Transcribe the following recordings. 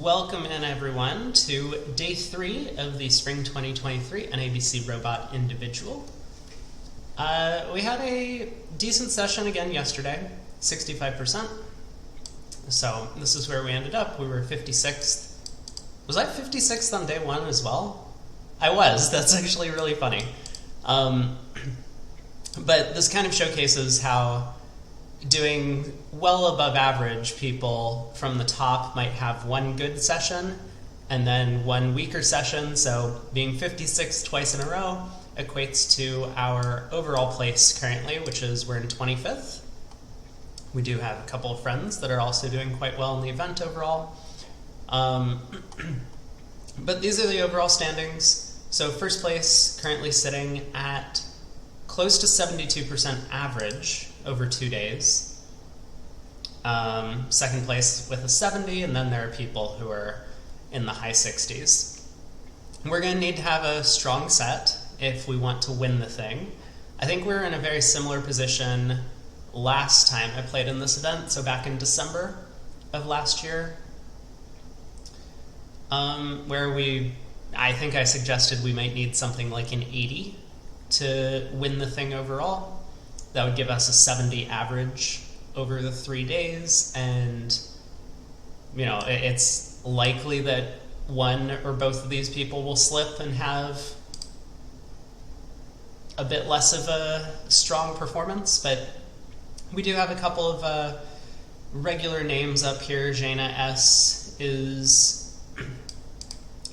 Welcome in everyone to day 3 of the Spring 2023 NABC Robot Individual. We had a decent session again yesterday, 65%. So this is where we ended up. We were 56th. Was I 56th on day 1 as well? I was. That's actually really funny. But this kind of showcases how doing well above average people from the top might have one good session and then one weaker session. So being 56 twice in a row equates to our overall place currently, which is we're in 25th. We do have a couple of friends that are also doing quite well in the event overall. But these are the overall standings. So first place currently sitting at close to 72% average over 2 days. Second place with a 70, and then there are people who are in the high 60s. We're going to need to have a strong set if we want to win the thing. I think we were in a very similar position last time I played in this event, so back in December of last year, where I think I suggested we might need something like an 80 to win the thing overall. That would give us a 70 average over the 3 days, and it's likely that one or both of these people will slip and have a bit less of a strong performance, but we do have a couple of regular names up here. Jaina S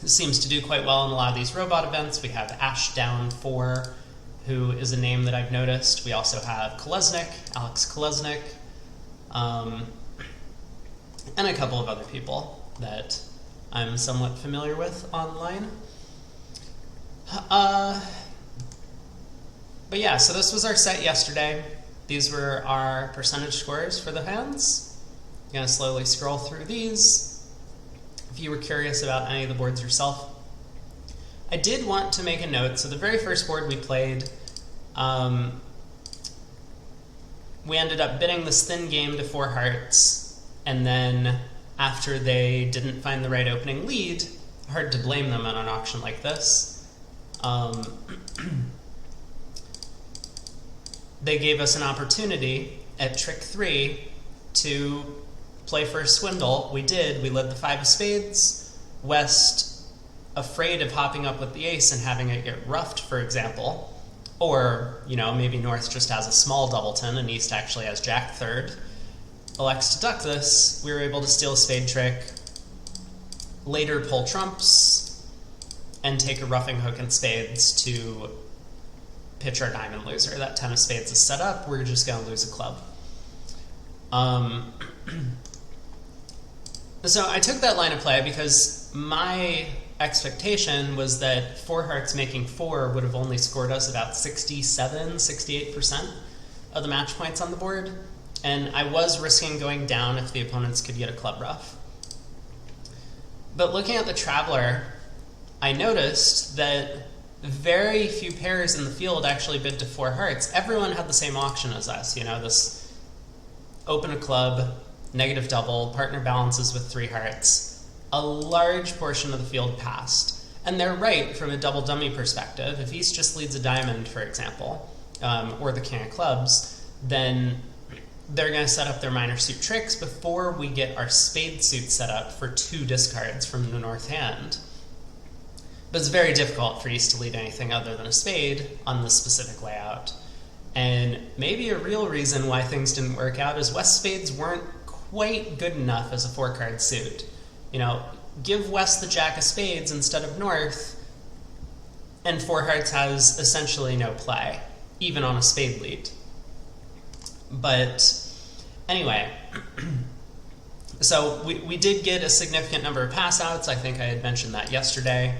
seems to do quite well in a lot of these robot events. We have Ashdown4, who is a name that I've noticed. We also have Alex Kolesnik, and a couple of other people that I'm somewhat familiar with online. But yeah, so this was our set yesterday. These were our percentage scores for the hands. I'm going to slowly scroll through these. If you were curious about any of the boards yourself, I did want to make a note. So the very first board we played, we ended up bidding this thin game to 4 hearts, and then after they didn't find the right opening lead, hard to blame them on an auction like this, they gave us an opportunity at trick 3 to play for a swindle. We did. We led the 5 of spades. West, afraid of hopping up with the ace and having it get ruffed, for example, or maybe North just has a small doubleton and East actually has Jack third, elects to duck this. We were able to steal a spade trick, later pull trumps, and take a roughing hook and spades to pitch our diamond loser. That 10 of spades is set up. We're just going to lose a club. So I took that line of play because my expectation was that 4 hearts making 4 would have only scored us about 68% of the match points on the board, and I was risking going down if the opponents could get a club ruff. But looking at the Traveler, I noticed that very few pairs in the field actually bid to 4 hearts. Everyone had the same auction as us, this open a club, negative double, partner balances with 3 hearts. A large portion of the field passed. And they're right from a double dummy perspective. If East just leads a diamond, for example, or the king of clubs, then they're going to set up their minor suit tricks before we get our spade suit set up for 2 discards from the North hand. But it's very difficult for East to lead anything other than a spade on this specific layout. And maybe a real reason why things didn't work out is West spades weren't quite good enough as a 4-card suit. Give West the Jack of spades instead of North, and 4 hearts has essentially no play, even on a spade lead. But anyway, so we did get a significant number of pass outs. I think I had mentioned that yesterday.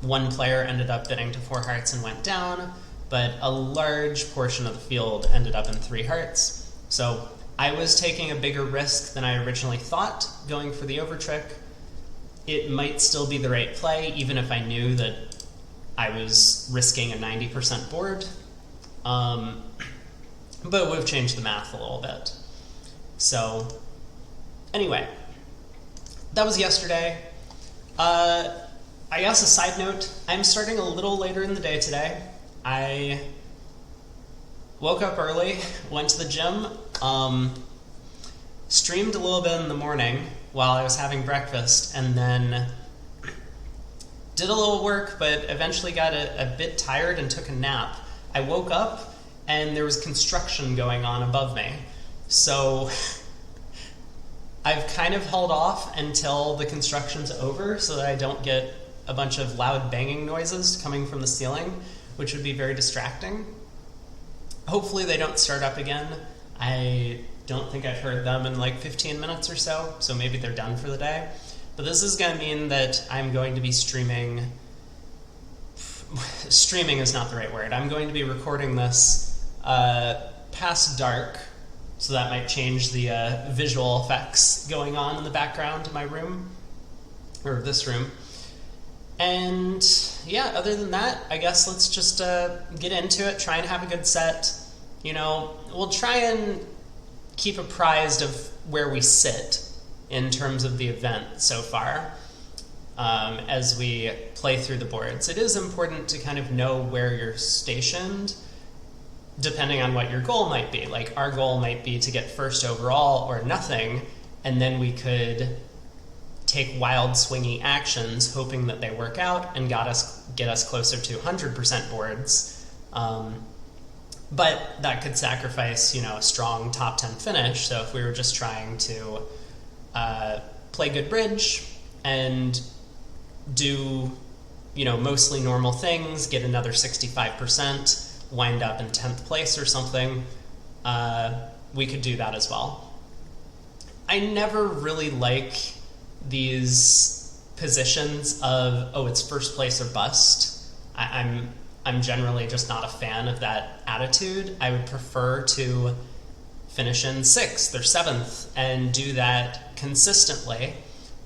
One player ended up bidding to 4 hearts and went down, but a large portion of the field ended up in 3 hearts. So I was taking a bigger risk than I originally thought going for the over trick. It might still be the right play, even if I knew that I was risking a 90% board. But it would have changed the math a little bit. So anyway, that was yesterday. I guess a side note, I'm starting a little later in the day today. I woke up early, went to the gym, streamed a little bit in the morning while I was having breakfast, and then did a little work, but eventually got a bit tired and took a nap. I woke up and there was construction going on above me. So I've kind of held off until the construction's over so that I don't get a bunch of loud banging noises coming from the ceiling, which would be very distracting. Hopefully they don't start up again. I don't think I've heard them in like 15 minutes or so, so maybe they're done for the day. But this is going to mean that I'm going to be streaming. Streaming is not the right word. I'm going to be recording this past dark, so that might change the visual effects going on in the background of my room, or this room. And yeah, other than that, I guess let's just get into it, try and have a good set. You know, we'll try and keep apprised of where we sit in terms of the event so far as we play through the boards. It is important to kind of know where you're stationed, depending on what your goal might be. Like, our goal might be to get first overall or nothing, and then we could take wild swingy actions hoping that they work out and get us closer to 100% boards. But that could sacrifice, you know, a strong top 10 finish. So if we were just trying to play good bridge and do, you know, mostly normal things, get another 65%, wind up in 10th place or something, we could do that as well. I never really like these positions of, oh, it's first place or bust. I'm generally just not a fan of that attitude. I would prefer to finish in 6th or 7th and do that consistently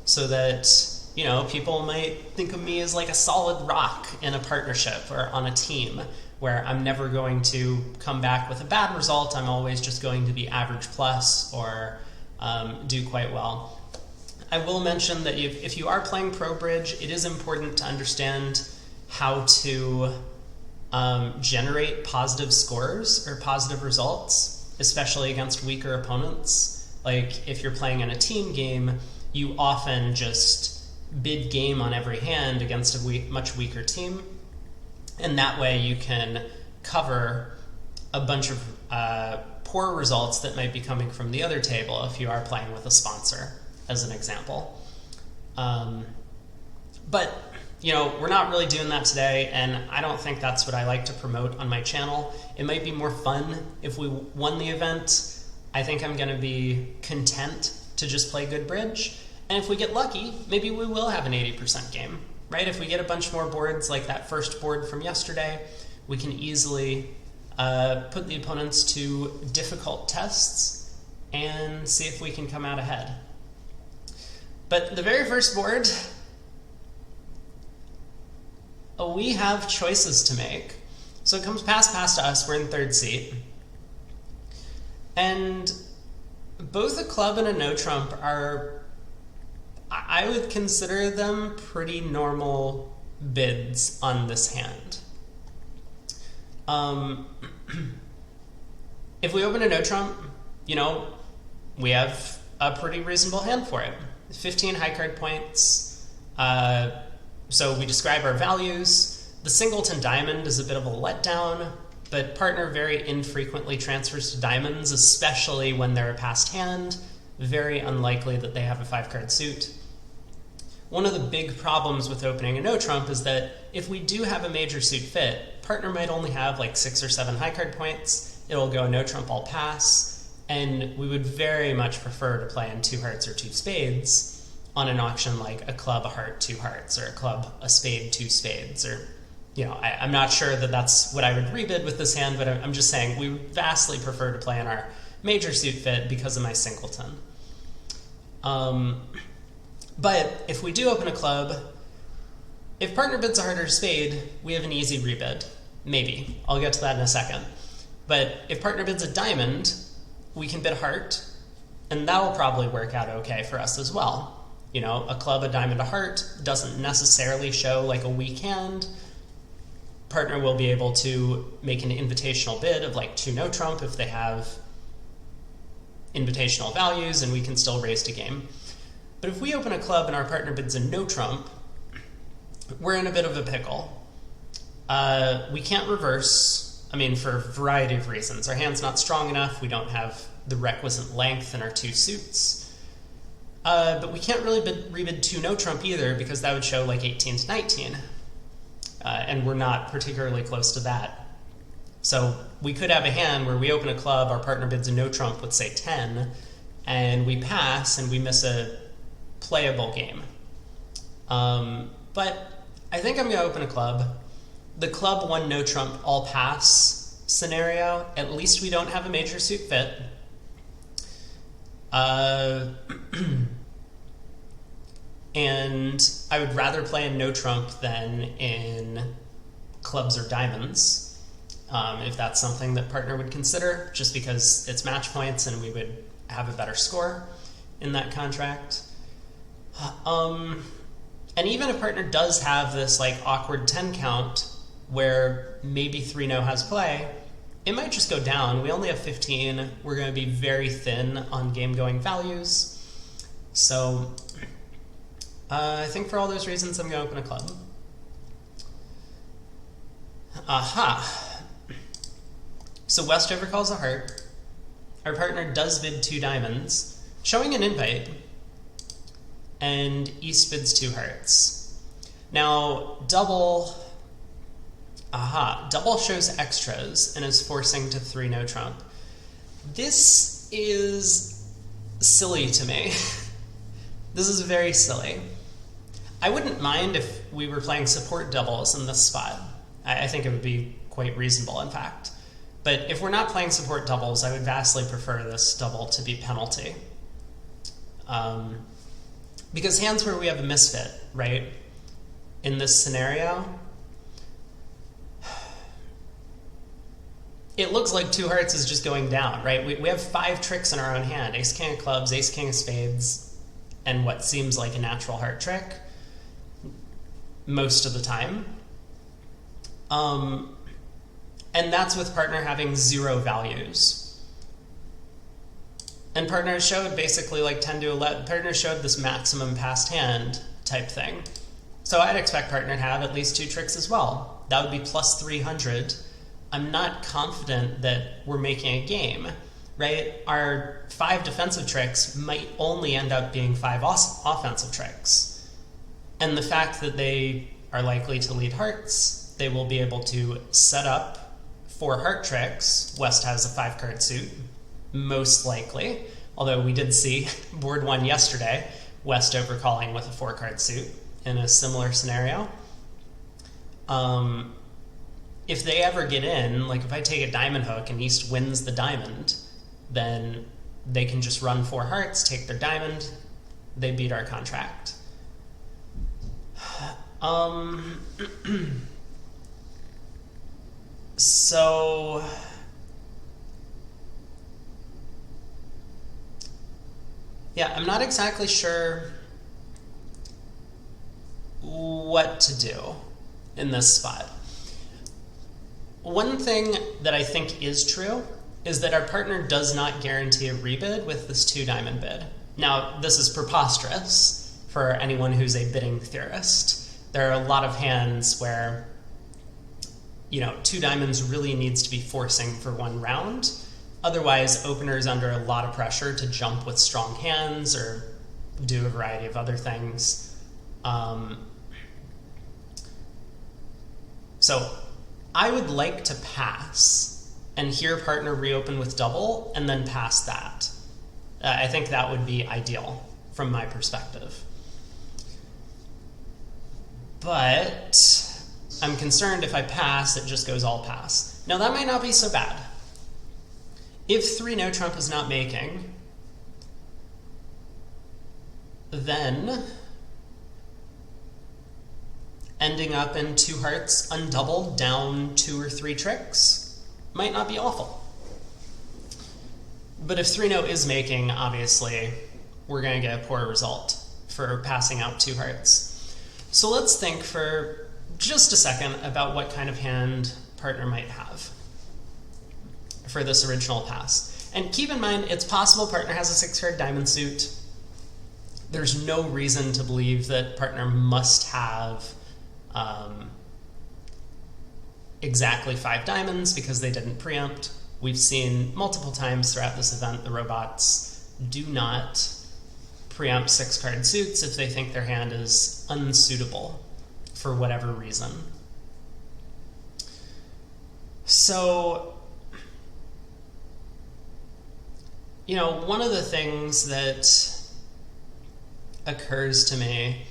so that, you know, people might think of me as like a solid rock in a partnership or on a team where I'm never going to come back with a bad result. I'm always just going to be average plus or do quite well. I will mention that if you are playing Pro Bridge, it is important to understand how to generate positive scores or positive results, especially against weaker opponents. Like, if you're playing in a team game, you often just bid game on every hand against a much weaker team, and that way you can cover a bunch of poor results that might be coming from the other table if you are playing with a sponsor, as an example. But, you know, we're not really doing that today, and I don't think that's what I like to promote on my channel. It might be more fun if we won the event. I think I'm going to be content to just play good bridge. And if we get lucky, maybe we will have an 80% game, right? If we get a bunch more boards like that first board from yesterday, we can easily put the opponents to difficult tests and see if we can come out ahead. But the very first board, we have choices to make. So it comes past to us, we're in 3rd seat. And both a club and a no trump are, I would consider them pretty normal bids on this hand. If we open a no trump, you know, we have a pretty reasonable hand for it. 15 high card points. So we describe our values. The singleton diamond is a bit of a letdown, but partner very infrequently transfers to diamonds, especially when they're a passed hand. Very unlikely that they have a 5-card suit. One of the big problems with opening a no trump is that if we do have a major suit fit, partner might only have like 6 or 7 high card points. It'll go no trump, all pass, and we would very much prefer to play in 2 hearts or 2 spades on an auction like a club, a heart, 2 hearts, or a club, a spade, 2 spades, or, you know, I'm not sure that that's what I would rebid with this hand, but I'm just saying we would vastly prefer to play in our major suit fit because of my singleton. But if we do open a club, if partner bids a heart or spade, we have an easy rebid. Maybe. I'll get to that in a second. But if partner bids a diamond, we can bid heart, and that'll probably work out okay for us as well. You know, a club, a diamond, a heart doesn't necessarily show like a weak hand. Partner will be able to make an invitational bid of like 2 no trump if they have invitational values, and we can still raise to game. But if we open a club and our partner bids a no trump, we're in a bit of a pickle. We can't reverse, I mean, for a variety of reasons. Our hand's not strong enough, we don't have the requisite length in our 2 suits. But we can't really rebid 2 no trump either, because that would show like 18 to 19. And we're not particularly close to that. So we could have a hand where we open a club, our partner bids a no trump with say 10, and we pass and we miss a playable game. But I think I'm going to open a club. The club 1 no trump all pass scenario, at least we don't have a major suit fit. And I would rather play in no trump than in clubs or diamonds, if that's something that partner would consider, just because it's match points and we would have a better score in that contract. And even if partner does have this like awkward 10 count where maybe 3 no has play, it might just go down. We only have 15. We're going to be very thin on game going values. So I think for all those reasons, I'm going to open a club. Aha. So West overcalls a heart. Our partner does bid 2 diamonds, showing an invite, and East bids 2 hearts. Now, double shows extras and is forcing to 3 no trump. This is silly to me. This is very silly. I wouldn't mind if we were playing support doubles in this spot. I think it would be quite reasonable, in fact. But if we're not playing support doubles, I would vastly prefer this double to be penalty. Because hands where we have a misfit, right, in this scenario, it looks like 2 hearts is just going down, right? We have 5 tricks in our own hand, ace king of clubs, ace king of spades, and what seems like a natural heart trick most of the time. And that's with partner having 0 values. And partner showed basically like 10 to 11, partner showed this maximum passed hand type thing. So I'd expect partner to have at least 2 tricks as well. That would be plus 300. I'm not confident that we're making a game, right? Our 5 defensive tricks might only end up being 5 offensive tricks. And the fact that they are likely to lead hearts, they will be able to set up 4 heart tricks. West has a 5 card suit, most likely. Although we did see board 1 yesterday, West overcalling with a 4 card suit in a similar scenario. If they ever get in, like if I take a diamond hook and East wins the diamond, then they can just run 4 hearts, take their diamond, they beat our contract. So yeah, I'm not exactly sure what to do in this spot. One thing that I think is true is that our partner does not guarantee a rebid with this 2 diamond bid. Now, this is preposterous for anyone who's a bidding theorist. There are a lot of hands where, you know, 2 diamonds really needs to be forcing for 1 round. Otherwise, opener's under a lot of pressure to jump with strong hands or do a variety of other things. So I would like to pass and hear partner reopen with double and then pass that. I think that would be ideal from my perspective. But I'm concerned if I pass, it just goes all pass. Now that might not be so bad. If 3 no trump is not making, then ending up in 2 hearts undoubled down 2 or 3 tricks might not be awful. But if 3 no is making, obviously, we're going to get a poor result for passing out 2 hearts. So let's think for just a second about what kind of hand partner might have for this original pass. And keep in mind, it's possible partner has a 6-card diamond suit. There's no reason to believe that partner must have exactly 5 diamonds because they didn't preempt. We've seen multiple times throughout this event the robots do not preempt 6-card suits if they think their hand is unsuitable for whatever reason. So, you know, one of the things that occurs to me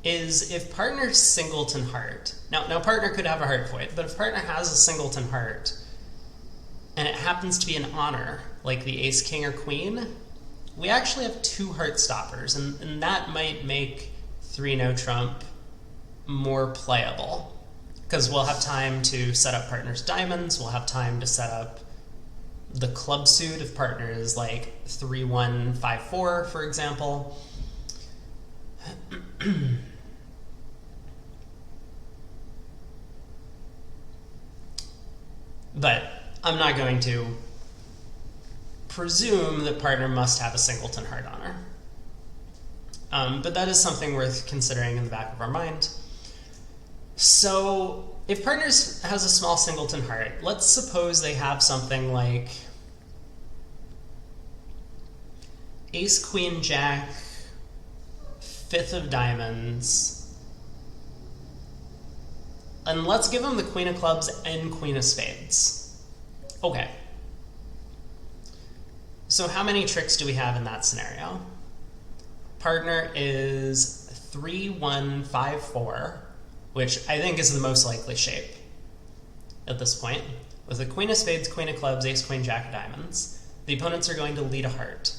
is if partner's singleton heart, now partner could have a heart void, but if partner has a singleton heart and it happens to be an honor, like the ace, king, or queen, we actually have 2 heart stoppers, and that might make 3 no trump more playable, because we'll have time to set up partner's diamonds, we'll have time to set up the club suit if partner is like 3-1-5-4, for example. But I'm not going to presume that partner must have a singleton heart honor. But that is something worth considering in the back of our mind. So if partner has a small singleton heart, let's suppose they have something like ace, queen, jack, 5th of diamonds, and let's give them the queen of clubs and queen of spades. Okay. So how many tricks do we have in that scenario? Partner is 3-1-5-4, which I think is the most likely shape at this point. With a queen of spades, queen of clubs, ace, queen, jack of diamonds, the opponents are going to lead a heart.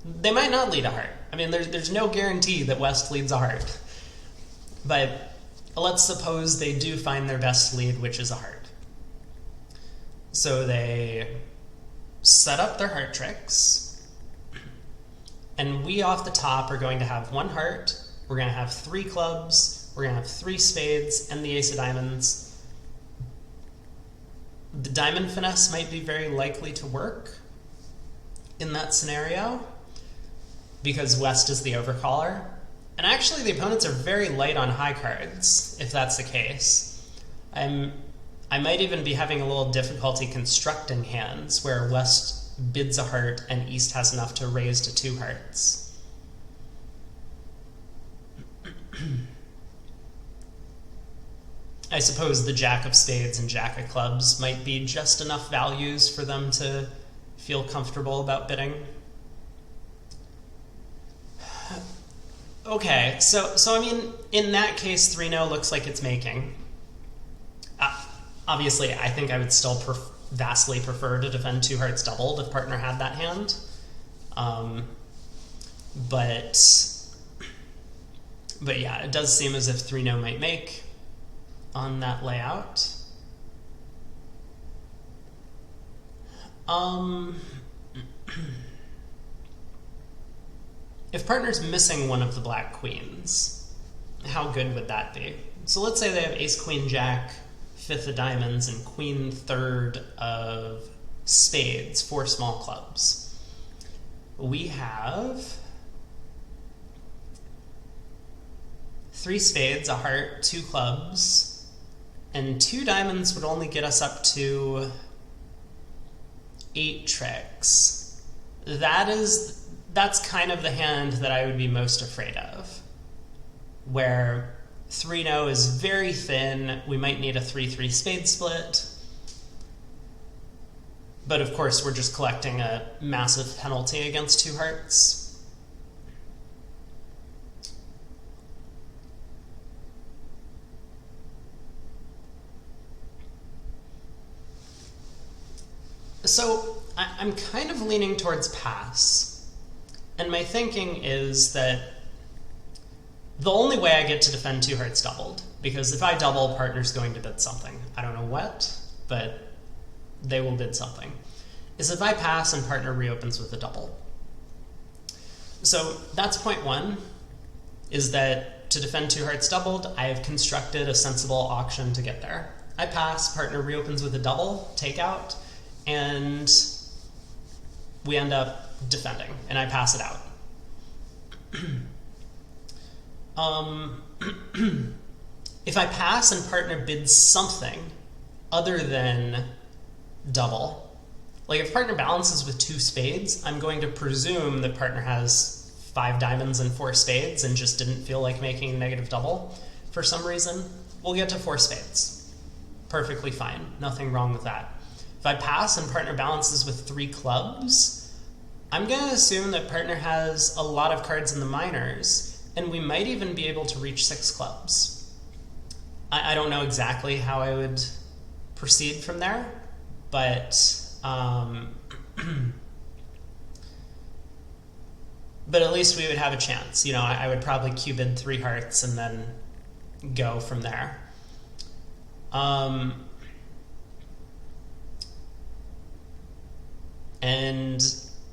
They might not lead a heart. I mean, there's no guarantee that West leads a heart. But let's suppose they do find their best lead, which is a heart. So they set up their heart tricks, and we off the top are going to have 1 heart, we're going to have 3 clubs, we're going to have 3 spades, and the ace of diamonds. The diamond finesse might be very likely to work in that scenario, because West is the overcaller. And actually the opponents are very light on high cards, if that's the case. I might even be having a little difficulty constructing hands where West bids a heart and East has enough to raise to 2 hearts. I suppose the jack of spades and jack of clubs might be just enough values for them to feel comfortable about bidding. Okay, so I mean, in that case, 3-no looks like it's making. Obviously, I think I would still vastly prefer to defend 2 hearts doubled if partner had that hand. But yeah, it does seem as if 3-no might make on that layout. If partner's missing one of the black queens, how good would that be? So let's say they have ace, queen, jack, 5th of diamonds, and queen 3rd of spades, 4 small clubs. We have 3 spades, a heart, 2 clubs, and 2 diamonds would only get us up to 8 tricks. That's kind of the hand that I would be most afraid of, where 3-no is very thin. We might need a 3-3 spade split, but of course we're just collecting a massive penalty against 2 hearts. So I'm kind of leaning towards pass. And my thinking is that the only way I get to defend 2 hearts doubled, because if I double, partner's going to bid something. I don't know what, but they will bid something, is if I pass and partner reopens with a double. So that's point one, is that to defend two hearts doubled, I have constructed a sensible auction to get there. I pass, partner reopens with a double, takeout, and we end up defending, and I pass it out. If I pass and partner bids something other than double, like if partner balances with 2 spades, I'm going to presume that partner has 5 diamonds and 4 spades and just didn't feel like making a negative double for some reason. We'll get to 4 spades. Perfectly fine. Nothing wrong with that. If I pass and partner balances with 3 clubs, I'm going to assume that partner has a lot of cards in the minors, and we might even be able to reach 6 clubs. I don't know exactly how I would proceed from there, but but at least we would have a chance. You know, I would probably Q-bid 3 hearts and then go from there. And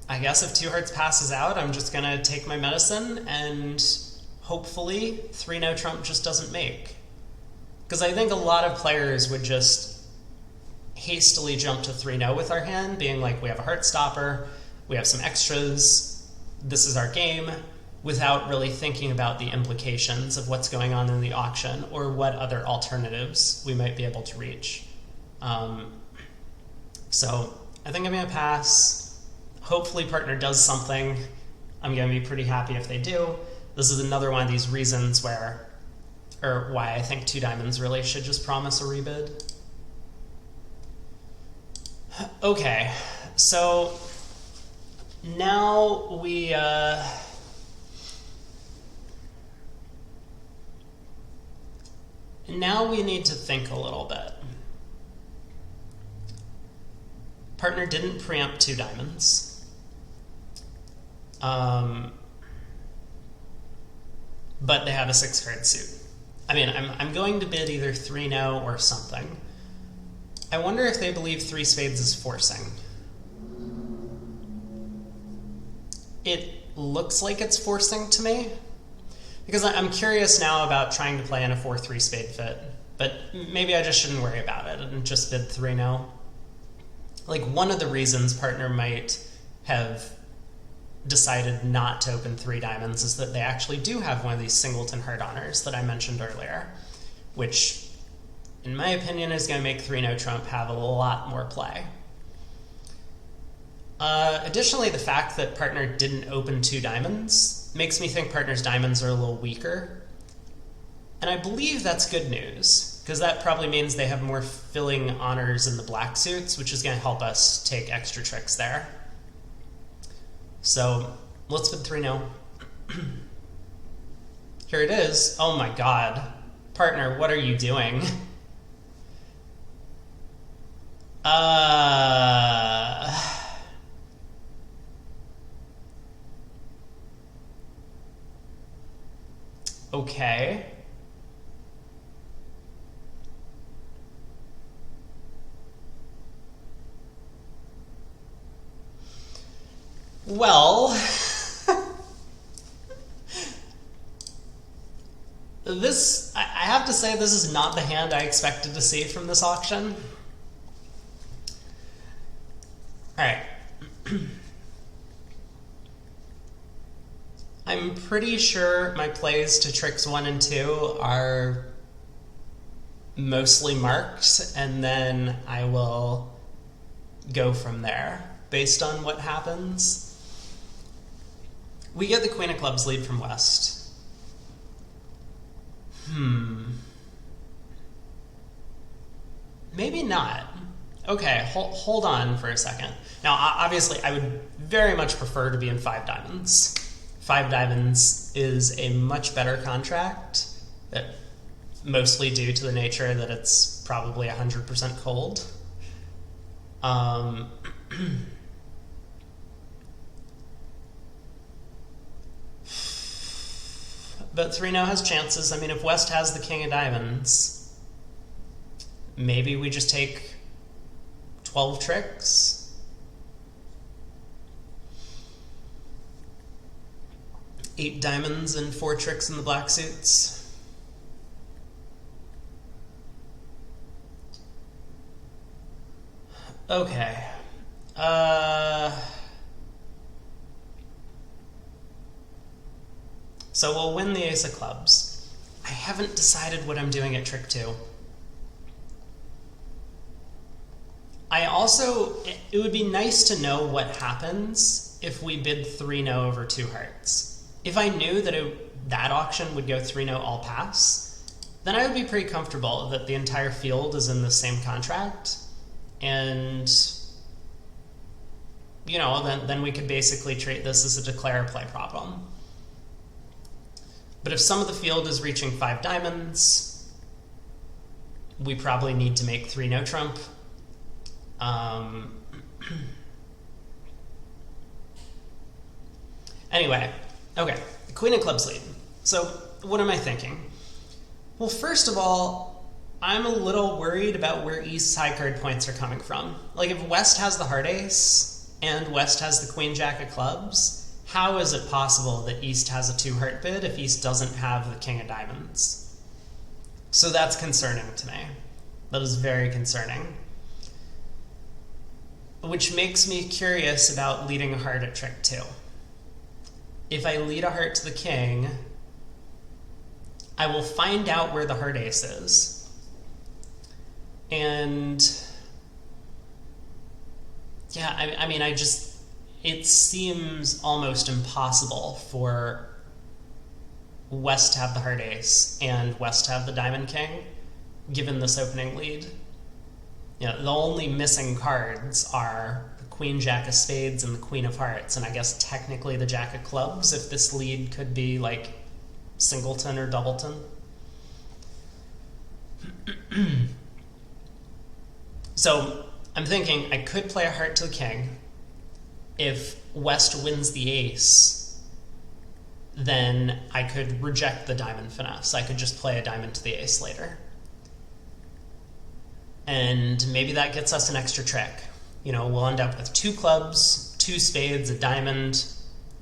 I guess if 2 hearts passes out, I'm just going to take my medicine and hopefully 3-no trump just doesn't make. Because I think a lot of players would just hastily jump to 3-no with our hand, being like, we have a heart stopper, we have some extras, this is our game, without really thinking about the implications of what's going on in the auction or what other alternatives we might be able to reach. So I think I'm going to pass. Hopefully partner does something. I'm going to be pretty happy if they do. This is another one of these reasons why I think 2 diamonds really should just promise a rebid. Okay, so now we need to think a little bit. Partner didn't preempt 2 diamonds. But they have a 6-card suit. I mean, I'm going to bid either 3-no or something. I wonder if they believe 3 spades is forcing. It looks like it's forcing to me, because I'm curious now about trying to play in a 4-3 spade fit, but maybe I just shouldn't worry about it and just bid 3-no. Like, one of the reasons partner might have decided not to open 3 diamonds is that they actually do have one of these singleton heart honors that I mentioned earlier, which, in my opinion, is going to make 3-no trump have a lot more play. Additionally, the fact that partner didn't open 2 diamonds makes me think partner's diamonds are a little weaker. And I believe that's good news, because that probably means they have more filling honors in the black suits, which is going to help us take extra tricks there. So let's bid 3-no. Here it is. Oh my god. Partner, what are you doing? Okay. Well, I have to say, this is not the hand I expected to see from this auction. All right. I'm pretty sure my plays to tricks 1 and 2 are mostly marked, and then I will go from there based on what happens. We get the Queen of Clubs lead from West. Maybe not. Okay, hold on for a second. Now, obviously, I would very much prefer to be in 5 diamonds. 5 diamonds is a much better contract, mostly due to the nature that it's probably 100% cold. But 3-no has chances. I mean, if West has the King of Diamonds, maybe we just take 12 tricks. 8 diamonds and 4 tricks in the black suits. Okay. So we'll win the ace of clubs. I haven't decided what I'm doing at trick 2. It would be nice to know what happens if we bid 3-no over 2 hearts. If I knew that that auction would go 3-no all pass, then I would be pretty comfortable that the entire field is in the same contract, and then we could basically treat this as a declare play problem. But if some of the field is reaching 5 diamonds, we probably need to make 3-no trump. Anyway, okay, Queen of Clubs lead. So what am I thinking? Well, first of all, I'm a little worried about where East's high card points are coming from. Like, if West has the heart ace and West has the Queen Jack of Clubs, how is it possible that East has a 2-heart bid if East doesn't have the King of Diamonds? So that's concerning to me. That is very concerning. Which makes me curious about leading a heart at trick 2. If I lead a heart to the king, I will find out where the heart ace is. And yeah, I mean, it seems almost impossible for West to have the heart ace and West to have the diamond king, given this opening lead. The only missing cards are the Queen Jack of Spades and the Queen of Hearts, and I guess technically the Jack of Clubs, if this lead could be like singleton or doubleton. So I'm thinking I could play a heart to the king. If West wins the ace, then I could reject the diamond finesse. I could just play a diamond to the ace later. And maybe that gets us an extra trick. We'll end up with 2 clubs, 2 spades, a diamond,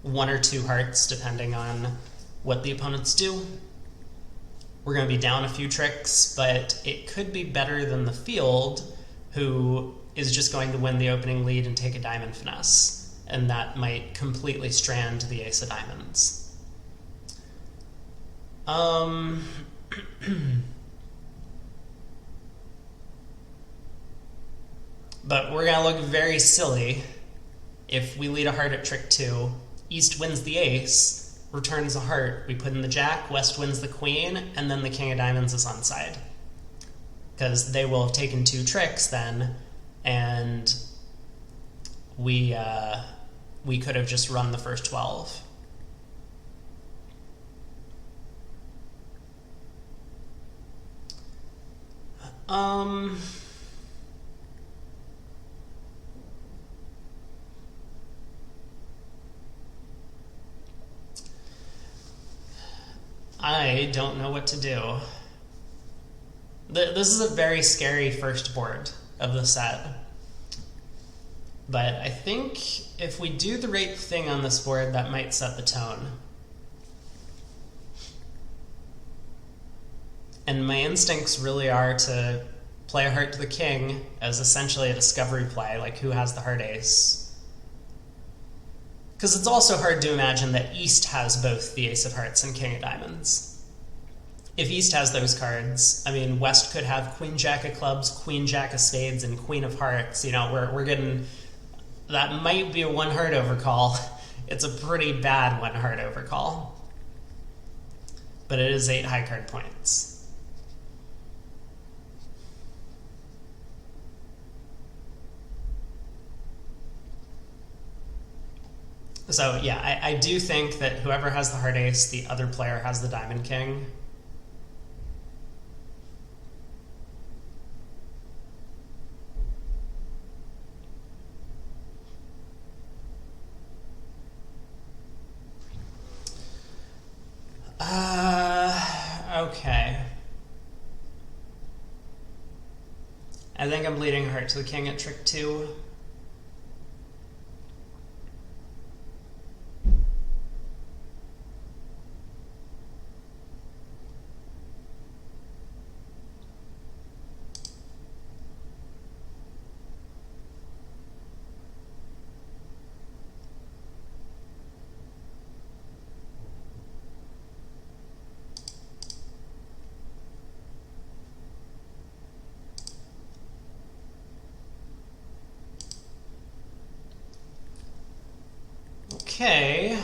1 or 2 hearts, depending on what the opponents do. We're going to be down a few tricks, but it could be better than the field, who is just going to win the opening lead and take a diamond finesse. And that might completely strand the ace of diamonds. But we're going to look very silly if we lead a heart at trick 2, East wins the ace, returns a heart, we put in the jack, West wins the queen, and then the king of diamonds is onside. Because they will have taken 2 tricks then, and we could have just run the first 12. I don't know what to do. This is a very scary first board of the set. But I think if we do the right thing on this board, that might set the tone. And my instincts really are to play a heart to the king as essentially a discovery play, like who has the heart ace. Because it's also hard to imagine that East has both the ace of hearts and king of diamonds. If East has those cards, I mean, West could have Queen Jack of Clubs, Queen Jack of Spades, and Queen of Hearts. We're getting... That might be a 1 heart overcall. It's a pretty bad 1 heart overcall. But it is 8 high card points. So yeah, I do think that whoever has the heart ace, the other player has the diamond king. Okay. I think I'm leading heart to the king at trick 2. Okay.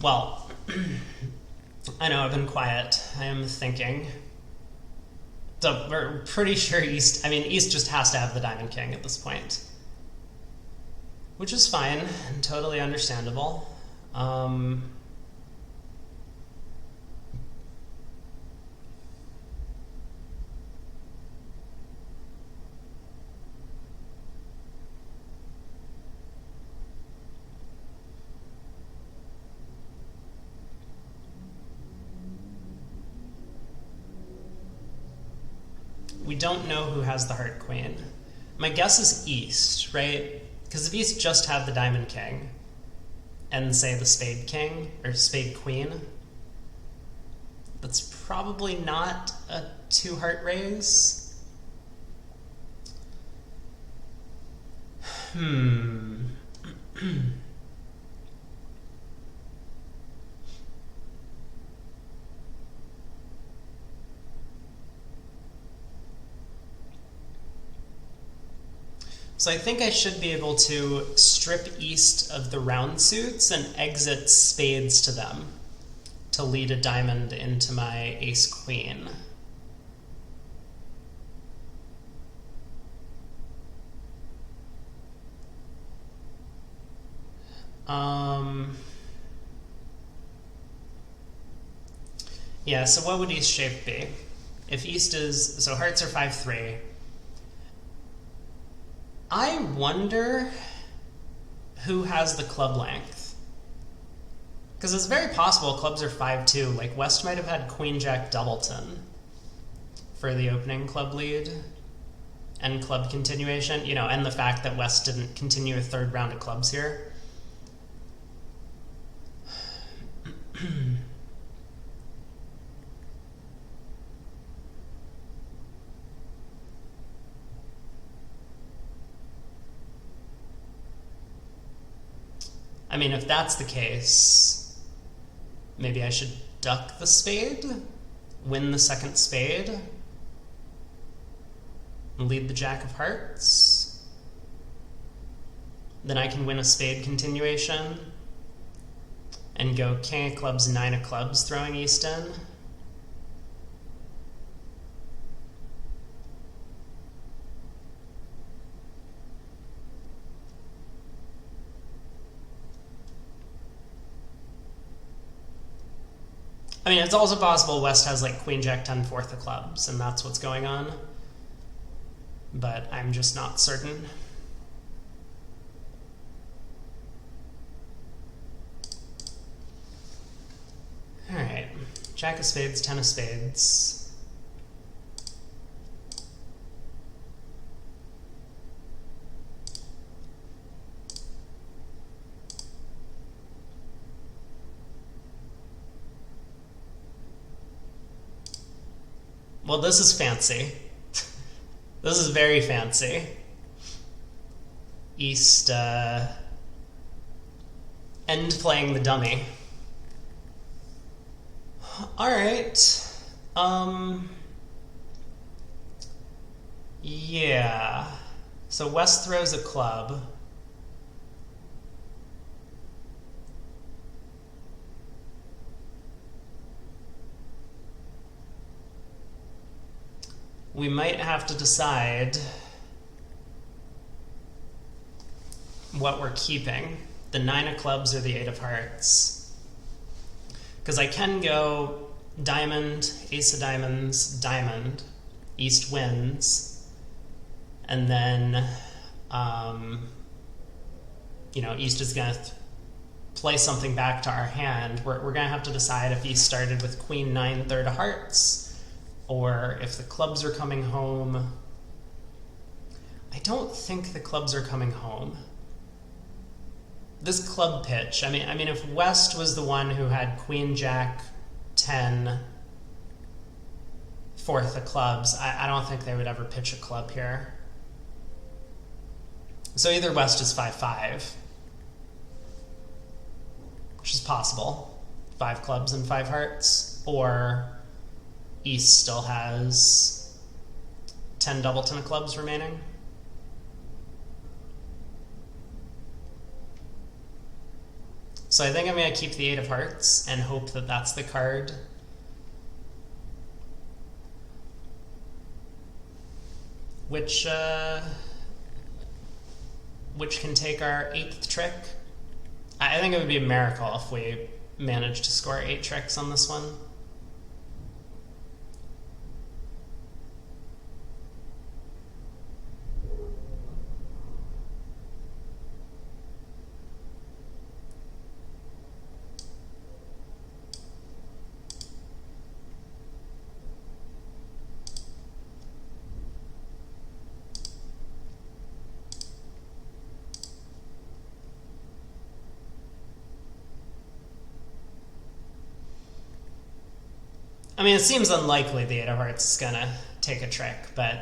Well, I know I've been quiet. I am thinking. So we're pretty sure East, East just has to have the Diamond King at this point. Which is fine and totally understandable. We don't know who has the Heart Queen. My guess is East, right? Because if East just had the Diamond King and, say, the Spade King or Spade Queen, that's probably not a 2-heart raise. So I think I should be able to strip East of the round suits and exit spades to them to lead a diamond into my ace queen. Yeah, so what would East shape be? If East is, so hearts are 5-3. I wonder who has the club length. Because it's very possible clubs are 5-2. Like, West might have had Queen Jack Doubleton for the opening club lead and club continuation, you know, and the fact that West didn't continue a third round of clubs here. I mean, if that's the case, maybe I should duck the spade, win the second spade, and lead the Jack of Hearts. Then I can win a spade continuation and go King of Clubs, 9 of Clubs, throwing East in. I mean, it's also possible West has like Queen Jack 10 4th of clubs, and that's what's going on. But I'm just not certain. Alright, Jack of Spades, 10 of Spades. Well, this is fancy. This is very fancy. East, end playing the dummy. Alright. Yeah. So West throws a club. We might have to decide what we're keeping, the 9 of clubs or the 8 of hearts. Because I can go diamond, ace of diamonds, diamond, East wins, and then, you know, East is going to play something back to our hand. We're going to have to decide if East started with Queen 9 3rd of hearts, or if the clubs are coming home. I don't think the clubs are coming home. This club pitch, I mean, if West was the one who had Queen, Jack, 10, fourth of clubs, I don't think they would ever pitch a club here. So either West is 5-5, which is possible, 5 clubs and 5 hearts, or East still has 10 doubleton of clubs remaining. So I think I'm going to keep the 8 of hearts and hope that that's the card. Which can take our 8th trick. I think it would be a miracle if we managed to score 8 tricks on this one. I mean, it seems unlikely the 8 of hearts is going to take a trick, but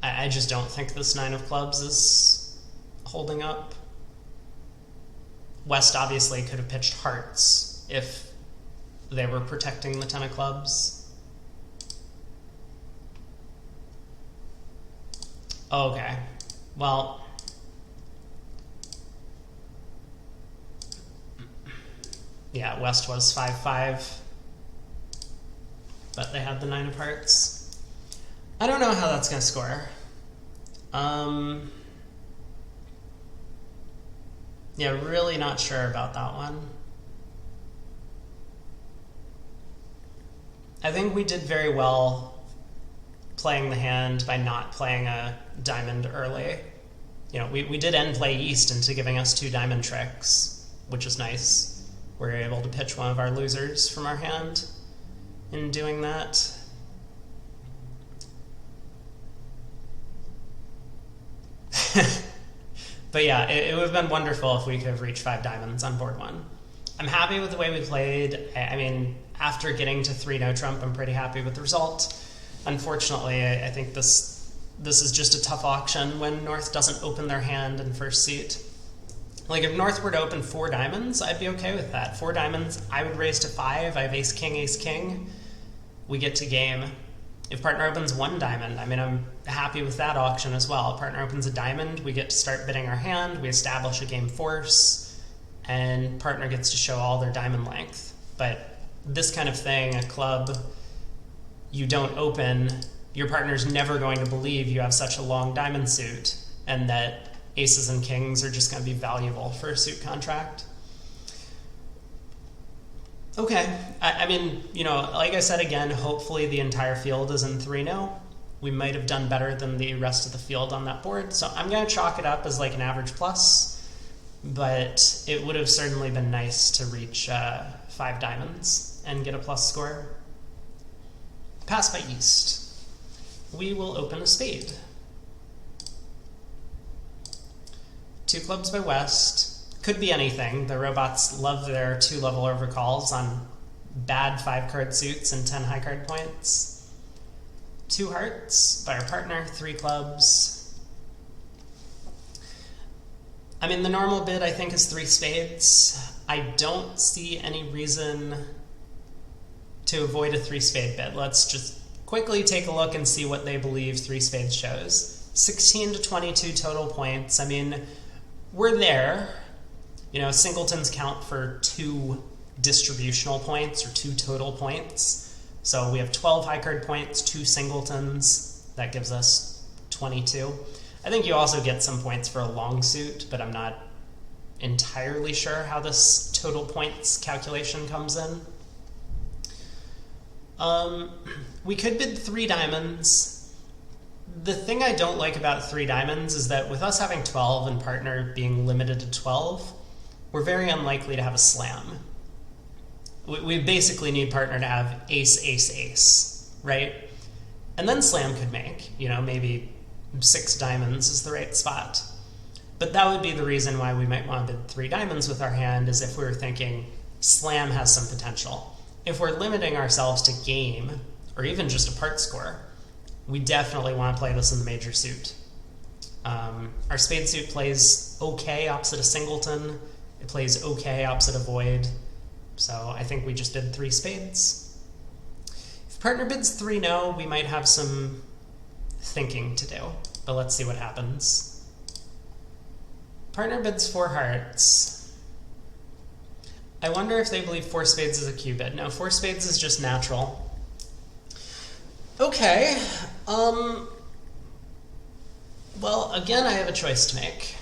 I just don't think this 9 of clubs is holding up. West obviously could have pitched hearts if they were protecting the 10 of clubs. Okay, well, yeah, West was 5-5, but they had the 9 of hearts. I don't know how that's going to score. Yeah, really not sure about that one. I think we did very well playing the hand by not playing a diamond early. You know, we did end play East into giving us 2 diamond tricks, which is nice. We were able to pitch one of our losers from our hand in doing that. But yeah, it would have been wonderful if we could have reached 5 diamonds on board 1. I'm happy with the way we played. I mean, after getting to 3 no trump, I'm pretty happy with the result. Unfortunately, I think this is just a tough auction when North doesn't open their hand in first suit. Like, if North were to open 4 diamonds, I'd be okay with that. 4 diamonds, I would raise to 5. I have ace, king. We get to game. If partner opens 1 diamond, I mean, I'm happy with that auction as well. Partner opens a diamond, we get to start bidding our hand, we establish a game force, and partner gets to show all their diamond length. But this kind of thing, a club, you don't open, your partner's never going to believe you have such a long diamond suit, and that aces and kings are just going to be valuable for a suit contract. Okay, I mean, you know, like I said again, hopefully the entire field is in 3-0. We might have done better than the rest of the field on that board, so I'm going to chalk it up as like an average plus, but it would have certainly been nice to reach 5 diamonds and get a plus score. Pass by East. We will open a spade. 2 clubs by West. Could be anything. The robots love their 2-level overcalls on bad 5-card suits and 10 high card points. 2 hearts by our partner, 3 clubs. I mean, the normal bid I think is 3 spades. I don't see any reason to avoid a 3 spade bid. Let's just quickly take a look and see what they believe 3 spades shows. 16 to 22 total points. I mean, we're there. You know, singletons count for 2 distributional points or 2 total points. So we have 12 high card points, 2 singletons. That gives us 22. I think you also get some points for a long suit, but I'm not entirely sure how this total points calculation comes in. We could bid 3 diamonds. The thing I don't like about 3 diamonds is that with us having 12 and partner being limited to 12, we're very unlikely to have a slam. we basically need partner to have ace, ace, ace, right? And then slam could make, maybe 6 diamonds is the right spot. But that would be the reason why we might want to bid 3 diamonds with our hand, is if we were thinking slam has some potential. If we're limiting ourselves to game, or even just a part score, we definitely want to play this in the major suit. Our spade suit plays okay opposite a singleton. It plays okay opposite a void. So I think we just bid 3 spades. If partner bids 3 no, we might have some thinking to do, but let's see what happens. Partner bids 4 hearts. I wonder if they believe 4 spades is a Q bid. No, 4 spades is just natural. Okay. Well, again, I have a choice to make.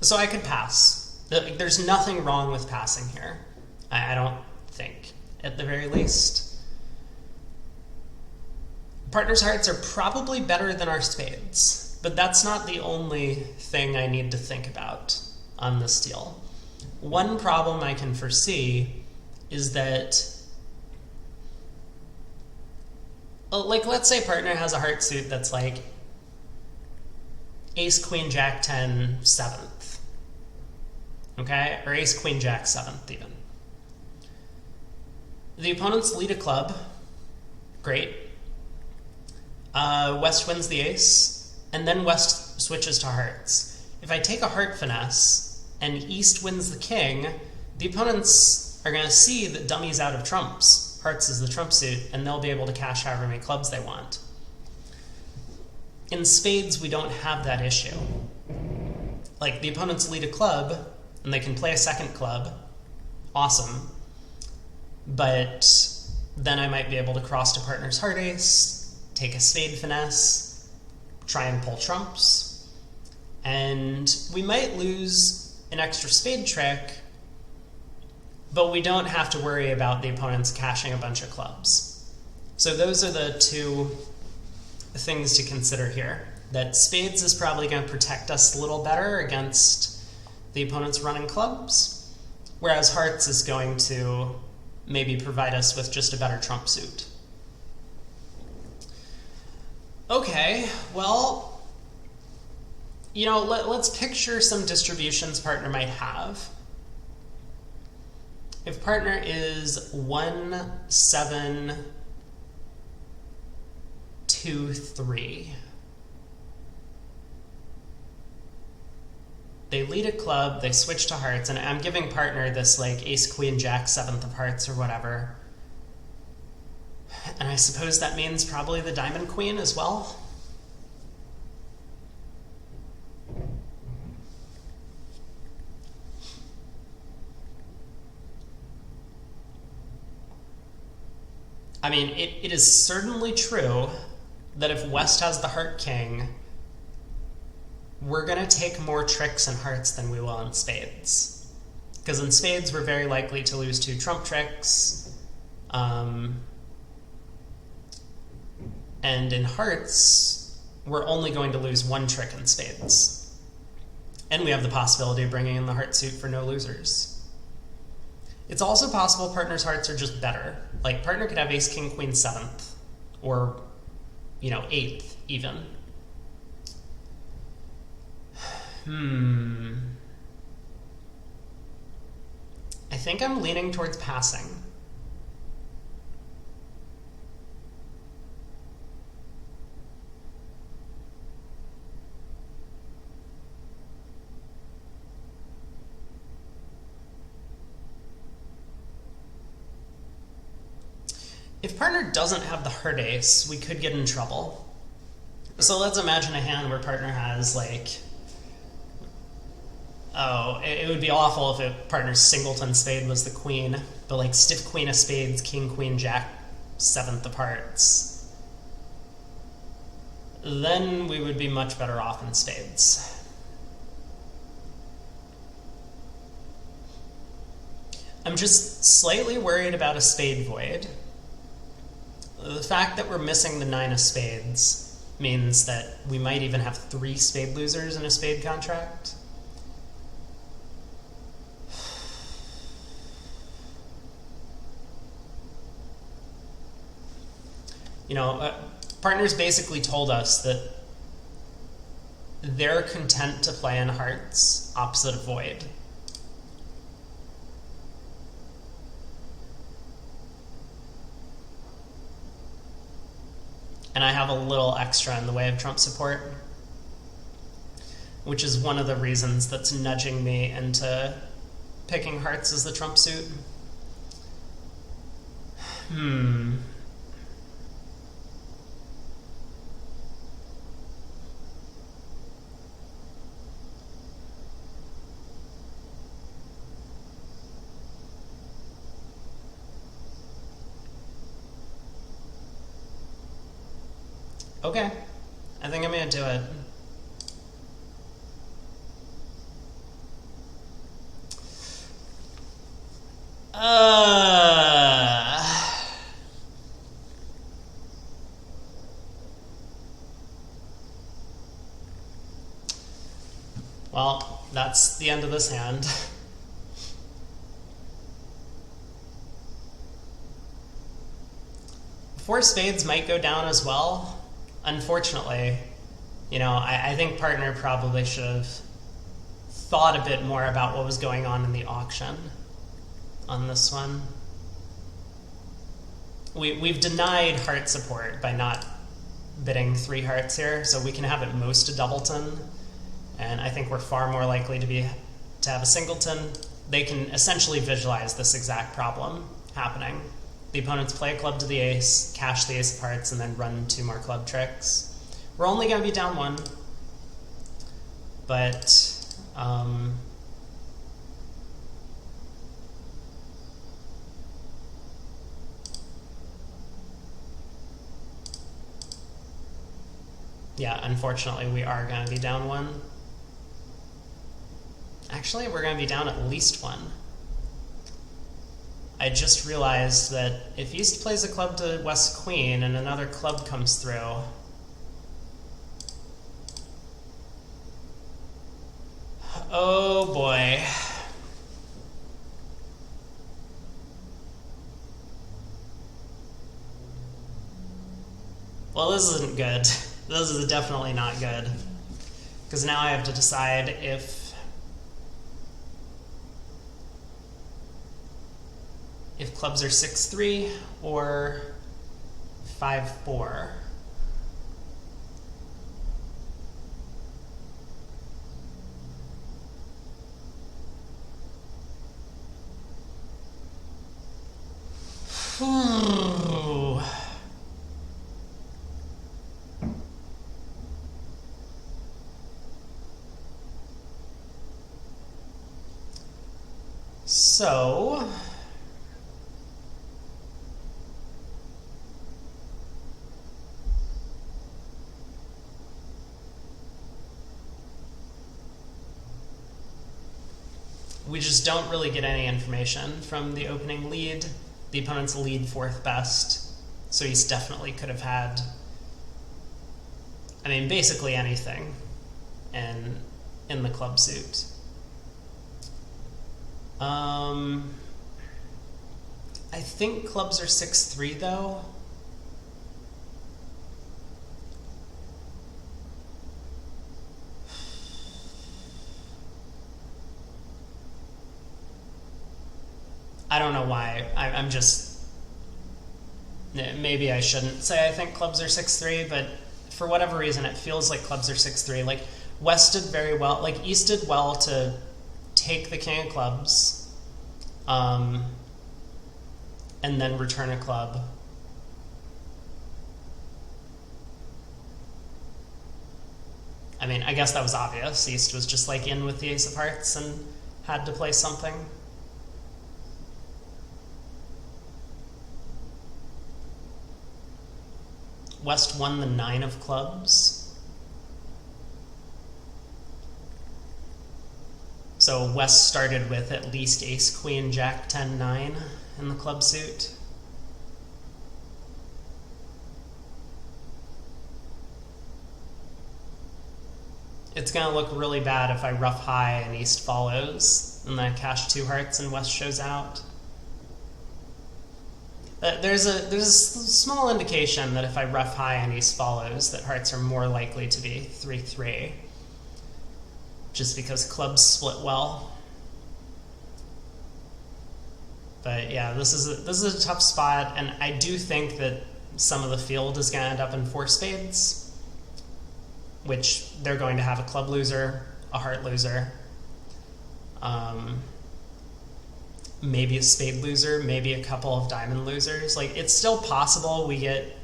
So I could pass. There's nothing wrong with passing here. I don't think, at the very least. Partner's hearts are probably better than our spades, but that's not the only thing I need to think about on this deal. One problem I can foresee is that, let's say partner has a heart suit that's like ace, queen, jack, 10, 7th. Okay? Or ace, queen, jack, 7th even. The opponents lead a club. Great. West wins the ace, and then West switches to hearts. If I take a heart finesse and East wins the king, the opponents are going to see that dummy's out of trumps. Hearts is the trump suit, and they'll be able to cash however many clubs they want. In spades, we don't have that issue. Like, the opponents lead a club, and they can play a second club. Awesome. But then I might be able to cross to partner's heart ace, take a spade finesse, try and pull trumps, and we might lose an extra spade trick, but we don't have to worry about the opponents cashing a bunch of clubs. So those are the 2 things to consider here. That spades is probably going to protect us a little better against the opponents running clubs, whereas hearts is going to maybe provide us with just a better trump suit. Okay, well, let's picture some distributions partner might have. If partner is 1, 7, 2, 3, they lead a club, they switch to hearts, and I'm giving partner this like ace, queen, jack, 7th of hearts or whatever. And I suppose that means probably the diamond queen as well. I mean, it is certainly true that if West has the heart king, we're going to take more tricks in hearts than we will in spades. Because in spades, we're very likely to lose 2 trump tricks. And in hearts, we're only going to lose 1 trick in spades. And we have the possibility of bringing in the heart suit for no losers. It's also possible partner's hearts are just better. Like, partner could have ace, king, queen, 7th. Or, 8th, even. I think I'm leaning towards passing. If partner doesn't have the heart ace, we could get in trouble. So let's imagine a hand where partner has it would be awful if a partner's singleton spade was the queen, but like stiff queen of spades, king, queen, jack, 7th of hearts. Then we would be much better off in spades. I'm just slightly worried about a spade void. The fact that we're missing the 9 of spades means that we might even have 3 spade losers in a spade contract. You know, partners basically told us that they're content to play in hearts opposite of void. And I have a little extra in the way of trump support, which is one of the reasons that's nudging me into picking hearts as the trump suit. Okay, I think I'm gonna do it. Well, that's the end of this hand. Four spades might go down as well. Unfortunately, you know, I think partner probably should have thought a bit more about what was going on in the auction on this one. We've denied heart support by not bidding 3 hearts here, so we can have at most a doubleton, and I think we're far more likely to have a singleton. They can essentially visualize this exact problem happening. The opponents play a club to the ace, cash the ace of hearts, and then run 2 more club tricks. We're only going to be down 1, but yeah, unfortunately we are going to be down 1. Actually, we're going to be down at least 1. I just realized that if East plays a club to West Queen and another club comes through, oh boy. Well, this isn't good. This is definitely not good. Because now I have to decide if clubs are 6-3 or 5-4. So we just don't really get any information from the opening lead. The opponent's lead 4th best, so he's definitely could have had, I mean, basically anything in the club suit. I think clubs are 6-3 though. I don't know why. I'm just, maybe I shouldn't say I think clubs are 6-3, but for whatever reason it feels like clubs are 6-3. Like West did very well, like East did well to take the king of clubs, and then return a club. I mean, I guess that was obvious. East was just like in with the ace of hearts and had to play something. West won the 9 of clubs. So West started with at least ace, queen, jack, 10, 9 in the club suit. It's going to look really bad if I ruff high and East follows, and then I cash 2 hearts and West shows out. There's a small indication that if I rough high and ace follows, that hearts are more likely to be 3-3, just because clubs split well. But yeah, this is a tough spot, and I do think that some of the field is going to end up in 4 spades, which they're going to have a club loser, a heart loser, maybe a spade loser, maybe a couple of diamond losers. Like, it's still possible we get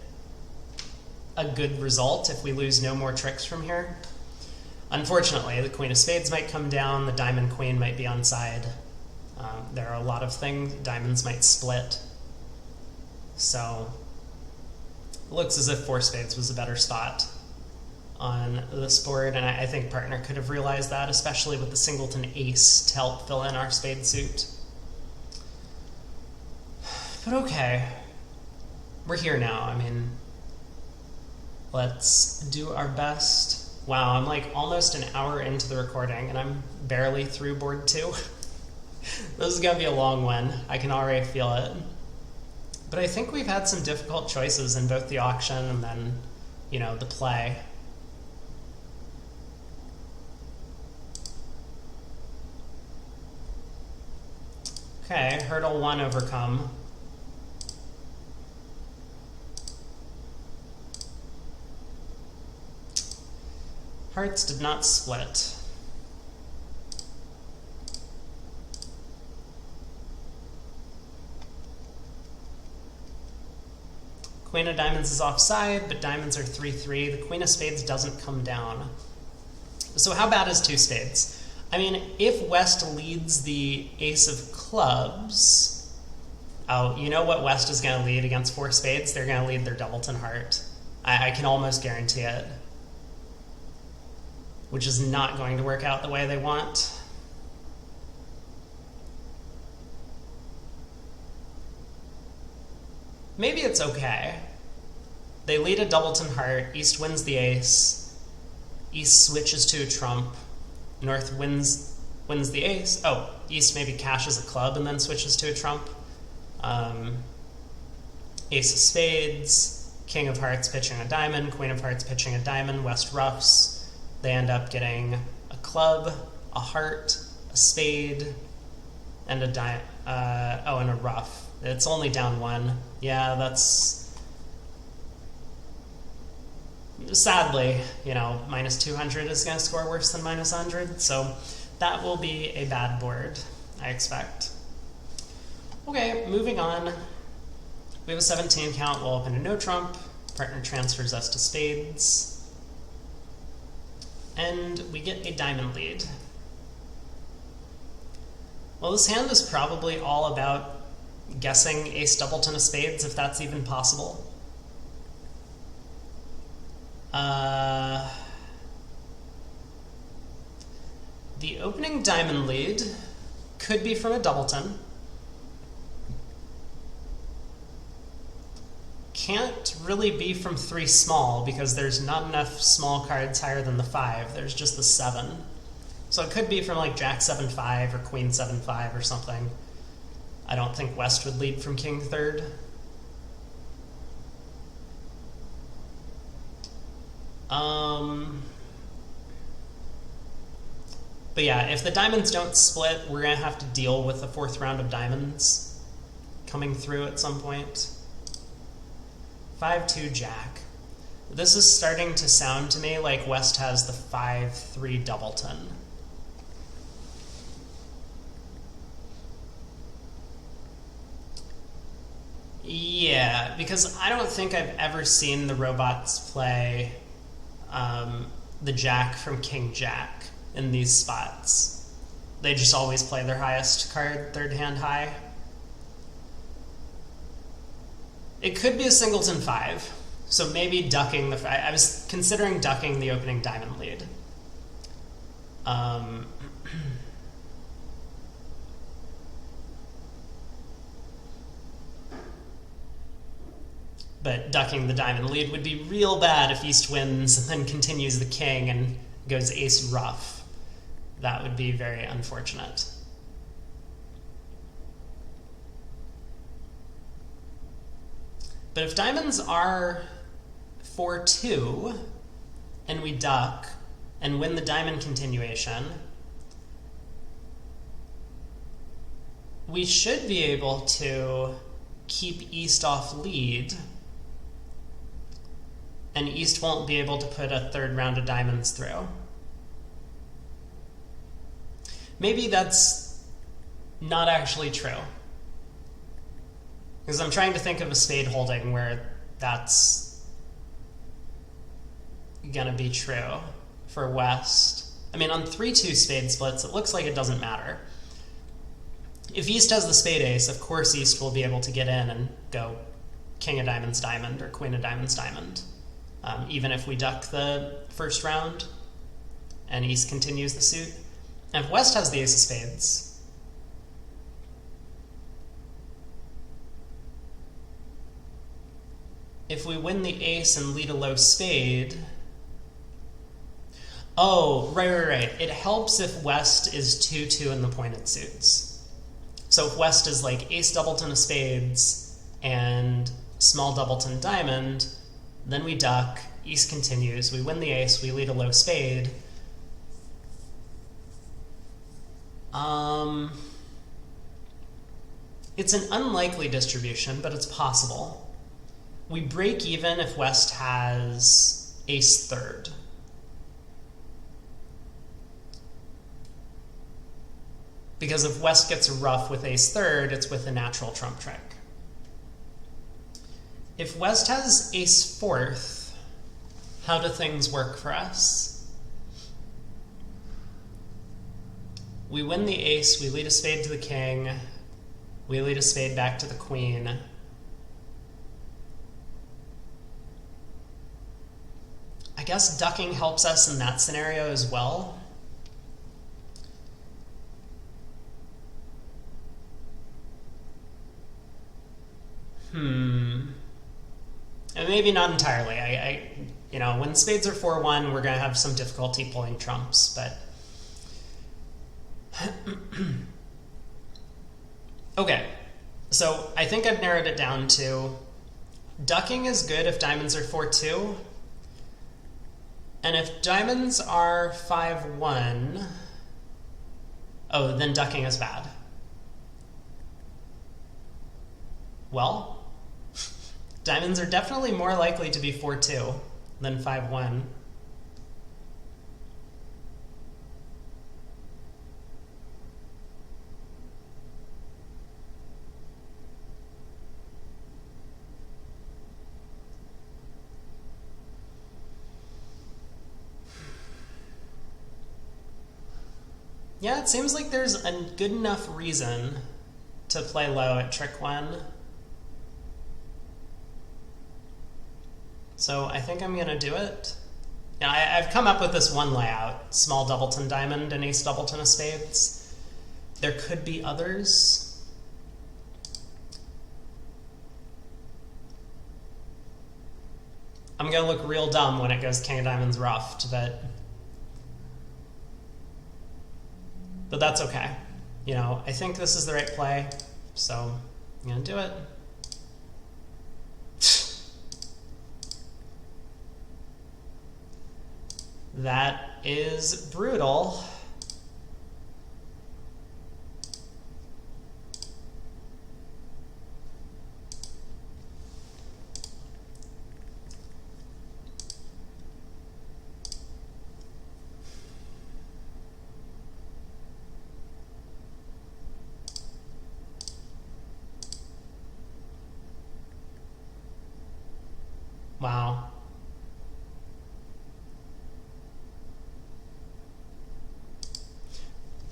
a good result if we lose no more tricks from here. Unfortunately, the queen of spades might come down, the diamond queen might be onside. There are a lot of things. Diamonds might split. So it looks as if 4 spades was a better spot on this board, and I think partner could have realized that, especially with the singleton ace to help fill in our spade suit. But okay, we're here now. I mean, let's do our best. Wow, I'm like almost an hour into the recording, and I'm barely through board 2. This is going to be a long one. I can already feel it. But I think we've had some difficult choices in both the auction and then, you know, the play. Okay, hurdle 1 overcome. Hearts did not split. Queen of diamonds is offside, but diamonds are 3-3. The queen of spades doesn't come down. So how bad is 2 spades? I mean, if West leads the ace of clubs, oh, you know what West is going to lead against 4 spades? They're going to lead their doubleton heart. I can almost guarantee it. Which is not going to work out the way they want. Maybe it's okay. They lead a doubleton heart, East wins the ace, East switches to a trump, North wins the ace. Oh, East maybe cashes a club and then switches to a trump. Ace of spades, King of hearts pitching a diamond, Queen of hearts pitching a diamond, West roughs. They end up getting a club, a heart, a spade, and a and a rough. It's only down 1. Yeah, that's... Sadly, you know, minus 200 is going to score worse than minus 100, so that will be a bad board, I expect. Okay, moving on. We have a 17 count. We'll open a no trump. Partner transfers us to spades. And we get a diamond lead. Well, this hand is probably all about guessing ace doubleton of spades, if that's even possible. The opening diamond lead could be from a doubleton. Can't really be from 3 small because there's not enough small cards higher than the 5. There's just the 7. So it could be from like Jack 7-5 or Queen 7-5 or something. I don't think West would lead from King 3rd. But yeah, if the diamonds don't split, we're going to have to deal with the 4th round of diamonds coming through at some point. 5-2 Jack. This is starting to sound to me like West has the 5-3 doubleton. Yeah, because I don't think I've ever seen the robots play the Jack from King Jack in these spots. They just always play their highest card, 3rd hand high. It could be a singleton 5, so maybe ducking the... I was considering ducking the opening diamond lead. But ducking the diamond lead would be real bad if East wins and then continues the king and goes ace rough. That would be very unfortunate. But if diamonds are 4-2, and we duck, and win the diamond continuation, we should be able to keep East off lead, and East won't be able to put a third round of diamonds through. Maybe that's not actually true, because I'm trying to think of a spade holding where that's gonna be true for West. I mean, on 3-2 spade splits, it looks like it doesn't matter. If East has the spade ace, of course East will be able to get in and go king of diamonds diamond or queen of diamonds diamond, even if we duck the first round and East continues the suit. And if West has the ace of spades, if we win the ace and lead a low spade... Oh, right. It helps if West is 2-2 in the pointed suits. So if West is like ace doubleton of spades and small doubleton diamond, then we duck, East continues, we win the ace, we lead a low spade. It's an unlikely distribution, but it's possible. We break even if West has ace third. Because if West gets a ruff with ace third, it's with a natural trump trick. If West has ace fourth, how do things work for us? We win the ace, we lead a spade to the king, we lead a spade back to the queen. I guess ducking helps us in that scenario as well. And maybe not entirely. You know, when spades are 4-1, we're going to have some difficulty pulling trumps, but... Okay, so I think I've narrowed it down to ducking is good if diamonds are 4-2, and if diamonds are 5-1, oh, then ducking is bad. Well, diamonds are definitely more likely to be 4-2 than 5-1. Yeah, it seems like there's a good enough reason to play low at trick 1. So I think I'm going to do it. Now, I've come up with this one layout, small doubleton diamond and ace doubleton of spades. There could be others. I'm going to look real dumb when it goes king of diamonds ruffed, but that's okay. You know, I think this is the right play, so I'm going to do it. That is brutal. Wow.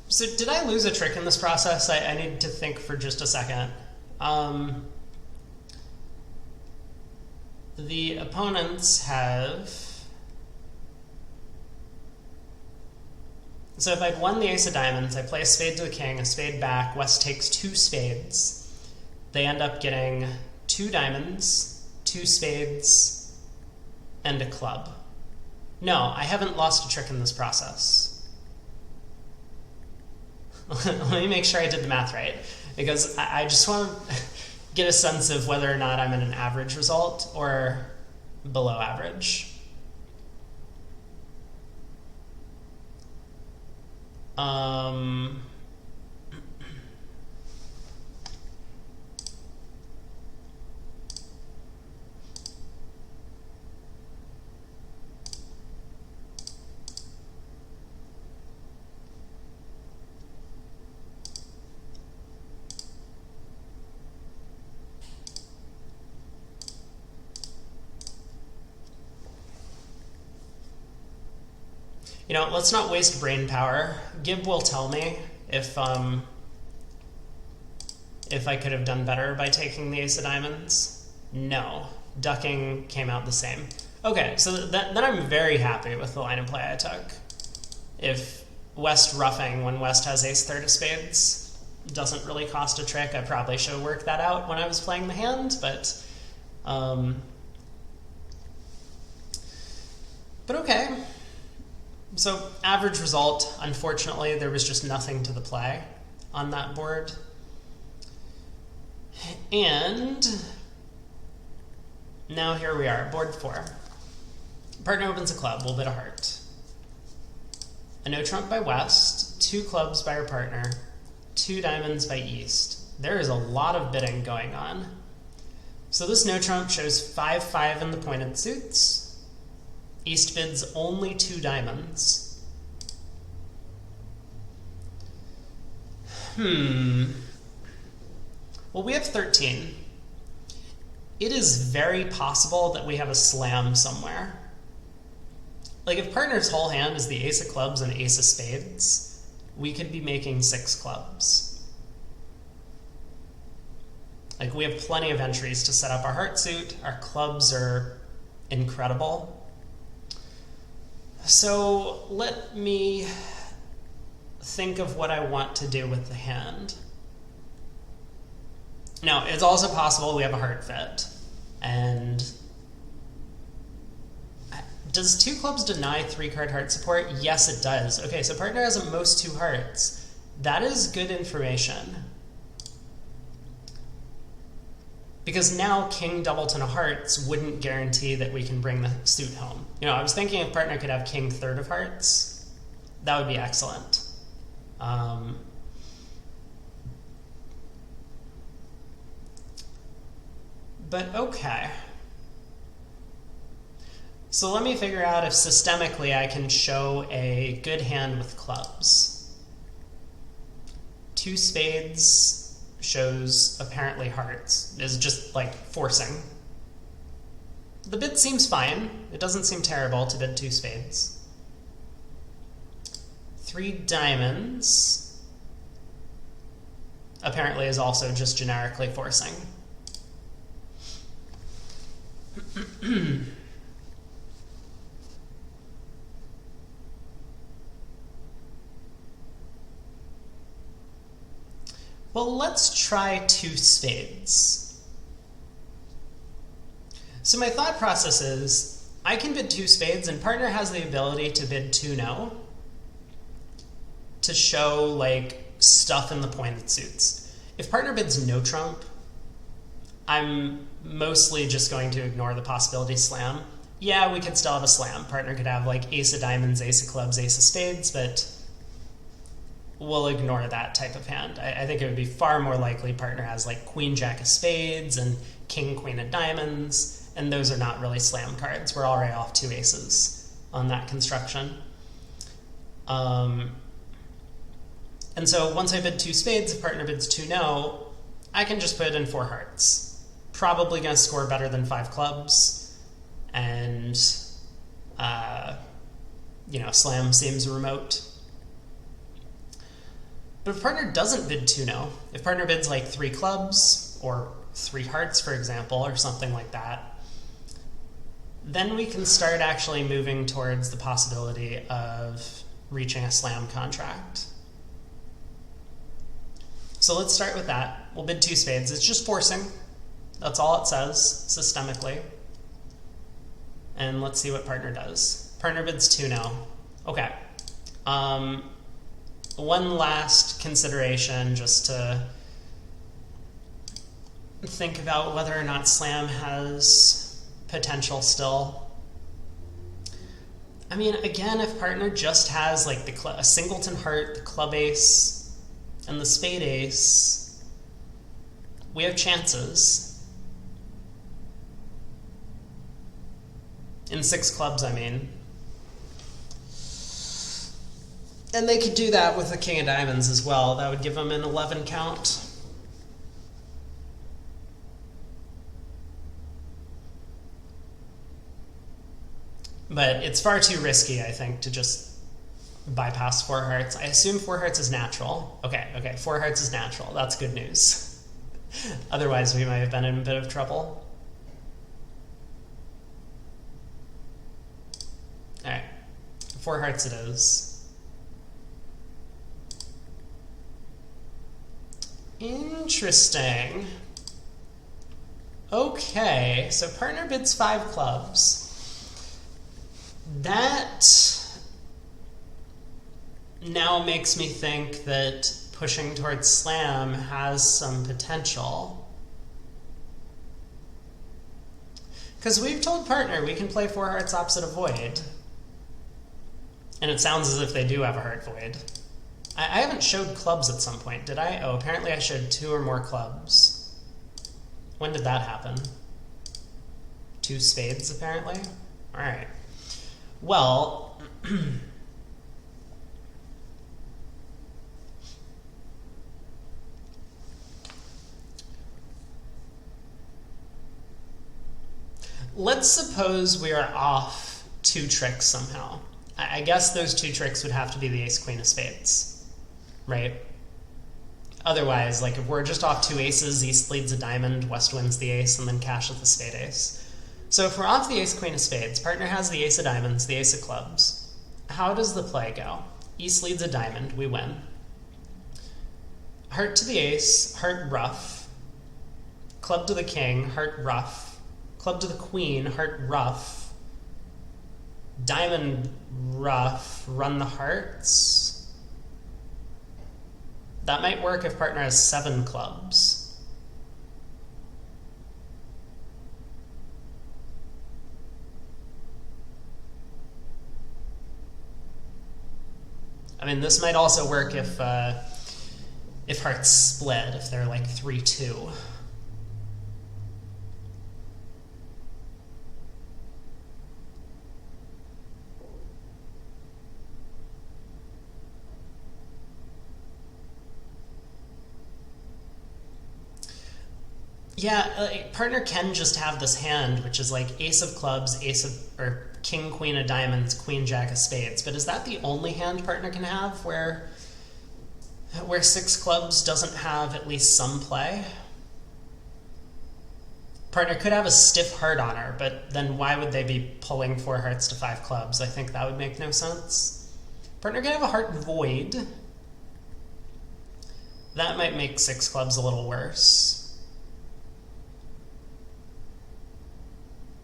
So did I lose a trick in this process? I need to think for just a second. The opponents have... So if I'd won the ace of diamonds, I play a spade to the king, a spade back, West takes 2 spades. They end up getting 2 diamonds, 2 spades, and a club. No, I haven't lost a trick in this process. Let me make sure I did the math right, because I just want to... get a sense of whether or not I'm in an average result or below average. You know, let's not waste brain power. Gib will tell me if I could have done better by taking the ace of diamonds. No, ducking came out the same. Okay, so then I'm very happy with the line of play I took. If West ruffing when West has ace third of spades doesn't really cost a trick, I probably should have worked that out when I was playing the hand, but okay. So average result, unfortunately, there was just nothing to the play on that board. And now here we are, board 4. Partner opens a club, we'll bid a heart. A no trump by West, 2 clubs by our partner, 2 diamonds by East. There is a lot of bidding going on. So this no trump shows 5-5 in the pointed suits. East bids only 2 diamonds. Well, we have 13. It is very possible that we have a slam somewhere. Like, if partner's whole hand is the ace of clubs and ace of spades, we could be making 6 clubs. Like, we have plenty of entries to set up our heart suit. Our clubs are incredible. So let me think of what I want to do with the hand. Now, it's also possible we have a heart fit. And does 2 clubs deny 3-card heart support? Yes, it does. Okay, so partner has at most 2 hearts. That is good information. Because now king doubleton of hearts wouldn't guarantee that we can bring the suit home. You know, I was thinking if partner could have king third of hearts, that would be excellent. But okay. So let me figure out if systemically I can show a good hand with clubs. 2 spades shows apparently hearts, is just like forcing. The bid seems fine. It doesn't seem terrible to bid 2 spades. 3 diamonds apparently is also just generically forcing. Well, let's try 2 spades. So my thought process is, I can bid 2 spades, and partner has the ability to bid 2 no, to show, like, stuff in the pointed suits. If partner bids no trump, I'm mostly just going to ignore the possibility slam. Yeah, we could still have a slam. Partner could have, like, ace of diamonds, ace of clubs, ace of spades, but we'll ignore that type of hand. I think it would be far more likely partner has like queen jack of spades and king queen of diamonds, and those are not really slam cards. We're already off 2 aces on that construction. And so once I bid 2 spades, if partner bids 2 no, I can just put in 4 hearts. Probably going to score better than 5 clubs, and you know, slam seems remote. But if partner doesn't bid 2 no, if partner bids like 3 clubs or 3 hearts, for example, or something like that, then we can start actually moving towards the possibility of reaching a slam contract. So let's start with that. We'll bid 2 spades. It's just forcing. That's all it says systemically. And let's see what partner does. Partner bids 2 no. Okay. One last consideration, just to think about whether or not slam has potential still. I mean, again, if partner just has like a singleton heart, the club ace, and the spade ace, we have chances. In 6 clubs, I mean. And they could do that with the king of diamonds as well. That would give them an 11 count. But it's far too risky, I think, to just bypass 4 hearts. I assume 4 hearts is natural. Okay, 4 hearts is natural. That's good news. Otherwise, we might have been in a bit of trouble. All right, 4 hearts it is. Interesting. Okay, so partner bids 5 clubs. That now makes me think that pushing towards slam has some potential. Because we've told partner we can play 4 hearts opposite a void. And it sounds as if they do have a heart void. I haven't showed clubs at some point, did I? Oh, apparently I showed 2 or more clubs. When did that happen? 2 spades, apparently? All right. Well, let's suppose we are off 2 tricks somehow. I guess those 2 tricks would have to be the ace queen of spades, right? Otherwise, like if we're just off 2 aces, east leads a diamond, west wins the ace, and then cashes the spade ace. So if we're off the ace queen of spades, partner has the ace of diamonds, the ace of clubs. How does the play go? East leads a diamond, we win. Heart to the ace, heart ruff. Club to the king, heart ruff. Club to the queen, heart ruff. Diamond ruff, run the hearts. That might work if partner has 7 clubs. I mean, this might also work if hearts split, if they're like 3-2. Yeah, partner can just have this hand, which is like ace of clubs, or king, queen of diamonds, queen, jack of spades. But is that the only hand partner can have where 6 clubs doesn't have at least some play? Partner could have a stiff heart on her, but then why would they be pulling 4 hearts to 5 clubs? I think that would make no sense. Partner could have a heart void. That might make 6 clubs a little worse.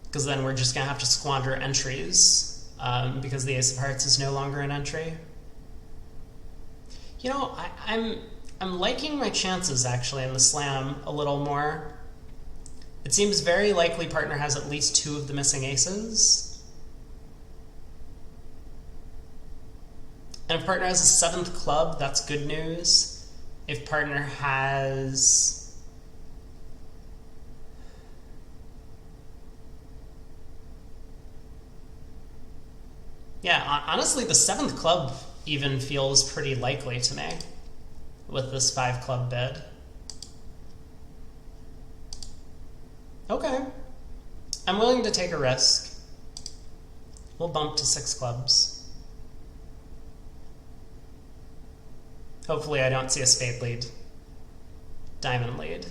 Because then we're just going to have to squander entries because the ace of hearts is no longer an entry. You know, I'm liking my chances actually in the slam a little more. It seems very likely partner has at least 2 of the missing aces. And if partner has a 7th club, that's good news. If partner has... Yeah, honestly, the 7th club even feels pretty likely to me with this 5 club bid. Okay. I'm willing to take a risk. We'll bump to 6 clubs. Hopefully I don't see a spade lead. Diamond lead.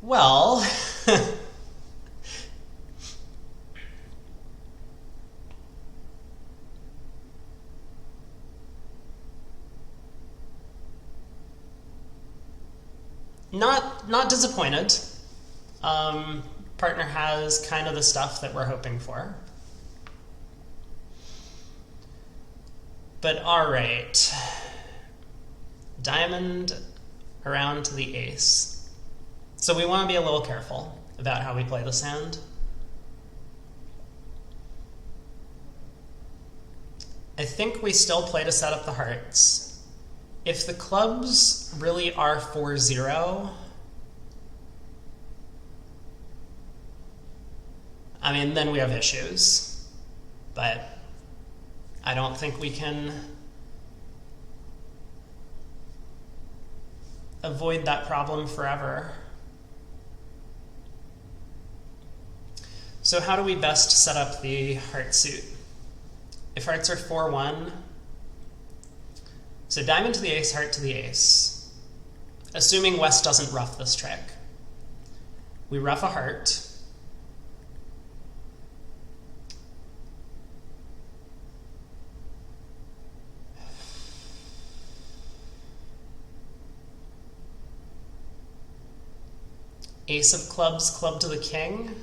Well... Not disappointed. Partner has kind of the stuff that we're hoping for. But all right. Diamond around to the ace. So we want to be a little careful about how we play this hand. I think we still play to set up the hearts. If the clubs really are 4-0, I mean, then we have issues. But I don't think we can avoid that problem forever. So how do we best set up the heart suit? If hearts are 4-1, so diamond to the ace, heart to the ace. Assuming West doesn't rough this trick. We rough a heart. Ace of clubs, club to the king.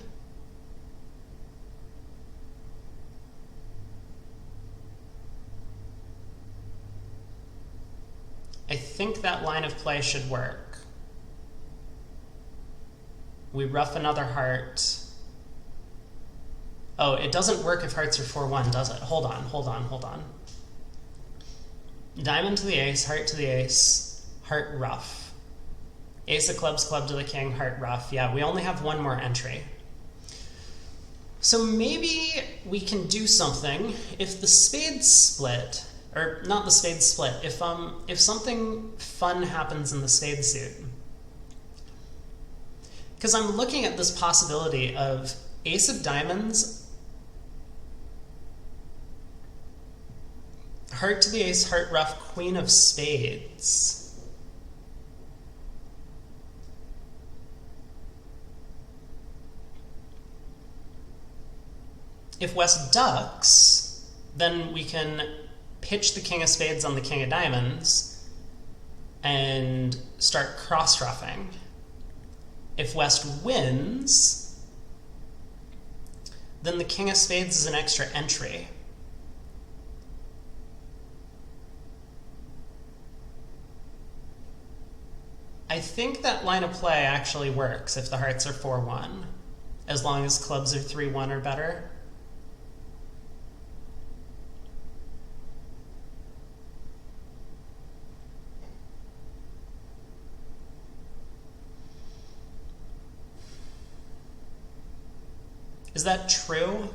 I think that line of play should work. We rough another heart. Oh, it doesn't work if hearts are 4-1, does it? Hold on. Diamond to the ace, heart to the ace, heart rough. Ace of clubs, club to the king, heart rough. Yeah, we only have one more entry. So maybe we can do something if the spades split, or not the spades split, if something fun happens in the spade suit. Because I'm looking at this possibility of ace of diamonds, heart to the ace, heart rough, queen of spades. If West ducks, then we can pitch the king of spades on the king of diamonds and start cross-ruffing. If West wins, then the king of spades is an extra entry. I think that line of play actually works if the hearts are 4-1, as long as clubs are 3-1 or better. Is that true?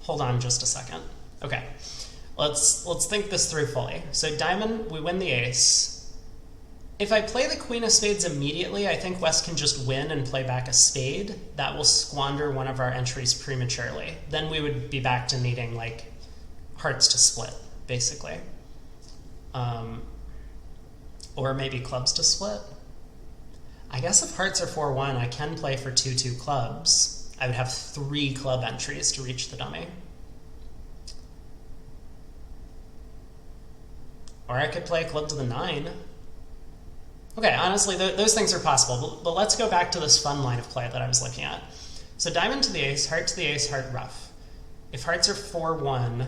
Hold on just a second. Okay, let's think this through fully. So diamond, we win the ace. If I play the queen of spades immediately, I think West can just win and play back a spade. That will squander one of our entries prematurely. Then we would be back to needing like hearts to split, basically. Or maybe clubs to split. I guess if hearts are 4-1, I can play for 2-2 clubs. I would have 3 club entries to reach the dummy. Or I could play a club to the 9. Okay, honestly, those things are possible, but let's go back to this fun line of play that I was looking at. So diamond to the ace, heart to the ace, heart rough. If hearts are 4-1,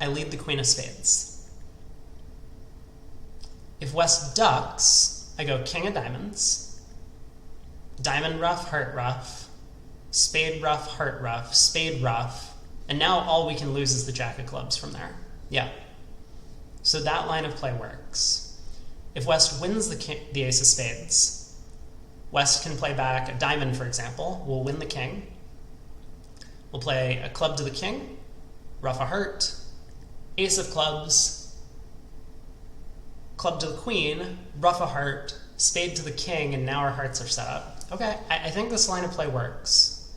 I lead the queen of spades. If West ducks, I go king of diamonds, diamond rough, heart rough, spade rough, heart rough, spade rough, and now all we can lose is the jack of clubs from there. Yeah. So that line of play works. If West wins the ace of spades, West can play back a diamond, for example. We'll win the king. We'll play a club to the king, rough a heart, ace of clubs, club to the queen, rough a heart, spade to the king, and now our hearts are set up. Okay, I think this line of play works.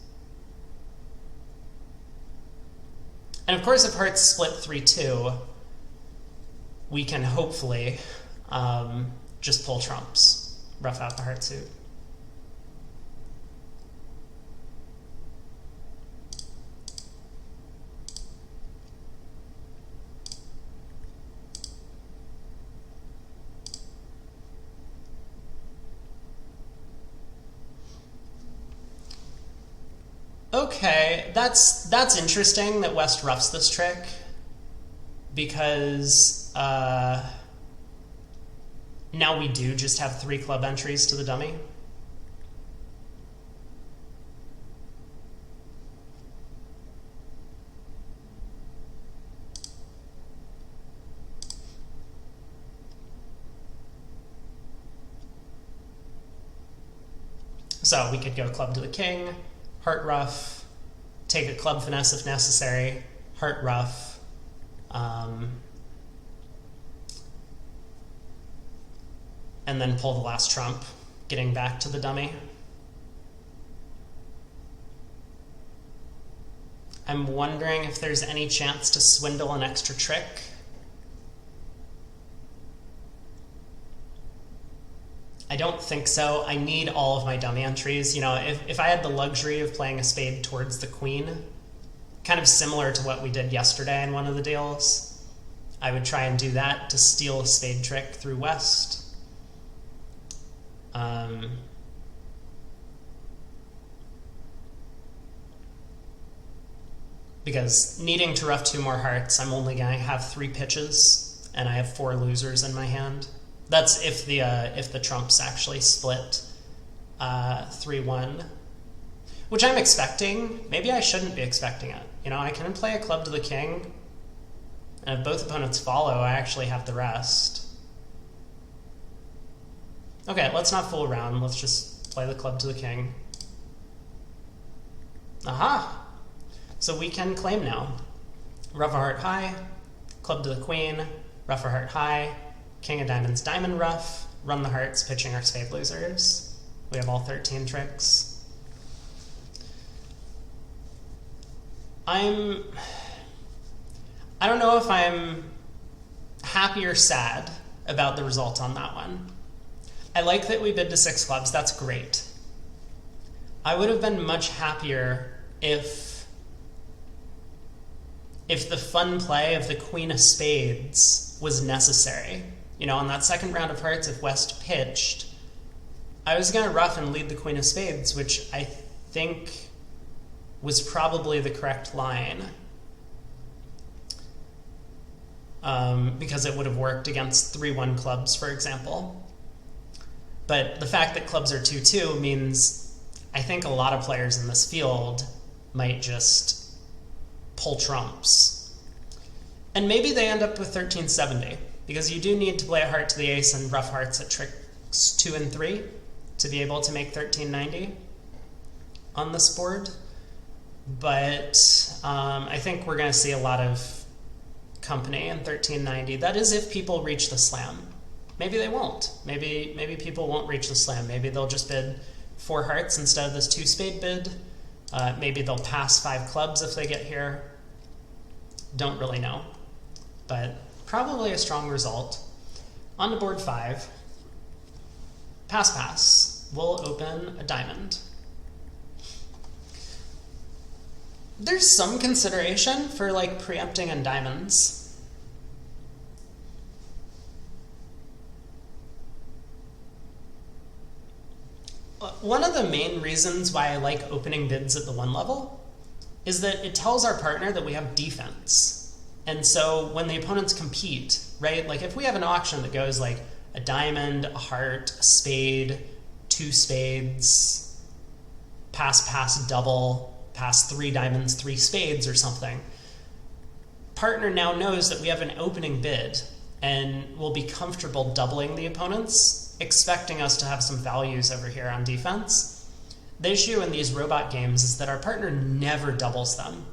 And of course, if hearts split 3-2, we can hopefully just pull trumps, rough out the heart suit. Okay, that's interesting that West roughs this trick, because Now we do just have 3 club entries to the dummy. So we could go club to the king, heart ruff, take a club finesse if necessary, heart ruff, and then pull the last trump, getting back to the dummy. I'm wondering if there's any chance to swindle an extra trick. I don't think so. I need all of my dummy entries. You know, if I had the luxury of playing a spade towards the queen, kind of similar to what we did yesterday in one of the deals, I would try and do that to steal a spade trick through West. Because needing to ruff 2 more hearts, I'm only going to have 3 pitches, and I have 4 losers in my hand. That's if the trumps actually split 3-1, which I'm expecting. Maybe I shouldn't be expecting it. You know, I can play a club to the king, and if both opponents follow, I actually have the rest. Okay, let's not fool around. Let's just play the club to the king. Aha! So we can claim now. Ruff a heart high, club to the queen, ruff a heart high, king of diamonds, diamond ruff, run the hearts, pitching our spade losers. We have all 13 tricks. I don't know if I'm happy or sad about the result on that one. I like that we bid to 6 clubs. That's great. I would have been much happier if the fun play of the queen of spades was necessary. You know, on that second round of hearts, if West pitched, I was going to ruff and lead the queen of spades, which I think was probably the correct line. Because it would have worked against 3-1 clubs, for example. But the fact that clubs are 2-2 means I think a lot of players in this field might just pull trumps. And maybe they end up with 1370, because you do need to play a heart to the ace and ruff hearts at tricks 2 and 3 to be able to make 1390 on this board. But I think we're going to see a lot of company in 1390. That is if people reach the slam. Maybe they won't. Maybe people won't reach the slam. Maybe they'll just bid 4 hearts instead of this 2 spade bid. Maybe they'll pass 5 clubs if they get here. Don't really know. But probably a strong result. On to board 5. Pass. We'll open a diamond. There's some consideration for like preempting on diamonds. One of the main reasons why I like opening bids at the 1 level is that it tells our partner that we have defense. And so when the opponents compete, right, like if we have an auction that goes like a diamond, a heart, a spade, 2 spades, pass, double, pass 3 diamonds, 3 spades or something, partner now knows that we have an opening bid and will be comfortable doubling the opponents, expecting us to have some values over here on defense. The issue in these robot games is that our partner never doubles them.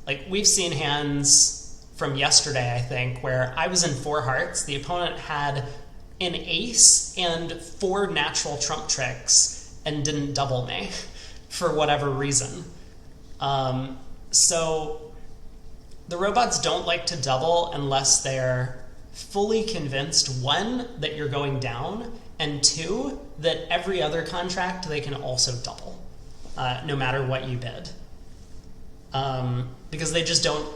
Like, we've seen hands from yesterday, I think, where I was in 4 hearts, the opponent had an ace and 4 natural trump tricks and didn't double me for whatever reason. So the robots don't like to double unless they're fully convinced, 1, that you're going down, and 2, that every other contract they can also double, no matter what you bid. Because they just don't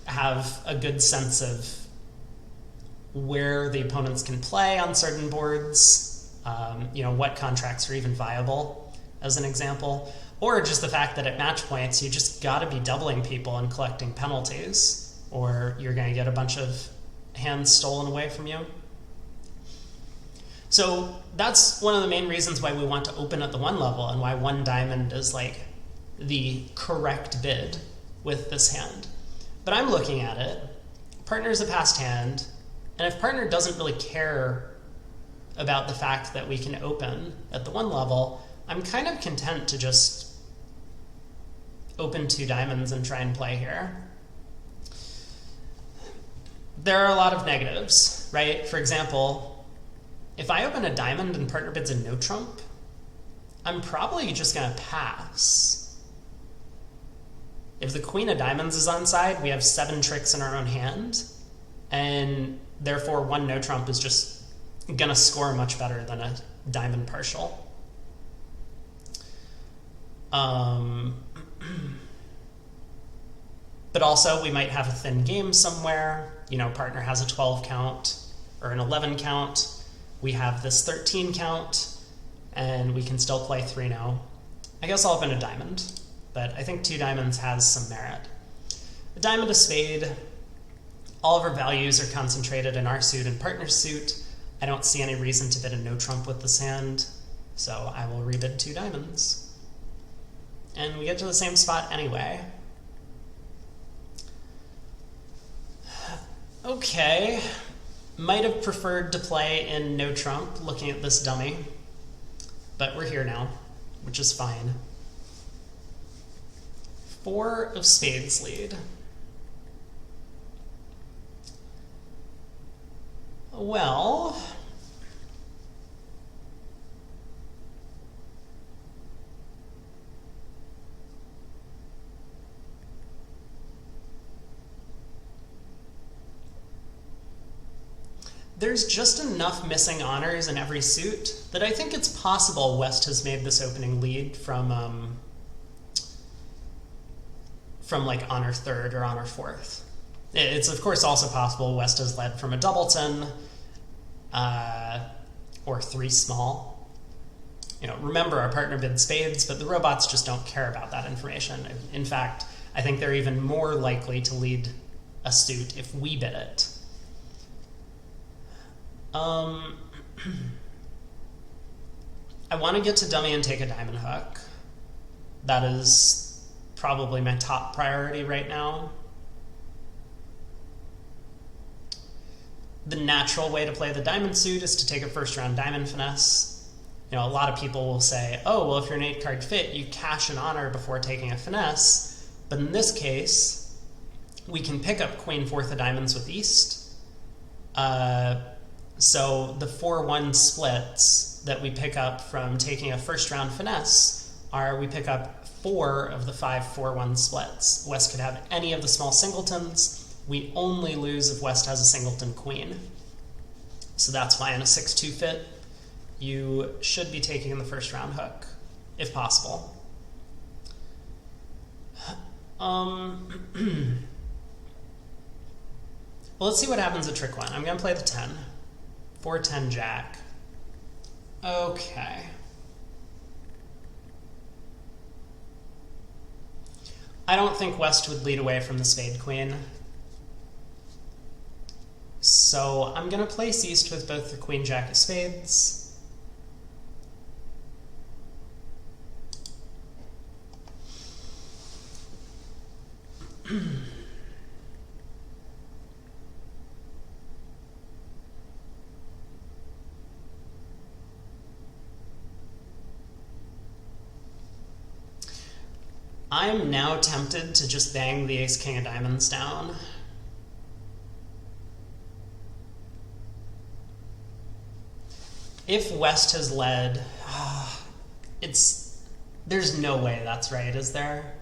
have a good sense of where the opponents can play on certain boards, you know, what contracts are even viable, as an example, or just the fact that at match points you just got to be doubling people and collecting penalties, or you're going to get a bunch of hands stolen away from you. So that's one of the main reasons why we want to open at the 1 level and why 1 diamond is like the correct bid with this hand. But I'm looking at it, partner's a passed hand, and if partner doesn't really care about the fact that we can open at the 1 level, I'm kind of content to just open 2 diamonds and try and play here. There are a lot of negatives, right? For example, if I open a diamond and partner bids a no trump, I'm probably just going to pass. If the queen of diamonds is on side, we have 7 tricks in our own hand, and therefore 1 no trump is just going to score much better than a diamond partial. But also we might have a thin game somewhere. You know, partner has a 12 count or an 11 count. We have this 13 count, and we can still play 3-0. I guess I'll open a diamond, but I think 2 diamonds has some merit. A diamond, a spade, all of our values are concentrated in our suit and partner's suit. I don't see any reason to bid a no trump with this hand, so I will rebid 2 diamonds. And we get to the same spot anyway. Okay, might have preferred to play in no trump looking at this dummy, but we're here now, which is fine. 4 of spades lead. Well, there's just enough missing honors in every suit that I think it's possible West has made this opening lead from like honor 3rd or honor 4th. It's of course also possible West has led from a doubleton or 3 small. You know, remember our partner bid spades, but the robots just don't care about that information. In fact, I think they're even more likely to lead a suit if we bid it. I want to get to dummy and take a diamond hook. That is probably my top priority right now. The natural way to play the diamond suit is to take a first round diamond finesse. You know, a lot of people will say, oh, well, if you're an 8-card fit, you cash an honor before taking a finesse. But in this case, we can pick up queen 4th of diamonds with east. So the 4-1 splits that we pick up from taking a first round finesse are we pick up 4 of the 5 4-1 splits. West could have any of the small singletons. We only lose if West has a singleton queen. So that's why in a 6-2 fit, you should be taking the first round hook, if possible. Well, let's see what happens at trick 1. I'm going to play the 10. 4-10 jack. Okay. I don't think West would lead away from the spade queen. So I'm going to place east with both the queen jack of spades. I'm now tempted to just bang the ace king of diamonds down. If West has led, there's no way that's right, is there?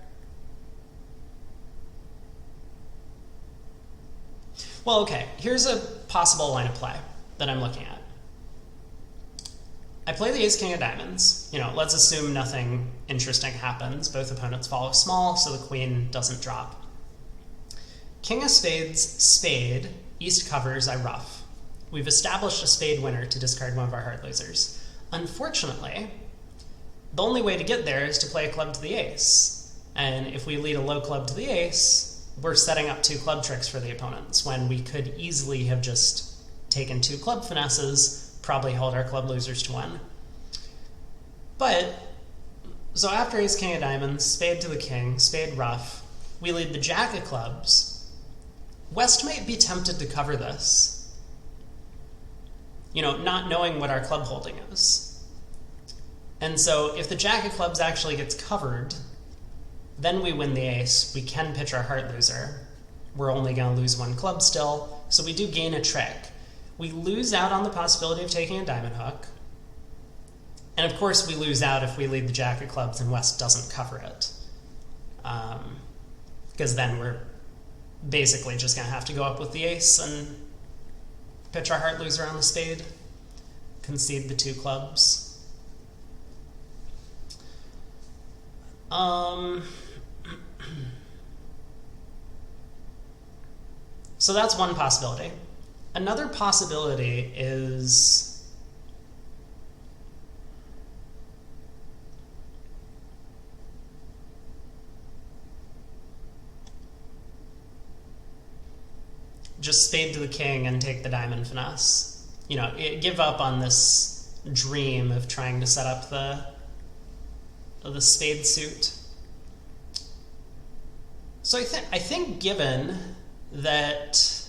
Well, okay, here's a possible line of play that I'm looking at. I play the ace king of diamonds. You know, let's assume nothing interesting happens. Both opponents follow small, so the queen doesn't drop. King of spades, spade, east covers, I ruff. We've established a spade winner to discard one of our hard losers. Unfortunately, the only way to get there is to play a club to the ace. And if we lead a low club to the ace, we're setting up 2 club tricks for the opponents, when we could easily have just taken 2 club finesses, probably hold our club losers to 1. But, so after ace king of diamonds, spade to the king, spade ruff, we lead the jack of clubs. West might be tempted to cover this, not knowing what our club holding is. And so if the jack of clubs actually gets covered, then we win the ace. We can pitch our heart loser. We're only going to lose 1 club still, so we do gain a trick. We lose out on the possibility of taking a diamond hook. And of course we lose out if we lead the jack of clubs and West doesn't cover it. Because then we're basically just going to have to go up with the ace and pitch our heart loser on the spade, concede the 2 clubs. So that's one possibility. Another possibility is just spade to the king and take the diamond finesse. Give up on this dream of trying to set up the spade suit. So I think given that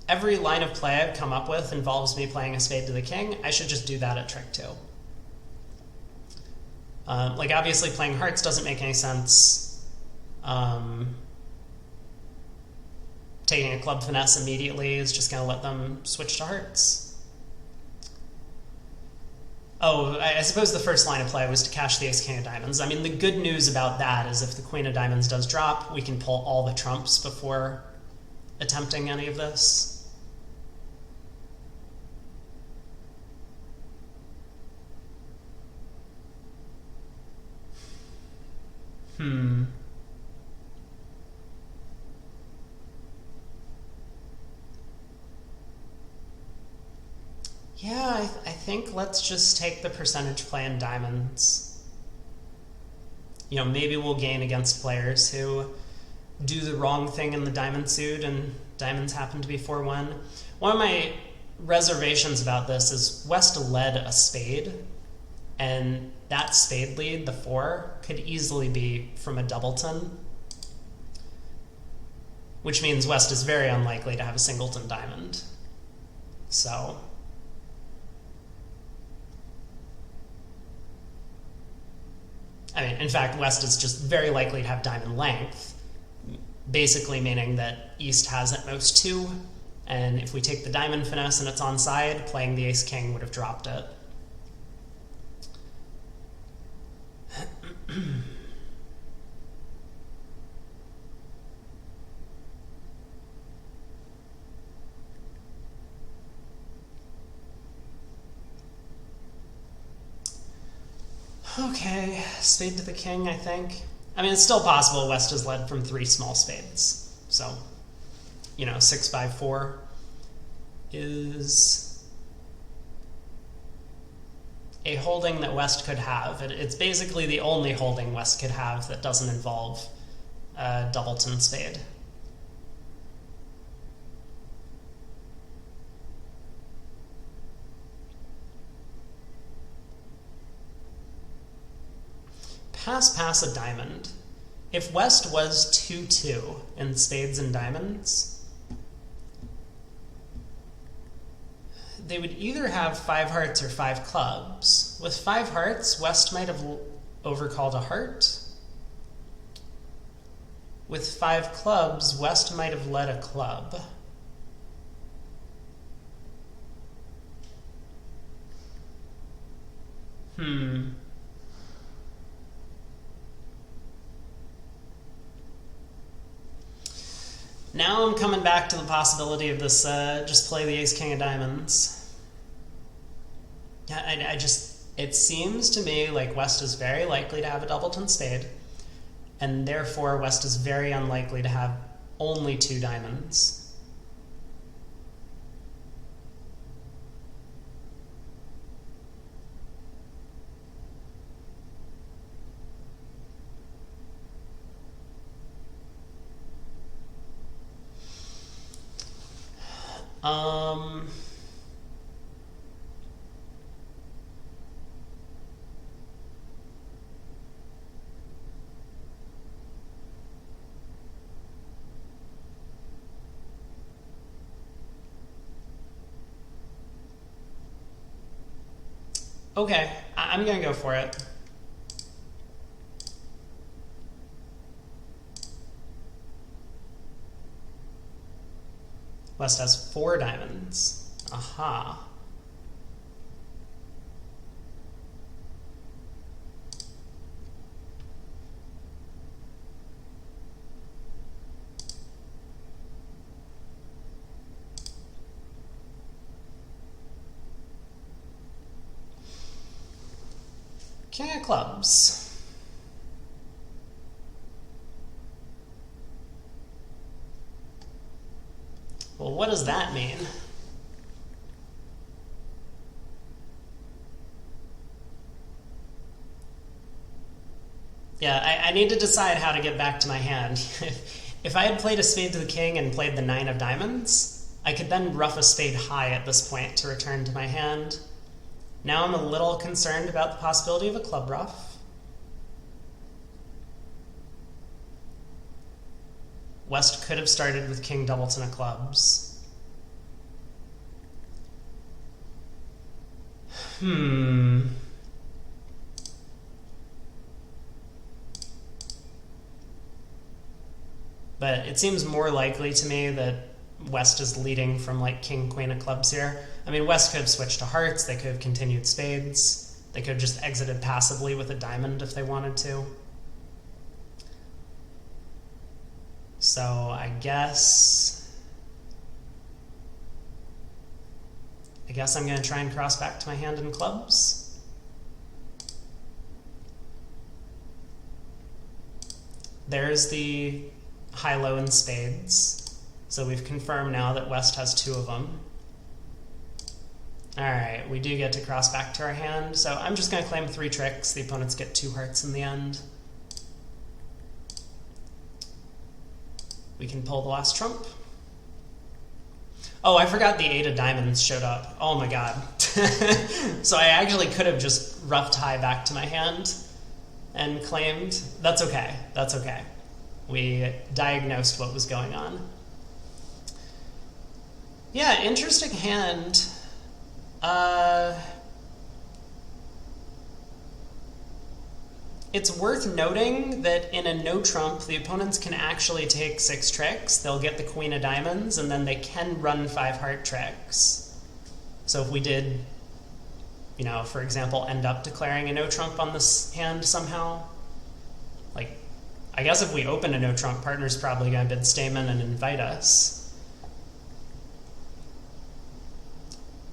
every line of play I've come up with involves me playing a spade to the king, I should just do that at trick 2. Obviously playing hearts doesn't make any sense. Taking a club finesse immediately is just going to let them switch to hearts. Oh, I suppose the first line of play was to cash the ace king of diamonds. I mean, the good news about that is if the queen of diamonds does drop, we can pull all the trumps before attempting any of this. Yeah, I think let's just take the percentage play in diamonds. Maybe we'll gain against players who do the wrong thing in the diamond suit and diamonds happen to be 4-1. One of my reservations about this is West led a spade, and that spade lead, the 4, could easily be from a doubleton, which means West is very unlikely to have a singleton diamond. So in fact, West is just very likely to have diamond length, basically meaning that East has at most 2, and if we take the diamond finesse and it's on side, playing the ace-king would have dropped it. Okay, spade to the king, I think. It's still possible West is led from 3 small spades. So, 6-5-4 is a holding that West could have. It's basically the only holding West could have that doesn't involve a doubleton spade. Pass a diamond. If West was 2-2 in spades and diamonds, they would either have 5 hearts or 5 clubs. With 5 hearts, West might have overcalled a heart. With 5 clubs, West might have led a club. Now I'm coming back to the possibility of this, just play the ace-king of diamonds. Yeah, it seems to me like West is very likely to have a doubleton spade, and therefore West is very unlikely to have only 2 diamonds. Okay, I'm gonna go for it. West has 4 diamonds. Aha. King of clubs. Well, what does that mean? Yeah, I need to decide how to get back to my hand. If I had played a spade to the king and played the 9 of diamonds, I could then ruff a spade high at this point to return to my hand. Now I'm a little concerned about the possibility of a club ruff. West could have started with king doubleton of clubs. But it seems more likely to me that West is leading from like king, queen of clubs here. I mean, West could have switched to hearts, they could have continued spades, they could have just exited passively with a diamond if they wanted to. So I guess I'm going to try and cross back to my hand in clubs. There's the high-low in spades. So we've confirmed now that West has 2 of them. All right, we do get to cross back to our hand. So I'm just going to claim 3 tricks. The opponents get 2 hearts in the end. We can pull the last trump. Oh, I forgot the 8 of diamonds showed up. Oh my god. So I actually could have just ruffed high back to my hand and claimed. That's okay. That's okay. We diagnosed what was going on. Yeah, interesting hand. It's worth noting that in a no trump, the opponents can actually take 6 tricks. They'll get the queen of diamonds, and then they can run 5 heart tricks. So if we did, you know, for example, end up declaring a no trump on this hand somehow, like, I guess if we open a no trump, partner's probably going to bid stamen and invite us.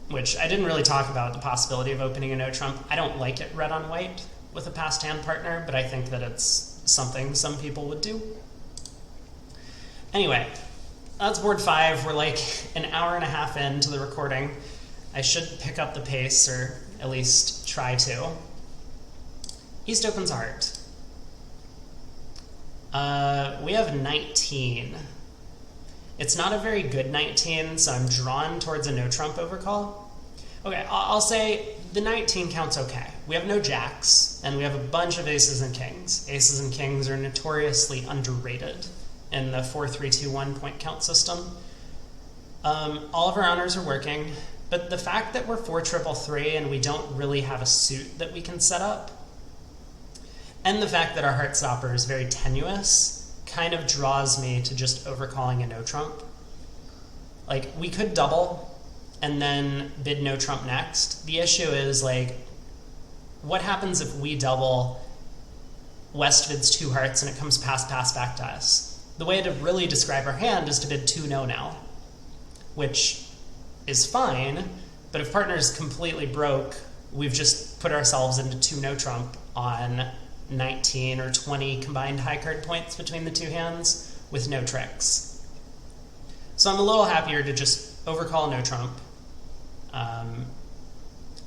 Which I didn't really talk about the possibility of opening a no trump. I don't like it red on white with a passed hand partner, but I think that it's something some people would do. Anyway, that's board 5. We're like an hour and a half into the recording. I should pick up the pace, or at least try to. East opens heart. We have 19. It's not a very good 19, so I'm drawn towards a no trump overcall. Okay, I'll say the 19 counts okay. We have no jacks, and we have a bunch of aces and kings. Aces and kings are notoriously underrated in the 4-3-2-1 point count system. All of our honors are working, but the fact that we're 4-3-3 and we don't really have a suit that we can set up, and the fact that our heart stopper is very tenuous, kind of draws me to just overcalling a no trump. Like, we could double and then bid no trump next. The issue is, like, what happens if we double, West bids 2 hearts, and it comes pass back to us? The way to really describe our hand is to bid 2 no now, which is fine, but if partner's completely broke, we've just put ourselves into 2 no trump on 19 or 20 combined high card points between the 2 hands with no tricks. So I'm a little happier to just overcall no trump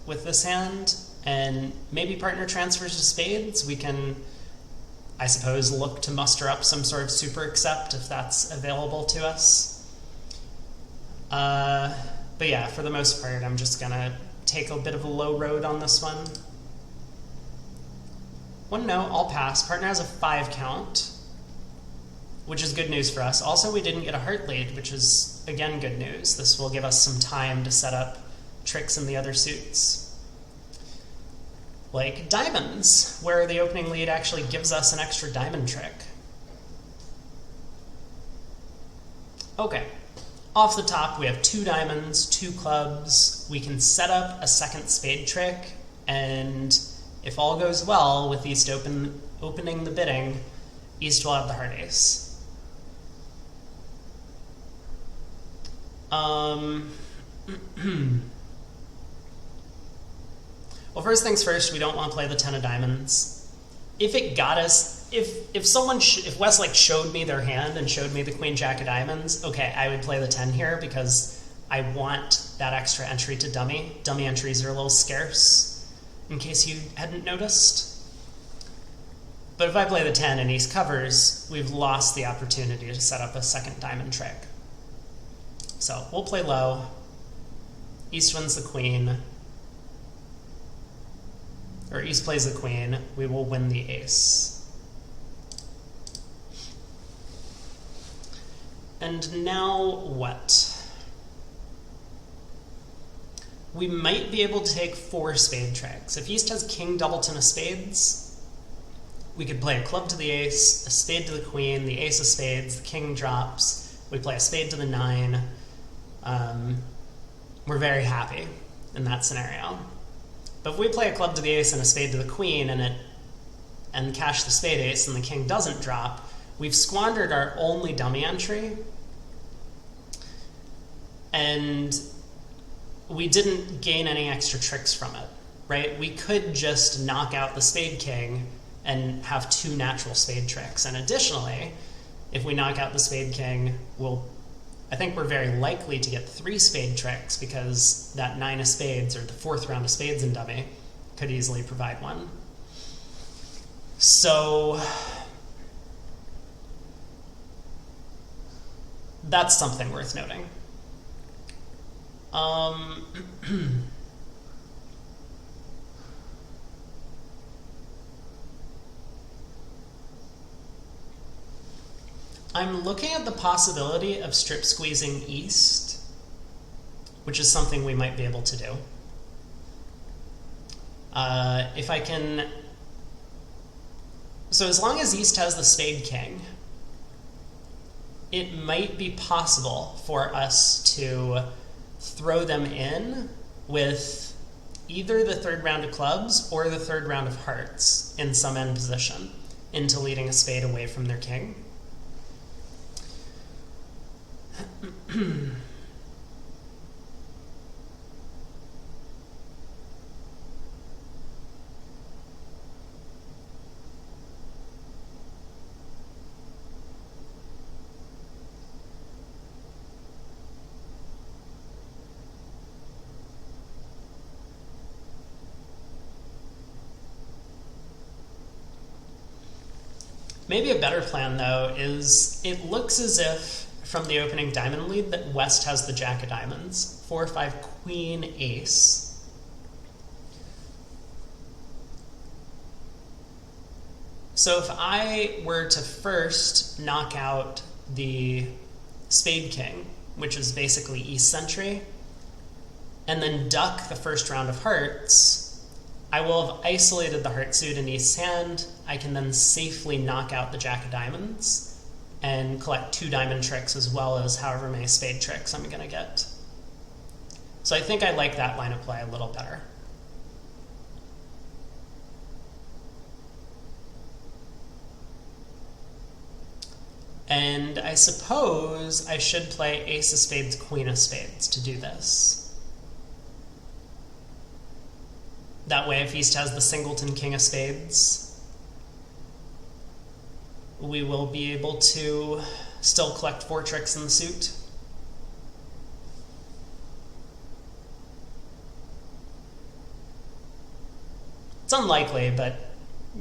with this hand, and maybe partner transfers to spades. We can, I suppose, look to muster up some sort of super accept if that's available to us. But yeah, for the most part, I'm just gonna take a bit of a low road on this one. 1 no, I'll pass. Partner has a 5 count, which is good news for us. Also, we didn't get a heart lead, which is, again, good news. This will give us some time to set up tricks in the other suits. like diamonds, where the opening lead actually gives us an extra diamond trick. Okay, off the top we have 2 diamonds, 2 clubs. We can set up a second spade trick, and if all goes well with East opening the bidding, East will have the heart ace. Well, first things first, we don't want to play the 10 of diamonds. If it got us, if Westlake showed me their hand and showed me the Queen Jack of diamonds, okay, I would play the 10 here because I want that extra entry to dummy. Dummy entries are a little scarce, in case you hadn't noticed. But if I play the 10 and East covers, we've lost the opportunity to set up a second diamond trick. So we'll play low. East wins the queen. Or East plays the queen. We will win the ace. And now what? We might be able to take 4 spade tricks. If East has king doubleton of spades, we could play a club to the ace, a spade to the queen, the ace of spades, the king drops, we play a spade to the 9. We're very happy in that scenario. But if we play a club to the ace and a spade to the queen and cash the spade ace and the king doesn't drop, we've squandered our only dummy entry, and we didn't gain any extra tricks from it, right? We could just knock out the spade king and have 2 natural spade tricks. And additionally, if we knock out the spade king, I think we're very likely to get 3 spade tricks, because that 9 of spades, or the 4th round of spades in dummy, could easily provide one. So that's something worth noting. I'm looking at the possibility of strip squeezing East, which is something we might be able to do. If I can... So as long as East has the spade king, it might be possible for us to throw them in with either the 3rd round of clubs or the 3rd round of hearts in some end position into leading a spade away from their king. Maybe a better plan, though, is it looks as if from the opening diamond lead that West has the Jack of diamonds. 4, 5, queen, ace. So if I were to first knock out the spade king, which is basically East sentry, and then duck the 1st round of hearts, I will have isolated the heart suit in East's hand. I can then safely knock out the Jack of diamonds and collect 2 diamond tricks as well as however many spade tricks I'm going to get. So I think I like that line of play a little better. And I suppose I should play ace of spades, queen of spades to do this. That way, if East has the singleton king of spades, we will be able to still collect 4 tricks in the suit. It's unlikely, but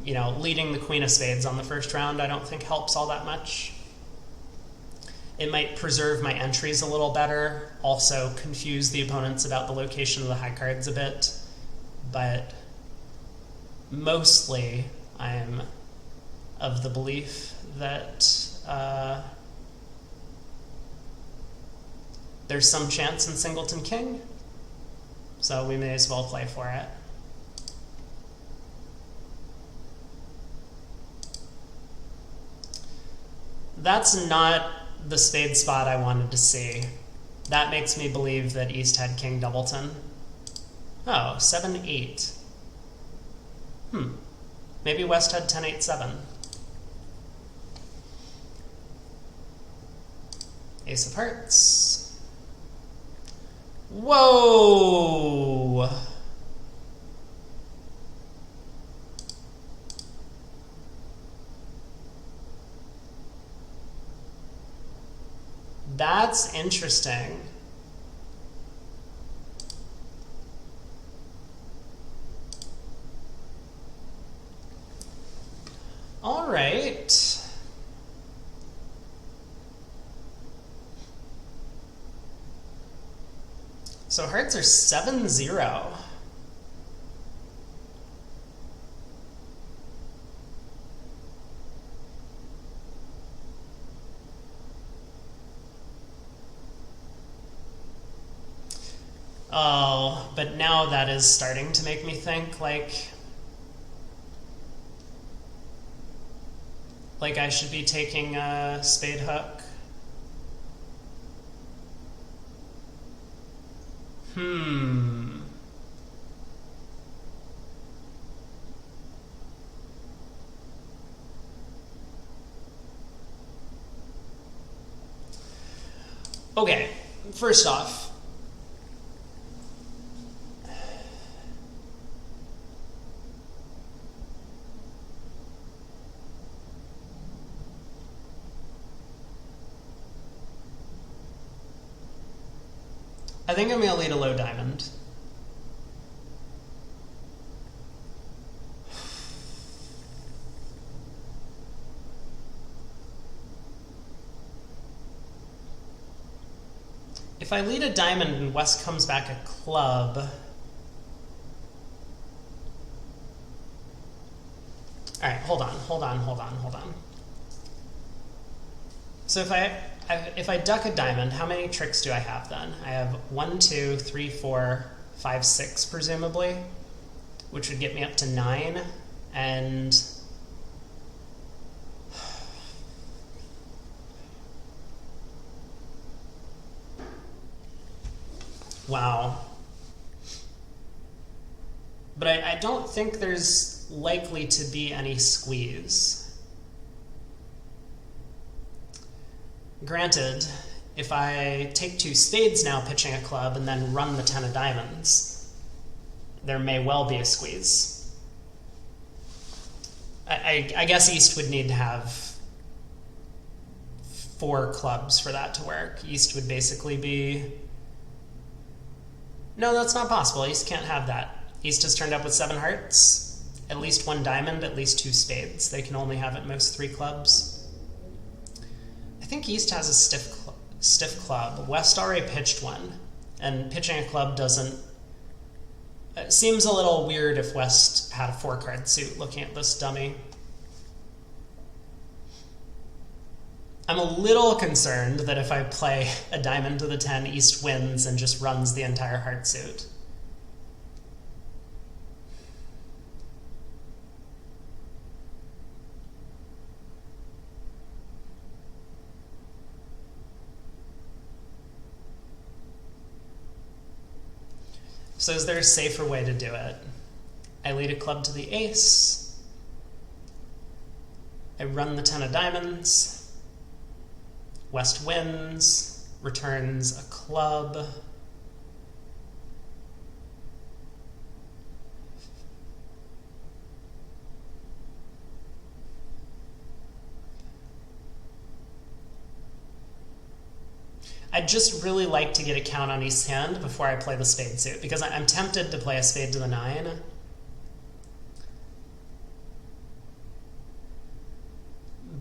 leading the queen of spades on the 1st round I don't think helps all that much. It might preserve my entries a little better, also confuse the opponents about the location of the high cards a bit, but mostly I'm of the belief that there's some chance in singleton king, so we may as well play for it. That's not the spade spot I wanted to see. That makes me believe that East had King Doubleton. Oh, 7-8. Maybe West had 10-8-7. Ace of Hearts. Whoa! That's interesting. All right. So hearts are 7-0. Oh, but now that is starting to make me think like I should be taking a spade hook. Okay, first off, I think I'm going to lead a low diamond. If I lead a diamond and West comes back a club, all right, hold on. So if I duck a diamond, how many tricks do I have then? I have 1, 2, 3, 4, 5, 6 presumably, which would get me up to 9, and wow. But I don't think there's likely to be any squeeze. Granted, if I take 2 spades now pitching a club and then run the 10 of diamonds, there may well be a squeeze. I guess East would need to have 4 clubs for that to work. East would basically be... No, that's not possible. East can't have that. East has turned up with 7 hearts, at least 1 diamond, at least 2 spades. They can only have at most 3 clubs. I think East has a stiff club. West already pitched one, and pitching a club doesn't... It seems a little weird if West had a 4-card suit looking at this dummy. I'm a little concerned that if I play a diamond to the 10, East wins and just runs the entire heart suit. So is there a safer way to do it? I lead a club to the ace. I run the 10 of diamonds. West wins, returns a club. I'd just really like to get a count on East's hand before I play the spade suit, because I'm tempted to play a spade to the 9.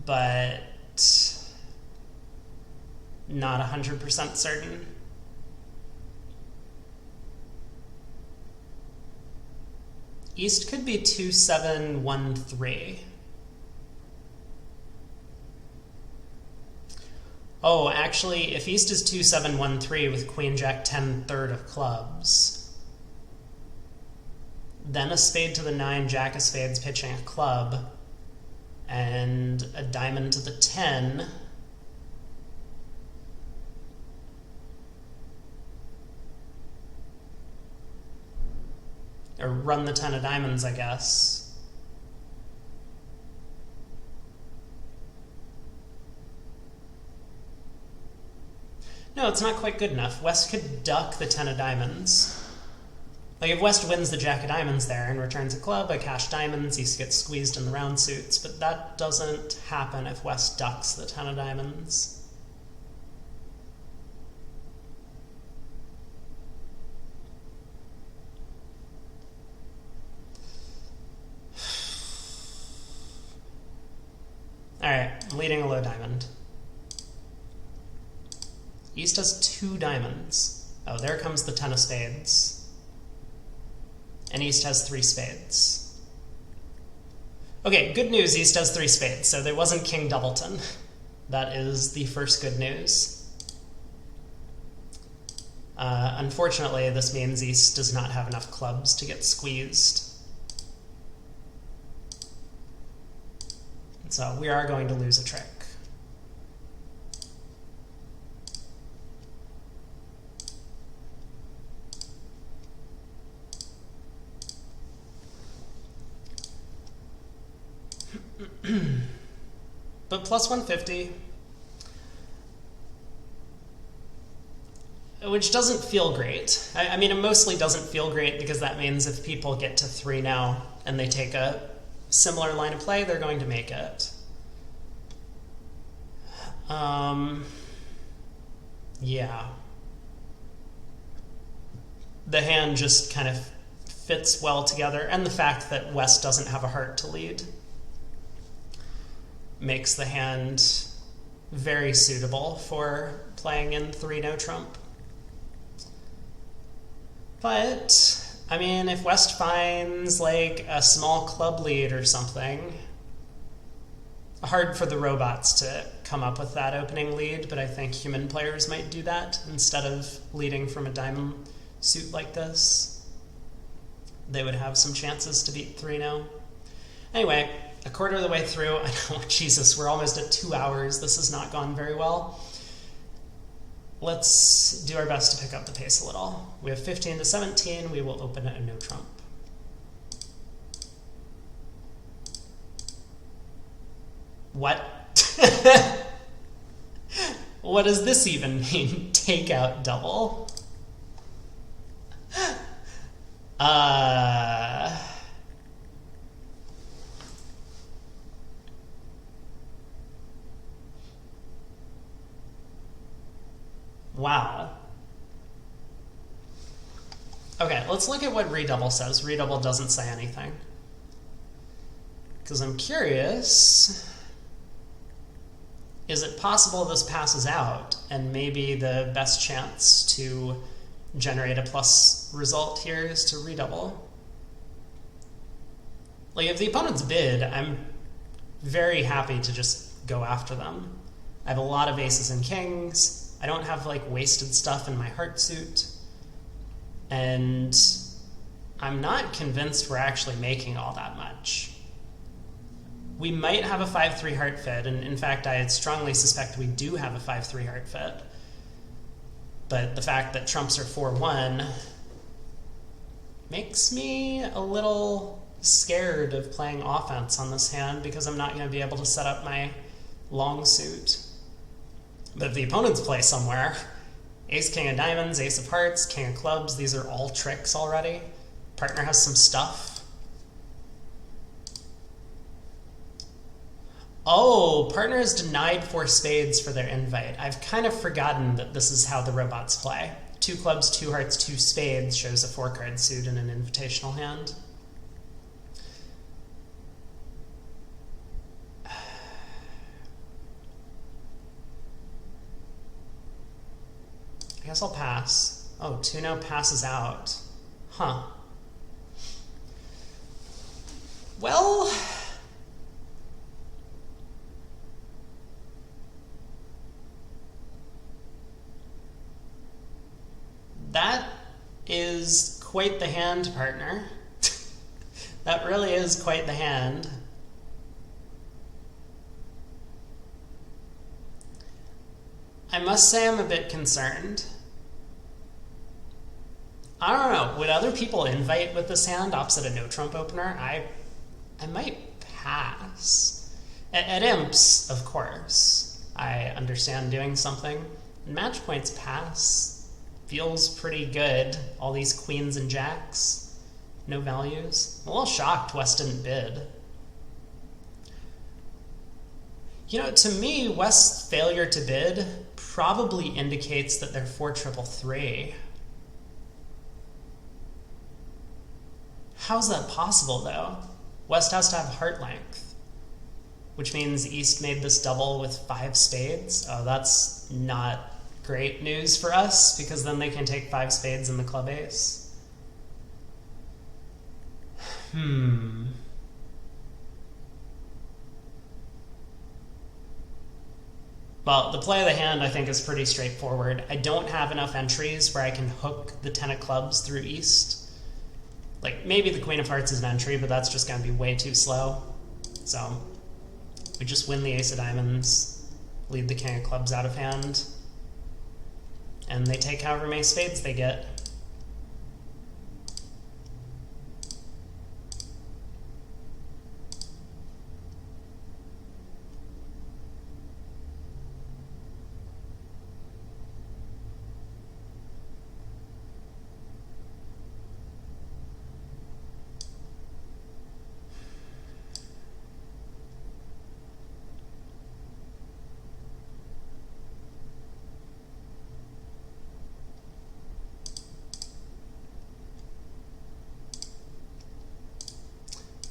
But not 100% certain. East could be 2-7-1-3. Oh, actually, if East is 2-7-1-3 with Queen Jack 10 third of clubs, then a spade to the 9, Jack of spades pitching a club, and a diamond to the 10. Or run the 10 of diamonds, I guess. No, it's not quite good enough. West could duck the 10 of diamonds. Like, if West wins the jack of diamonds there and returns a club, I cash diamonds, East gets squeezed in the round suits, but that doesn't happen if West ducks the 10 of diamonds. Alright, I'm leading a low diamond. East has 2 diamonds. Oh, there comes the 10 of spades. And East has 3 spades. Okay, good news, East has 3 spades, so there wasn't King Doubleton. That is the first good news. Unfortunately, this means East does not have enough clubs to get squeezed. So we are going to lose a trick. But plus 150, which doesn't feel great. I mean, it mostly doesn't feel great because that means if people get to 3 now and they take a similar line of play, they're going to make it. Yeah. The hand just kind of fits well together, and the fact that West doesn't have a heart to lead makes the hand very suitable for playing in 3 no trump. But, I mean, if West finds like a small club lead or something, hard for the robots to come up with that opening lead, but I think human players might do that instead of leading from a diamond suit like this. They would have some chances to beat 3-0. Anyway, a quarter of the way through, I know, Jesus, we're almost at 2 hours. This has not gone very well. Let's do our best to pick up the pace a little. We have 15 to 17. We will open a no trump. What? What does this even mean? Take out double? Wow. Okay, let's look at what redouble says. Redouble doesn't say anything. Because I'm curious, is it possible this passes out and maybe the best chance to generate a plus result here is to redouble? Like, if the opponent's bid, I'm very happy to just go after them. I have a lot of aces and kings. I don't have like wasted stuff in my heart suit. And I'm not convinced we're actually making all that much. We might have a 5-3 heart fit, and in fact I strongly suspect we do have a 5-3 heart fit. But the fact that trumps are 4-1 makes me a little scared of playing offense on this hand because I'm not going to be able to set up my long suit. But if the opponents play somewhere, ace, king of diamonds, ace of hearts, king of clubs, these are all tricks already. Partner has some stuff. Oh, partner has denied 4 spades for their invite. I've kind of forgotten that this is how the robots play. 2 clubs, 2 hearts, 2 spades shows a 4-card suit in an invitational hand. I guess I'll pass. Oh, 2-0 passes out. Huh. Well, that is quite the hand, partner. That really is quite the hand. I must say I'm a bit concerned. I don't know. Would other people invite with this hand opposite a no trump opener? I might pass. At imps, of course, I understand doing something. Match points pass feels pretty good. All these queens and jacks, no values. I'm a little shocked West didn't bid. You know, to me, West's failure to bid probably indicates that they're 4-3-3. How's that possible, though? West has to have heart length, which means East made this double with 5 spades. Oh, that's not great news for us, because then they can take 5 spades in the club ace. Well, the play of the hand, I think, is pretty straightforward. I don't have enough entries where I can hook the 10 of clubs through East. Like, maybe the Queen of Hearts is an entry, but that's just going to be way too slow. So, we just win the Ace of Diamonds, lead the King of Clubs out of hand, and they take however many spades they get.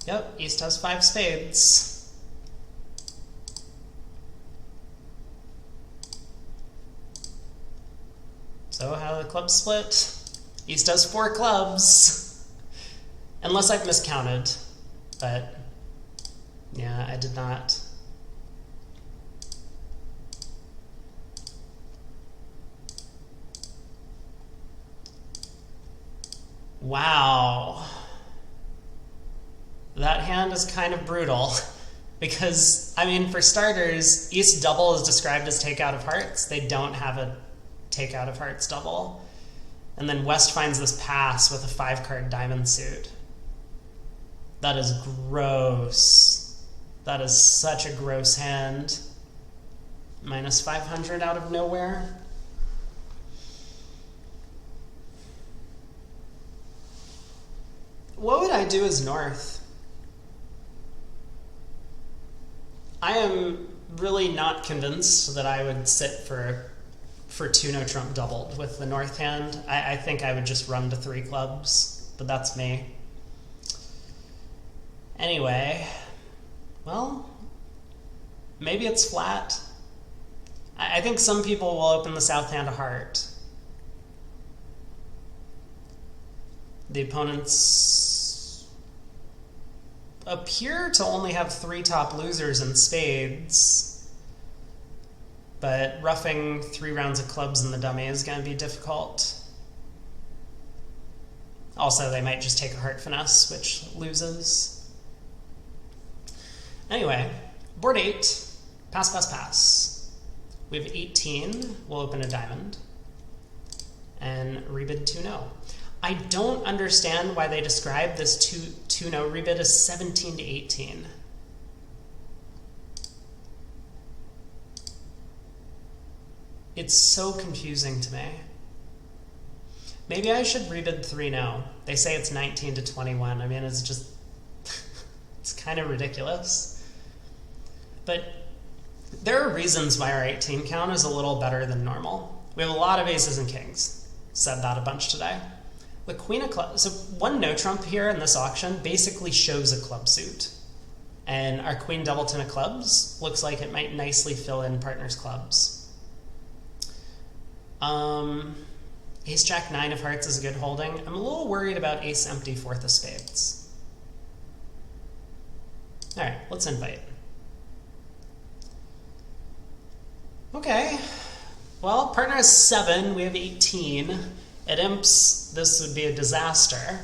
Yep, East has 5 spades. So how the clubs split? East has 4 clubs. Unless I've miscounted, but yeah, I did not. Wow. That hand is kind of brutal because, I mean, for starters, East double is described as takeout of hearts. They don't have a takeout of hearts double. And then West finds this pass with a 5-card diamond suit. That is gross. That is such a gross hand. Minus 500 out of nowhere. What would I do as North? I am really not convinced that I would sit for 2 no trump doubled with the North hand. I think I would just run to 3 clubs, but that's me. Anyway, well, maybe it's flat. I think some people will open the South hand a heart. The opponents appear to only have 3 top losers in spades, but roughing 3 rounds of clubs in the dummy is going to be difficult. Also, they might just take a heart finesse, which loses. Anyway, board 8, pass, pass, pass. We have 18, we'll open a diamond, and rebid 2-no. I don't understand why they describe this 2-no rebid as 17 to 18. It's so confusing to me. Maybe I should rebid 3-no. They say it's 19 to 21. I mean, it's just, it's kind of ridiculous. But there are reasons why our 18 count is a little better than normal. We have a lot of aces and kings. Said that a bunch today. The Queen of Clubs, so 1 no trump here in this auction basically shows a club suit. And our Queen Doubleton of Clubs looks like it might nicely fill in partners' clubs. Ace Jack 9 of hearts is a good holding. I'm a little worried about Ace empty 4th of spades. All right, let's invite. Okay, well, partner has 7, we have 18. At imps, this would be a disaster,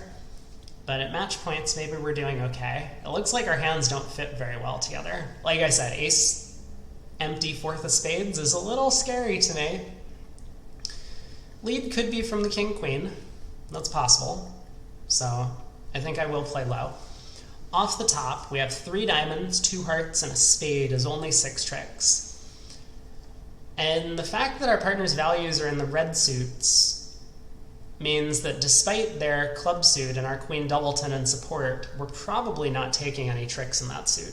but at match points, maybe we're doing okay. It looks like our hands don't fit very well together. Like I said, ace empty 4th of spades is a little scary to me. Lead could be from the king-queen. That's possible. So I think I will play low. Off the top, we have 3 diamonds, 2 hearts, and a spade is only 6 tricks. And the fact that our partner's values are in the red suits means that despite their club suit and our queen doubleton and support, we're probably not taking any tricks in that suit.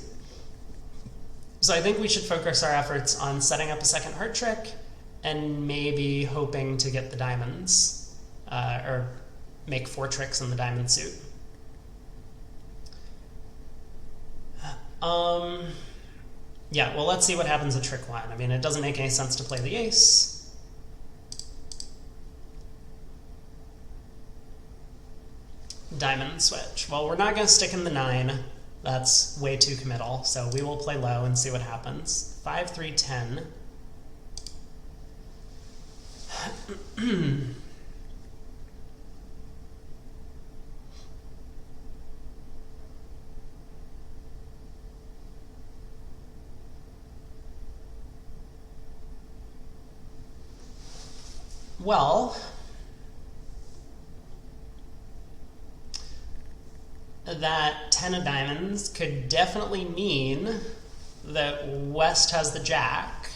So I think we should focus our efforts on setting up a second heart trick and maybe hoping to get the diamonds, or make 4 tricks in the diamond suit. Yeah, well, let's see what happens at trick 1. I mean, it doesn't make any sense to play the ace. Diamond switch. Well, we're not going to stick in the 9. That's way too committal, so we will play low and see what happens. 5, 3, 10. Well, that 10 of diamonds could definitely mean that West has the jack.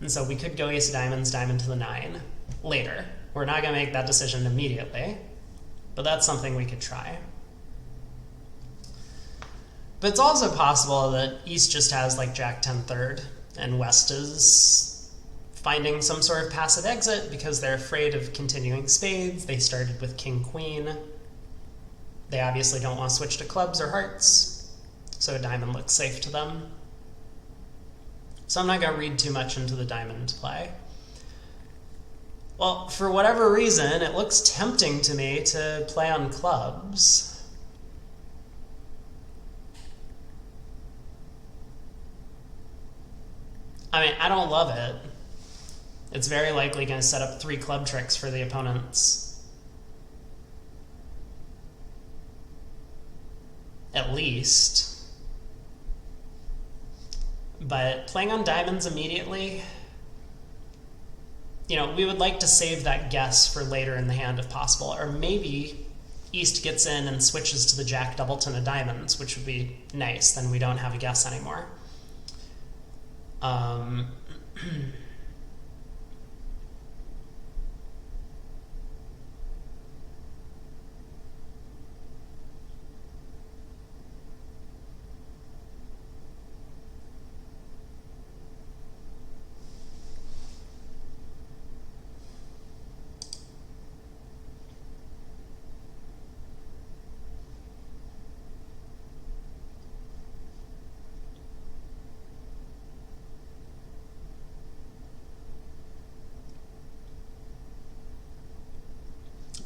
And so we could go ace of diamonds, diamond to the 9 later. We're not going to make that decision immediately, but that's something we could try. But it's also possible that East just has like jack 10 third and West is finding some sort of passive exit because they're afraid of continuing spades. They started with king queen. They obviously don't want to switch to clubs or hearts, so a diamond looks safe to them. So I'm not going to read too much into the diamond play. Well, for whatever reason, it looks tempting to me to play on clubs. I mean, I don't love it. It's very likely going to set up 3 club tricks for the opponents. At least. But playing on diamonds immediately, you know, we would like to save that guess for later in the hand if possible. Or maybe East gets in and switches to the jack doubleton of diamonds, which would be nice. Then we don't have a guess anymore.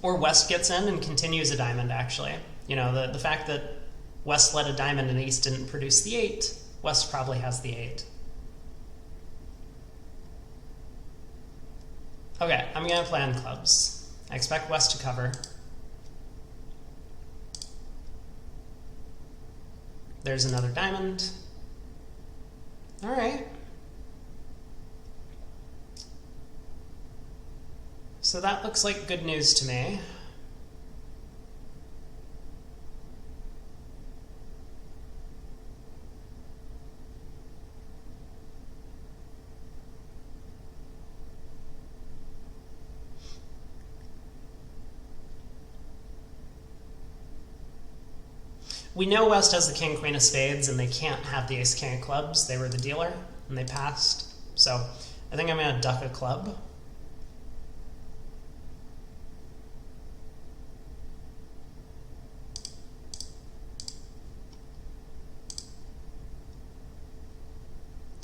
Or West gets in and continues a diamond, actually. You know, the fact that West led a diamond and East didn't produce the 8, West probably has the 8. Okay, I'm going to play on clubs. I expect West to cover. There's another diamond. All right. So that looks like good news to me. We know West has the king, queen of spades, and they can't have the ace, king of clubs. They were the dealer, and they passed. So I think I'm going to duck a club.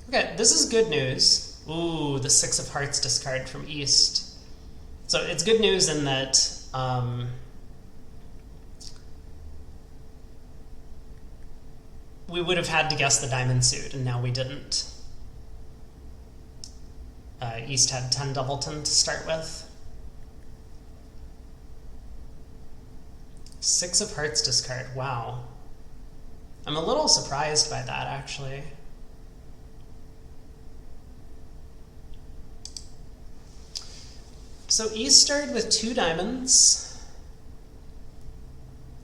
Okay, this is good news. Ooh, the 6 of hearts discard from East. So it's good news in that we would have had to guess the diamond suit, and now we didn't. East had 10 doubleton to start with. 6 of hearts discard, wow. I'm a little surprised by that, actually. So East started with 2 diamonds.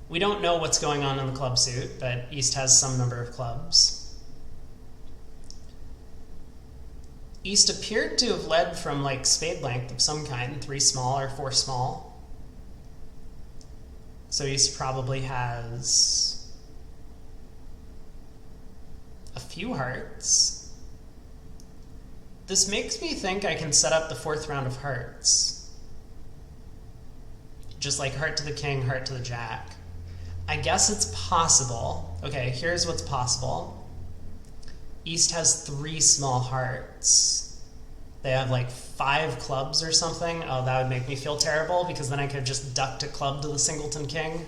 We don't know what's going on in the club suit, but East has some number of clubs. East appeared to have led from like spade length of some kind, 3 small or 4 small. So East probably has a few hearts. This makes me think I can set up the 4th round of hearts. Just like heart to the king, heart to the jack. I guess it's possible. Okay, here's what's possible. East has 3 small hearts. They have like 5 clubs or something. Oh, that would make me feel terrible because then I could just duck to club to the singleton king.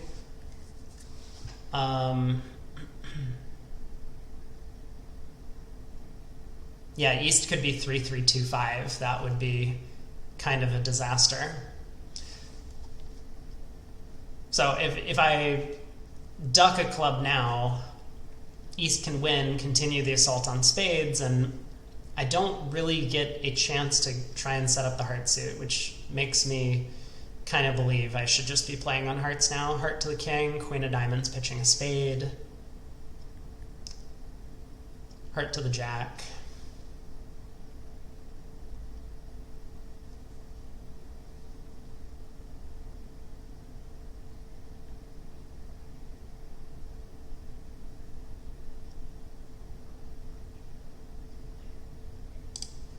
Yeah, East could be 3-3-2-5. That would be kind of a disaster. So if I duck a club now, East can win, continue the assault on spades, and I don't really get a chance to try and set up the heart suit, which makes me kind of believe I should just be playing on hearts now. Heart to the king, queen of diamonds pitching a spade. Heart to the jack.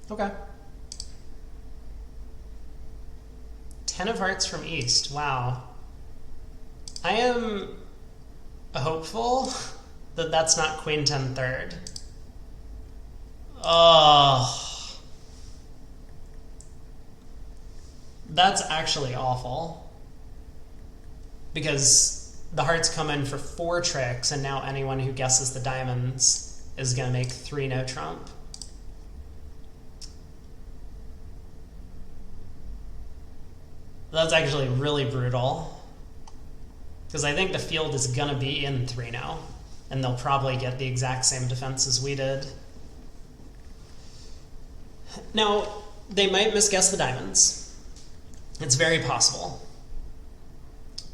Okay. 10 of hearts from East. Wow. I am hopeful that that's not queen 10 third. Oh. That's actually awful. Because the hearts come in for 4 tricks, and now anyone who guesses the diamonds is going to make 3 no trump. That's actually really brutal, because I think the field is going to be in 3-0, and they'll probably get the exact same defense as we did. Now, they might misguess the diamonds. It's very possible.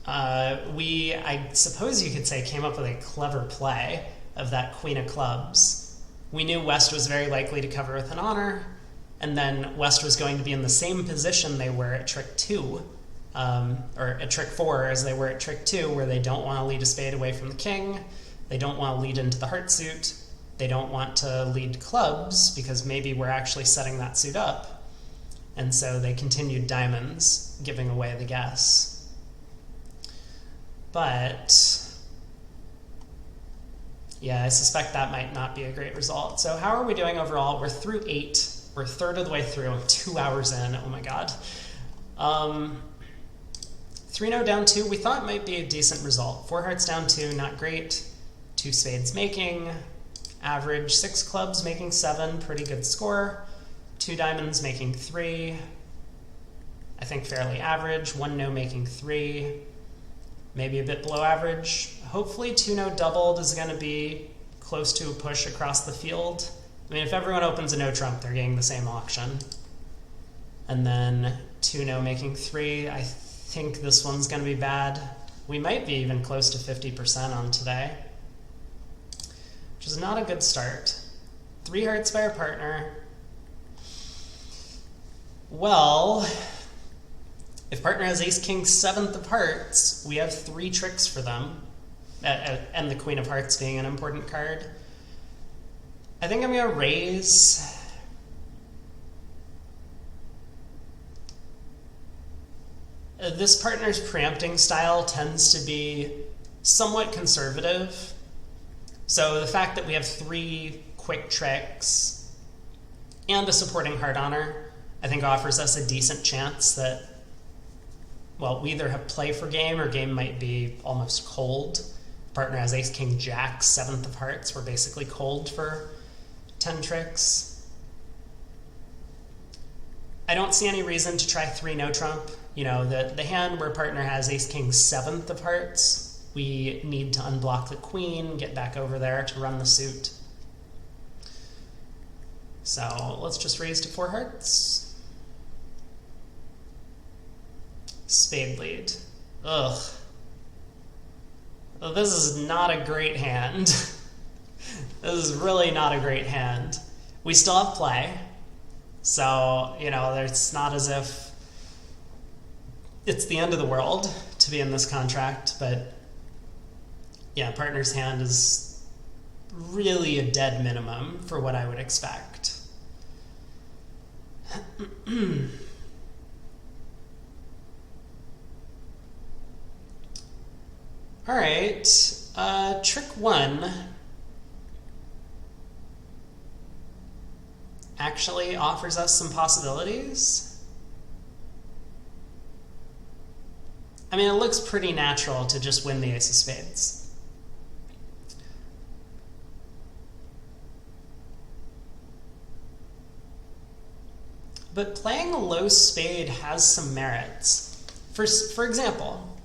I suppose you could say, came up with a clever play of that queen of clubs. We knew West was very likely to cover with an honor, and then West was going to be in the same position they were at trick 2, or at trick 4 as they were at trick 2, where they don't want to lead a spade away from the king, they don't want to lead into the heart suit, they don't want to lead clubs, because maybe we're actually setting that suit up, and so they continued diamonds, giving away the guess. But yeah, I suspect that might not be a great result. So how are we doing overall? We're through 8. We're a third of the way through. I'm 2 hours in. Oh my god. 3-0 down 2. We thought might be a decent result. 4 hearts down 2, not great. 2 spades making, average. 6 clubs making 7, pretty good score. 2 diamonds making 3, I think fairly average. 1 no making 3, maybe a bit below average. Hopefully 2 no doubled is going to be close to a push across the field. I mean, if everyone opens a no trump, they're getting the same auction. And then 2 no making 3, I think this one's going to be bad. We might be even close to 50% on today, which is not a good start. 3 hearts by our partner. Well, if partner has ace king 7th of hearts, we have 3 tricks for them, and the queen of hearts being an important card. I think I'm going to raise. This partner's preempting style tends to be somewhat conservative. So the fact that we have 3 quick tricks and a supporting heart honor, I think offers us a decent chance that, well, we either have play for game or game might be almost cold. Partner has ace king jack 7th of hearts. We're basically cold for 10 tricks. I don't see any reason to try 3 no trump. You know, the hand where partner has ace king 7th of hearts, we need to unblock the queen, get back over there to run the suit. So let's just raise to 4 hearts. spade lead. Ugh. Well, this is not a great hand. This is really not a great hand. We still have play, so, you know, it's not as if it's the end of the world to be in this contract, but yeah, partner's hand is really a dead minimum for what I would expect. All right, trick one actually offers us some possibilities. I mean, it looks pretty natural to just win the ace of spades. But playing a low spade has some merits. For example,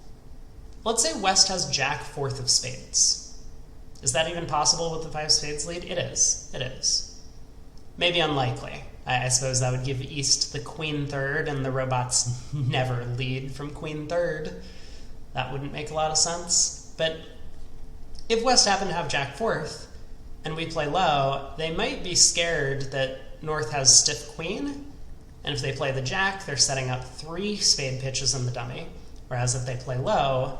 let's say West has jack fourth of spades. Is that even possible with the five spades lead? It is. It is. Maybe unlikely. I suppose that would give East the queen third, and the robots never lead from queen third. That wouldn't make a lot of sense. But if West happened to have jack fourth, and we play low, they might be scared that North has stiff queen, and if they play the jack, they're setting up 3 spade pitches in the dummy, whereas if they play low,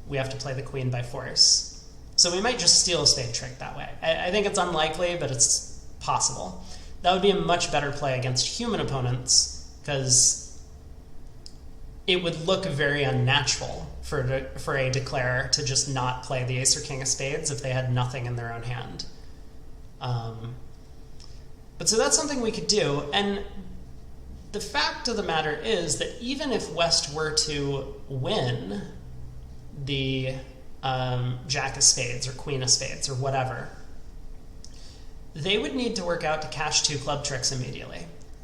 we have to play the queen by force. So we might just steal a spade trick that way. I think it's unlikely, but it's possible. That would be a much better play against human opponents, because it would look very unnatural for a declarer to just not play the ace or king of spades if they had nothing in their own hand. But so that's something we could do, and the fact of the matter is that even if West were to win the jack of spades or queen of spades or whatever, they would need to work out to cash 2 club tricks immediately.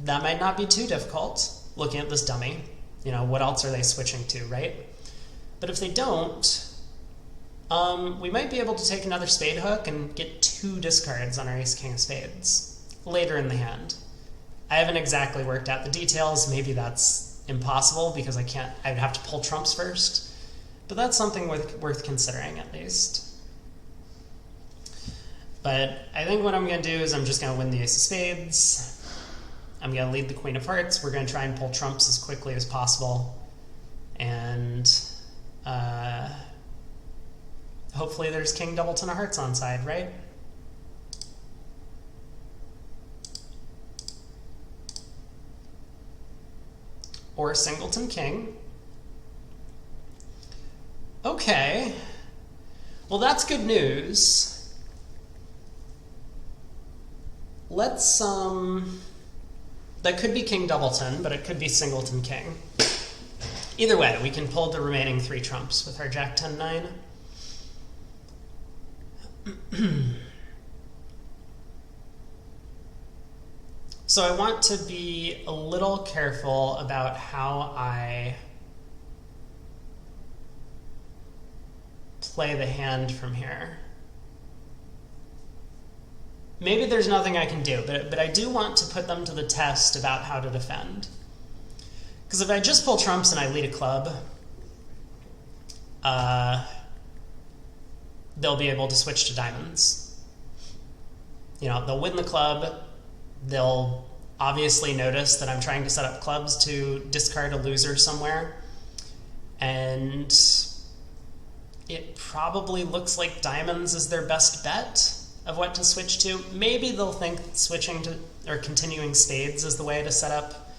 That might not be too difficult, looking at this dummy. You know, what else are they switching to, right? But if they don't, we might be able to take another spade hook and get 2 discards on our ace king of spades later in the hand. I haven't exactly worked out the details. Maybe that's impossible because I would have to pull trumps first. But that's something worth considering at least. But I think what I'm going to do is I'm just going to win the ace of spades. I'm going to lead the queen of hearts. We're going to try and pull trumps as quickly as possible. And hopefully there's king doubleton of hearts on side, right? Or singleton king. Okay. Well, that's good news. Let's, that could be king doubleton, but it could be singleton king. Either way, we can pull the remaining 3 trumps with our jack 10-9. So I want to be a little careful about how I play the hand from here. Maybe there's nothing I can do, but I do want to put them to the test about how to defend. Because if I just pull trumps and I lead a club, they'll be able to switch to diamonds. You know, they'll win the club. They'll obviously notice that I'm trying to set up clubs to discard a loser somewhere. And it probably looks like diamonds is their best bet of what to switch to. Maybe they'll think switching to or continuing spades is the way to set up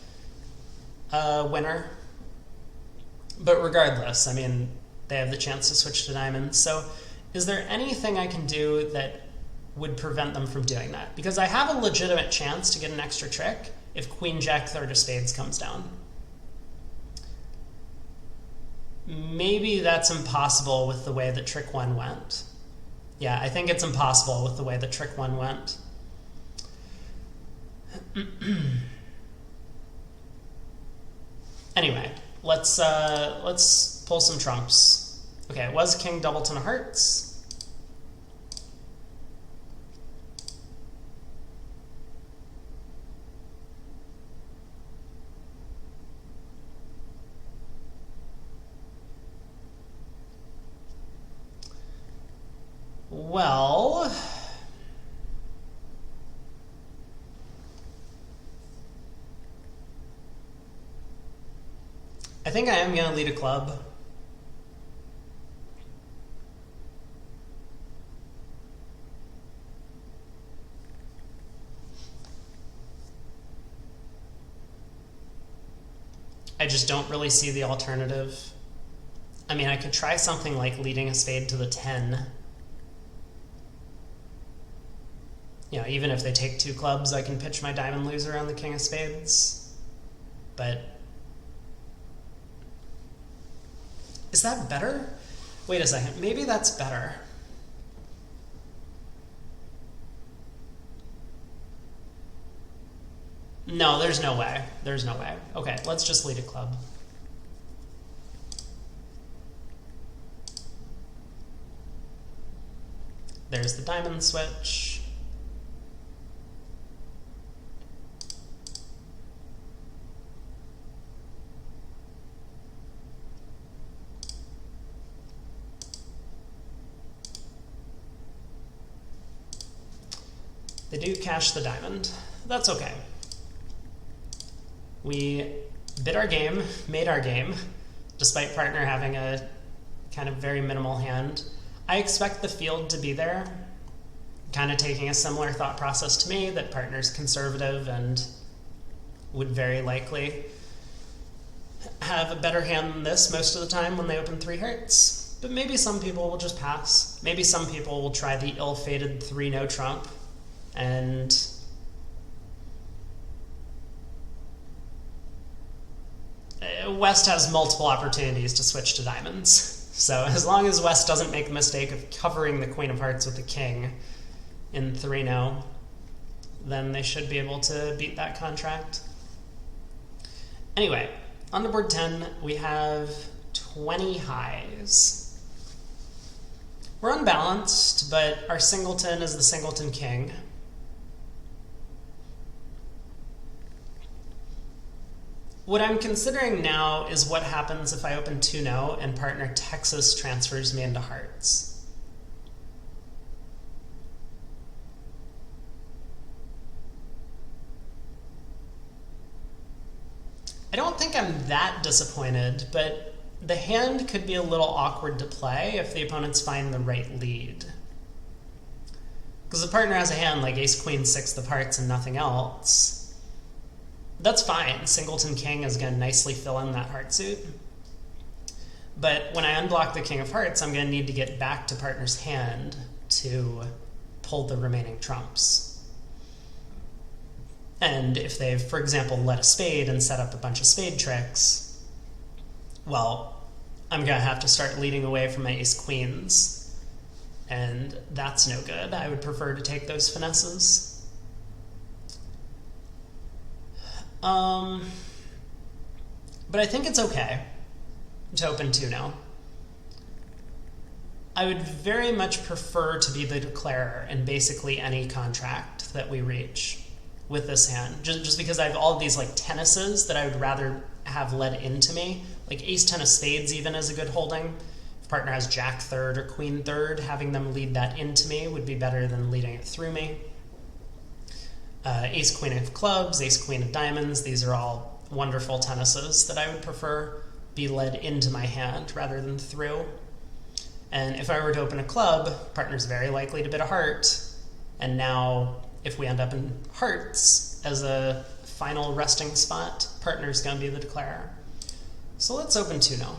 a winner. But regardless, I mean, they have the chance to switch to diamonds. So is there anything I can do that would prevent them from doing that? Because I have a legitimate chance to get an extra trick if queen jack third of spades comes down. Maybe that's impossible with the way that trick 1 went. Yeah, I think it's impossible with the way that trick 1 went. Anyway, let's pull some trumps. Okay, it was king doubleton of hearts. Well, I think I am going to lead a club. I just don't really see the alternative. I mean, I could try something like leading a spade to the 10. You know, even if they take 2 clubs, I can pitch my diamond loser on the king of spades. But is that better? Wait a second, maybe that's better. No, there's no way. There's no way. Okay, let's just lead a club. There's the diamond switch. They do cash the diamond. That's okay. We bid our game, made our game, despite partner having a kind of very minimal hand. I expect the field to be there, kind of taking a similar thought process to me, that partner's conservative and would very likely have a better hand than this most of the time when they open 3 hearts. But maybe some people will just pass. Maybe some people will try the ill-fated 3-no trump, and West has multiple opportunities to switch to diamonds. So as long as West doesn't make the mistake of covering the queen of hearts with the king in 3-no, then they should be able to beat that contract. Anyway, on the board 10, we have 20 highs. We're unbalanced, but our singleton is the singleton king. What I'm considering now is what happens if I open 2-no and partner Texas transfers me into hearts. I don't think I'm that disappointed, but the hand could be a little awkward to play if the opponents find the right lead. Because the partner has a hand like ace, queen, 6 of hearts and nothing else. That's fine. Singleton king is going to nicely fill in that heart suit. But when I unblock the king of hearts, I'm going to need to get back to partner's hand to pull the remaining trumps. And if they've, for example, led a spade and set up a bunch of spade tricks, well, I'm going to have to start leading away from my ace queens. And that's no good. I would prefer to take those finesses. But I think it's okay to open 2-no. I would very much prefer to be the declarer in basically any contract that we reach with this hand, just because I have all of these like tennises that I would rather have led into me. Like ace 10 of spades even is a good holding. If partner has jack third or queen third, having them lead that into me would be better than leading it through me. Ace queen of clubs, ace queen of diamonds, these are all wonderful tennises that I would prefer be led into my hand rather than through. And if I were to open a club, partner's very likely to bid a heart, and now if we end up in hearts as a final resting spot, partner's going to be the declarer. So let's open 2-no.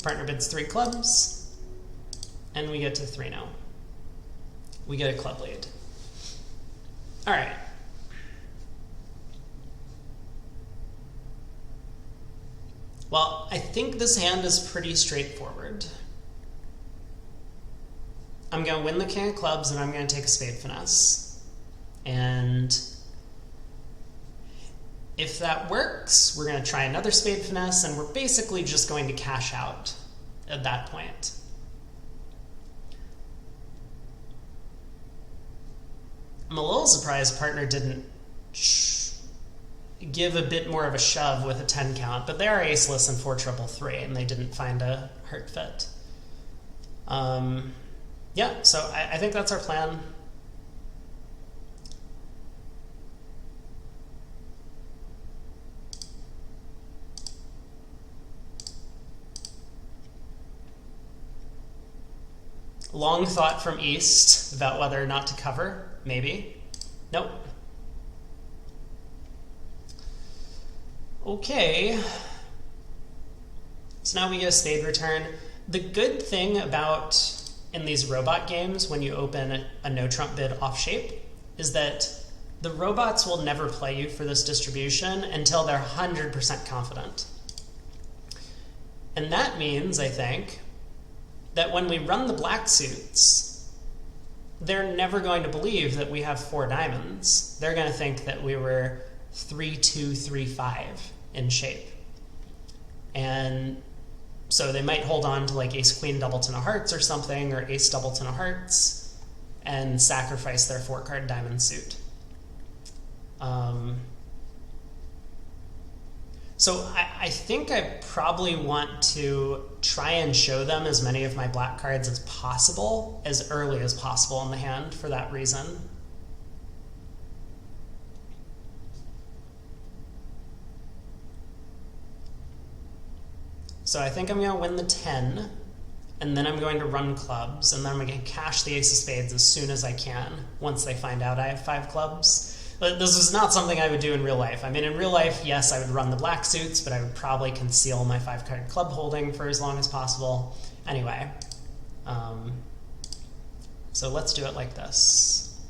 Partner bids 3 clubs, and we get to 3-no. We get a club lead. All right. Well, I think this hand is pretty straightforward. I'm going to win the king of clubs, and I'm going to take a spade finesse. And if that works, we're going to try another spade finesse, and we're basically just going to cash out at that point. I'm a little surprised partner didn't give a bit more of a shove with a 10 count, but they are aceless in 4-3-3, and they didn't find a heart fit. Yeah, so I think that's our plan. Long thought from east about whether or not to cover, maybe. Nope. Okay. So now we get a spade return. The good thing about in these robot games when you open a no trump bid off shape is that the robots will never play you for this distribution until they're 100% confident. And that means, I think, that when we run the black suits, they're never going to believe that we have 4 diamonds. They're going to think that we were 3-2, 3-5 in shape. And so they might hold on to like ace queen double ten of hearts or something, or ace double ten of hearts, and sacrifice their 4-card diamond suit. So I think I probably want to try and show them as many of my black cards as possible, as early as possible in the hand for that reason. So I think I'm going to win the 10, and then I'm going to run clubs, and then I'm going to cash the ace of spades as soon as I can once they find out I have 5 clubs. But this is not something I would do in real life. I mean, in real life, yes, I would run the black suits, but I would probably conceal my 5-card club holding for as long as possible. Anyway, so let's do it like this.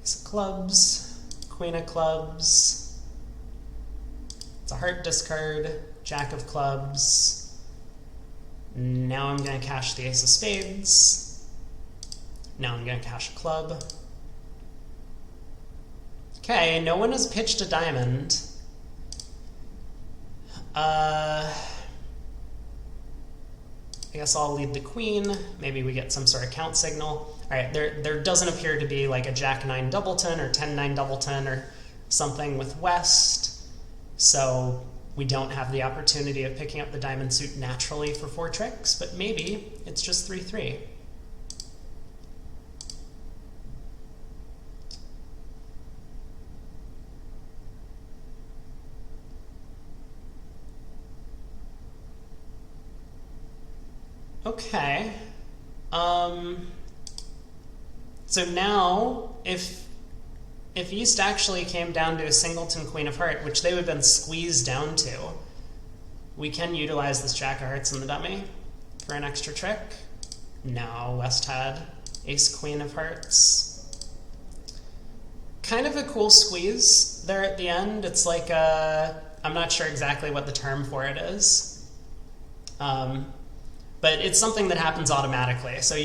Ace of clubs, queen of clubs, it's a heart discard, jack of clubs. Now I'm going to cash the ace of spades. Now I'm going to cash a club. Okay, no one has pitched a diamond. I guess I'll lead the queen. Maybe we get some sort of count signal. All right, there doesn't appear to be like a jack-9 doubleton or 10-9 doubleton or something with West, so we don't have the opportunity of picking up the diamond suit naturally for 4 tricks, but maybe it's just 3-3. Okay. So now, if East actually came down to a singleton queen of heart, which they would have been squeezed down to, we can utilize this jack of hearts in the dummy for an extra trick. No, West had ace queen of hearts. Kind of a cool squeeze there at the end. It's like I'm not sure exactly what the term for it is. But it's something that happens automatically. So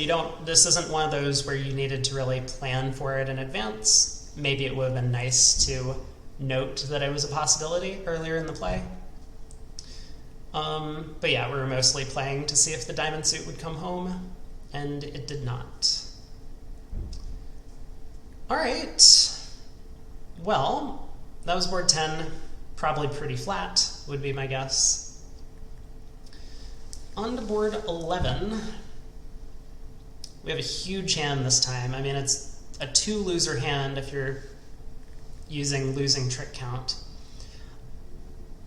this isn't one of those where you needed to really plan for it in advance. Maybe it would have been nice to note that it was a possibility earlier in the play. But yeah, we were mostly playing to see if the diamond suit would come home, and it did not. All right. Well, that was board 10. Probably pretty flat, would be my guess. On to board 11, we have a huge hand this time. I mean, it's a 2-loser hand if you're using losing trick count.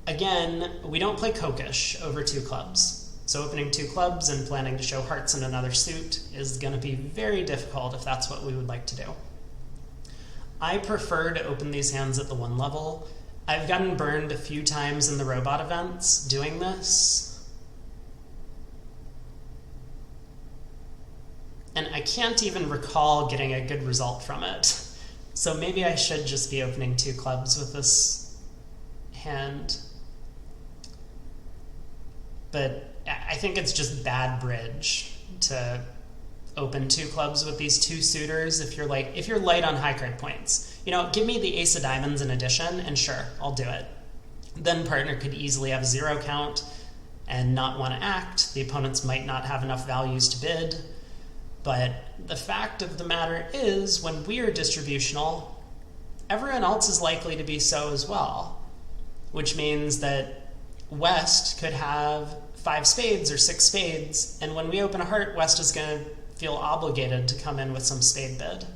Again, we don't play Kokish over 2 clubs. So opening 2 clubs and planning to show hearts in another suit is going to be very difficult if that's what we would like to do. I prefer to open these hands at the 1 level. I've gotten burned a few times in the robot events doing this. And I can't even recall getting a good result from it. So maybe I should just be opening 2 clubs with this hand. But I think it's just bad bridge to open 2 clubs with these 2 suitors if you're light on high card points. You know, give me the ace of diamonds in addition, and sure, I'll do it. Then partner could easily have 0 count and not want to act. The opponents might not have enough values to bid. But the fact of the matter is, when we are distributional, everyone else is likely to be so as well, which means that West could have 5 spades or 6 spades, and when we open a heart, West is going to feel obligated to come in with some spade bid,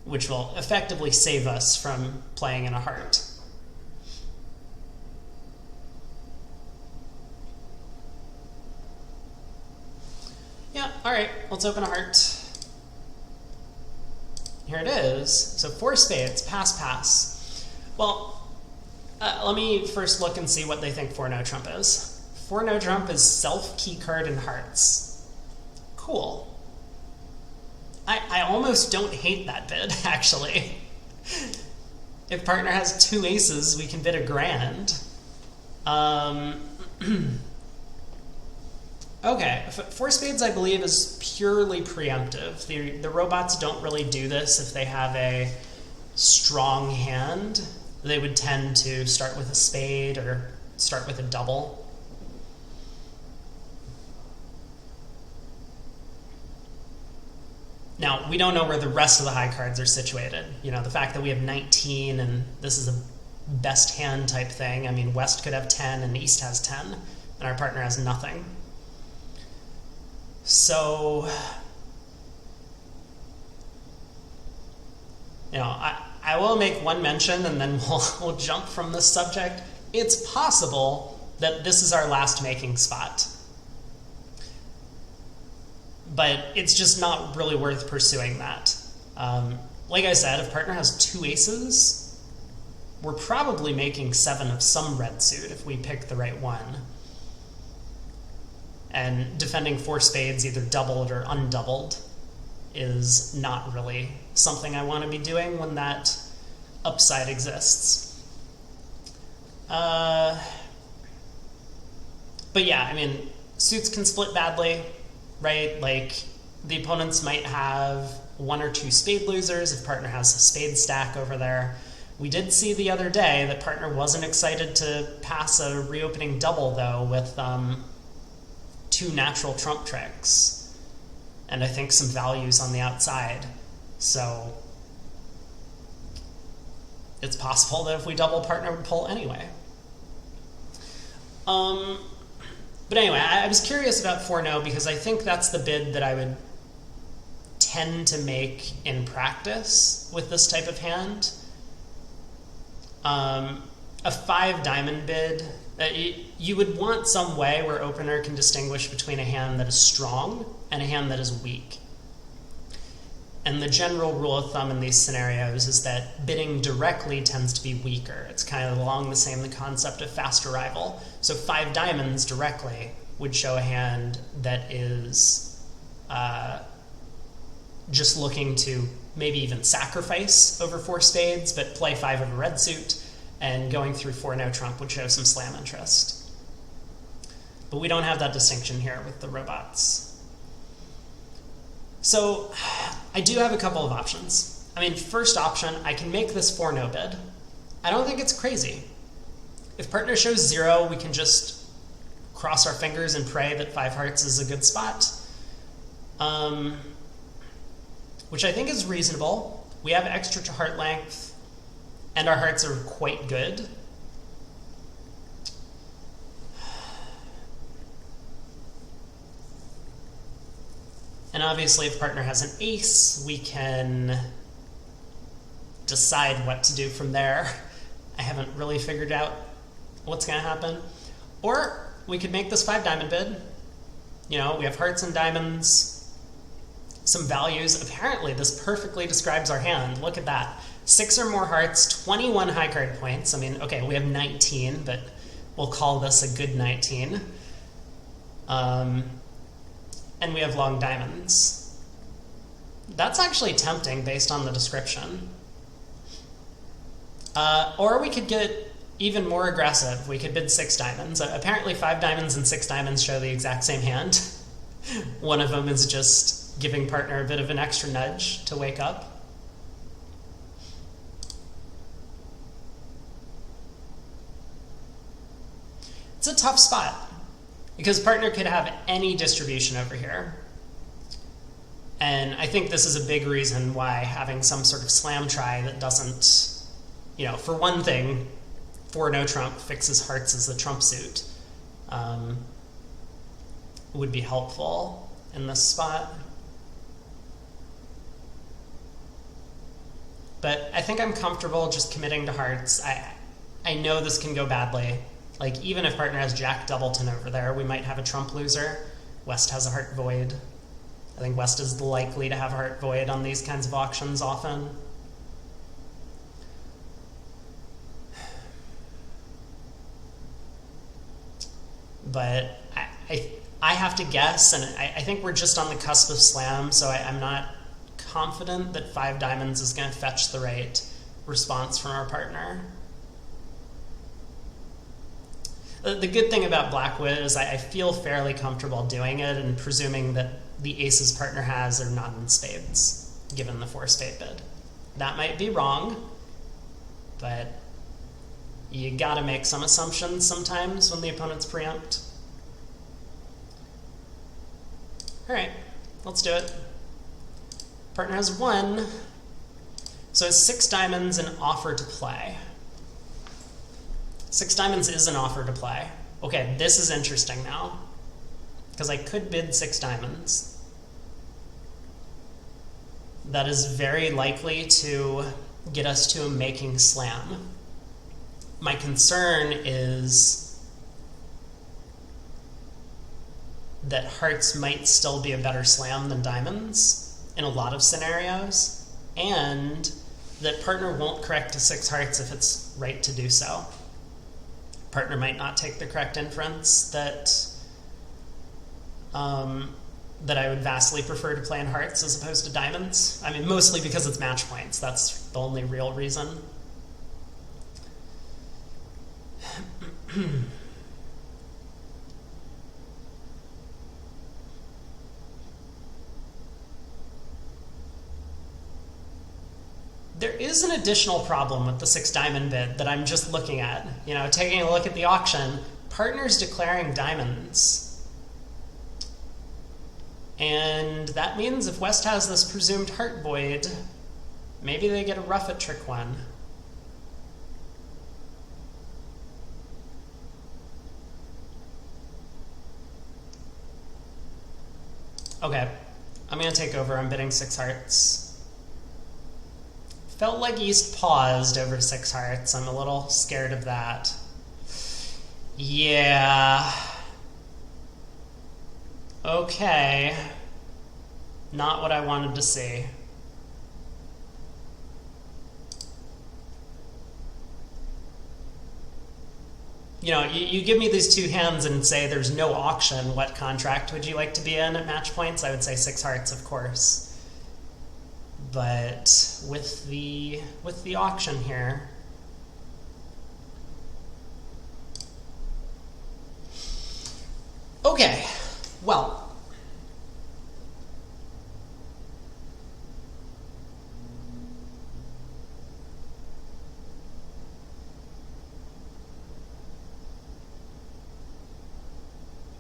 which will effectively save us from playing in a heart. Yeah, all right, let's open a heart. Here it is. So 4 spades, pass, pass. Well, let me first look and see what they think 4 no trump is. 4 no trump is self key card and hearts. Cool. I almost don't hate that bid, actually. If partner has 2 aces, we can bid a grand. Okay, 4 spades, I believe, is purely preemptive. The robots don't really do this if they have a strong hand. They would tend to start with a spade or start with a double. Now, we don't know where the rest of the high cards are situated. You know, the fact that we have 19 and this is a best hand type thing. I mean, West could have 10 and East has 10, and our partner has nothing. So, you know, I will make one mention and then we'll jump from this subject. It's possible that this is our last making spot. But it's just not really worth pursuing that. Like I said, if partner has 2 aces, we're probably making 7 of some red suit if we pick the right one. And defending 4 spades, either doubled or undoubled, is not really something I want to be doing when that upside exists. But yeah, I mean, suits can split badly, right? Like, the opponents might have 1 or 2 spade losers if partner has a spade stack over there. We did see the other day that partner wasn't excited to pass a reopening double, though, with 2 natural trump tricks, and I think some values on the outside. So it's possible that if we double, partner would pull anyway. But anyway, I was curious about 4 no because I think that's the bid that I would tend to make in practice with this type of hand. A 5 diamond bid, you would want some way where opener can distinguish between a hand that is strong and a hand that is weak. And the general rule of thumb in these scenarios is that bidding directly tends to be weaker. It's kind of along the same concept of fast arrival. So 5 diamonds directly would show a hand that is just looking to maybe even sacrifice over 4 spades, but play 5 of a red suit, and going through 4 no trump would show some slam interest. But we don't have that distinction here with the robots. So I do have a couple of options. I mean, first option, I can make this 4 no bid. I don't think it's crazy. If partner shows 0, we can just cross our fingers and pray that 5 hearts is a good spot, which I think is reasonable. We have extra to heart length, and our hearts are quite good. And obviously, if partner has an ace, we can decide what to do from there. I haven't really figured out what's going to happen. Or we could make this 5 diamond bid. You know, we have hearts and diamonds, some values. Apparently, this perfectly describes our hand. Look at that. 6 or more hearts, 21 high card points. I mean, okay, we have 19, but we'll call this a good 19. And we have long diamonds. That's actually tempting based on the description. Or we could get even more aggressive. We could bid 6 diamonds. Apparently 5 diamonds and 6 diamonds show the exact same hand. One of them is just giving partner a bit of an extra nudge to wake up. It's a tough spot because partner could have any distribution over here. And I think this is a big reason why having some sort of slam try that doesn't, you know, for one thing, 4 no trump fixes hearts as the trump suit would be helpful in this spot. But I think I'm comfortable just committing to hearts. I know this can go badly. Like, even if partner has Jack Doubleton over there, we might have a trump loser. West has a heart void. I think West is likely to have a heart void on these kinds of auctions often. But I have to guess, and I think we're just on the cusp of slam, so I'm not confident that 5 diamonds is going to fetch the right response from our partner. The good thing about Blackwood is I feel fairly comfortable doing it and presuming that the aces partner has are not in spades, given the 4 spade bid. That might be wrong, but you gotta make some assumptions sometimes when the opponents preempt. All right, let's do it. Partner has 1, so it's 6 diamonds and offer to play. 6 diamonds is an offer to play. Okay, this is interesting now, because I could bid 6 diamonds. That is very likely to get us to a making slam. My concern is that hearts might still be a better slam than diamonds in a lot of scenarios, and that partner won't correct to 6 hearts if it's right to do so. Partner might not take the correct inference that that I would vastly prefer to play in hearts as opposed to diamonds. I mean, mostly because it's match points. That's the only real reason. There is an additional problem with the 6 diamond bid that I'm just looking at. You know, taking a look at the auction, partner's declaring diamonds. And that means if West has this presumed heart void, maybe they get a rough at trick 1. Okay, I'm gonna take over. I'm bidding 6 hearts. Felt like East paused over 6 hearts. I'm a little scared of that. Yeah. Okay. Not what I wanted to see. You know, you give me these 2 hands and say there's no auction, what contract would you like to be in at match points? I would say 6 hearts, of course. But with the auction here, okay, well,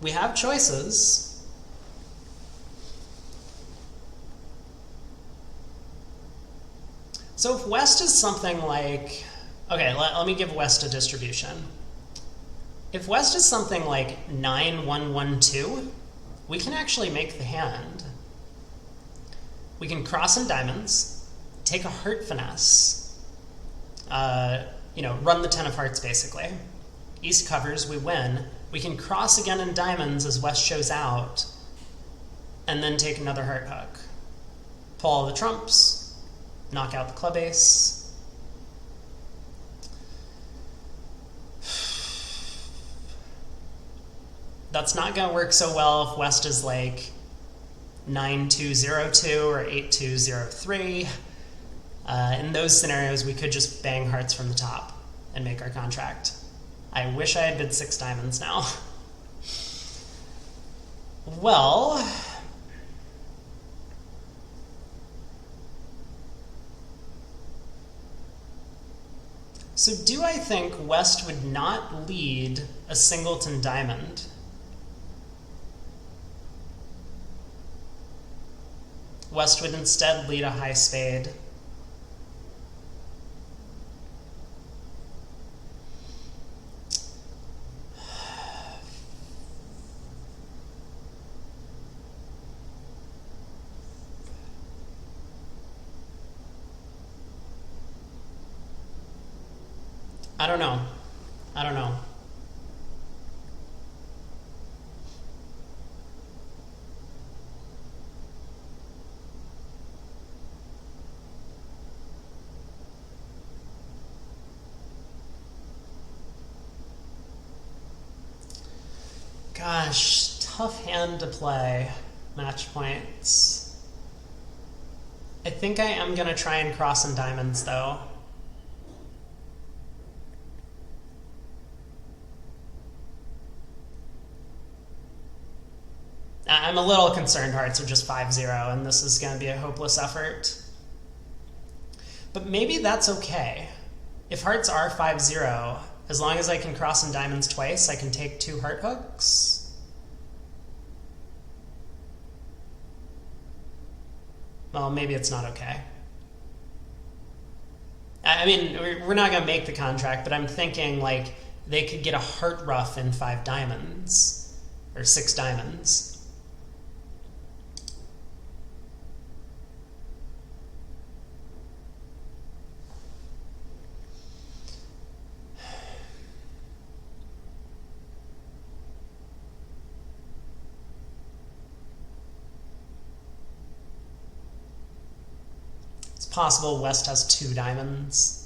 we have choices. So if West is something like, okay, let me give West a distribution. If West is something like 9-1-1-2, we can actually make the hand. We can cross in diamonds, take a heart finesse, you know, run the 10 of hearts basically. East covers, we win. We can cross again in diamonds as West shows out, and then take another heart hook. Pull all the trumps, knock out the club ace. That's not going to work so well if West is like 9-2-0-2 or 8-2-0-3. In those scenarios, we could just bang hearts from the top and make our contract. I wish I had bid 6 diamonds now. Well, so do I think West would not lead a singleton diamond? West would instead lead a high spade. I don't know. I don't know. Gosh, tough hand to play. Match points. I think I am going to try and cross in diamonds, though. I'm a little concerned hearts are just 5-0, and this is going to be a hopeless effort. But maybe that's okay. If hearts are 5-0, as long as I can cross in diamonds twice, I can take 2 heart hooks. Well, maybe it's not okay. I mean, we're not going to make the contract, but I'm thinking like they could get a heart ruff in 5 diamonds or 6 diamonds. Possible West has 2 diamonds.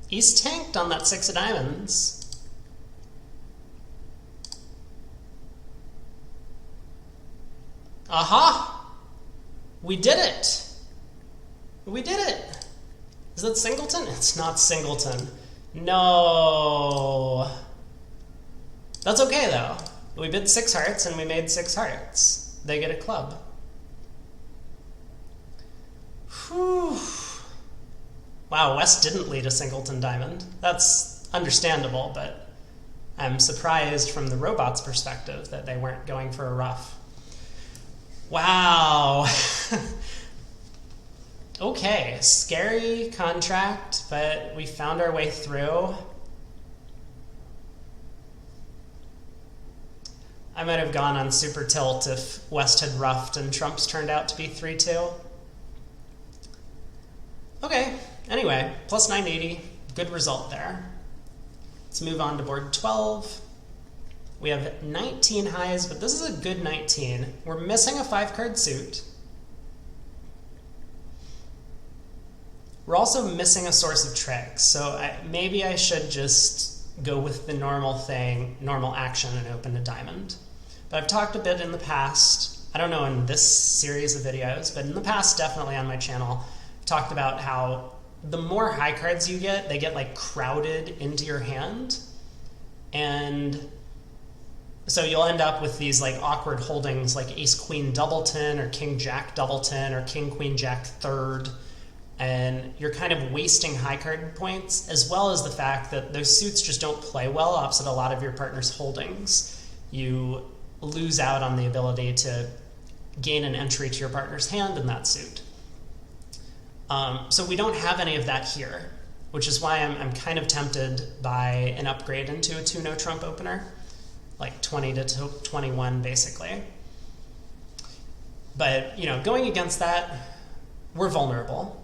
He's tanked on that 6 of diamonds. Aha! We did it! We did it! Is that singleton? It's not singleton. No. That's okay, though. We bid 6 hearts, and we made 6 hearts. They get a club. Whew. Wow, West didn't lead a singleton diamond. That's understandable, but I'm surprised from the robot's perspective that they weren't going for a ruff. Wow. Okay, scary contract, but we found our way through. I might have gone on super tilt if West had ruffed and Trump's turned out to be 3-2. Okay. Anyway, plus 980, good result there. Let's move on to board 12. We have 19 highs, but this is a good 19. We're missing a 5-card suit. We're also missing a source of tricks, so maybe I should just go with the normal thing, normal action, and open a diamond. But I've talked a bit in the past, I don't know in this series of videos, but in the past, definitely on my channel, I've talked about how the more high cards you get, they get like crowded into your hand. And so you'll end up with these like awkward holdings like ace-queen doubleton or king-jack doubleton or king-queen-jack third. And you're kind of wasting high card points, as well as the fact that those suits just don't play well opposite a lot of your partner's holdings. You lose out on the ability to gain an entry to your partner's hand in that suit. So we don't have any of that here, which is why I'm kind of tempted by an upgrade into a 2-no Trump opener, like 20 to 21 basically. But going against that, we're vulnerable.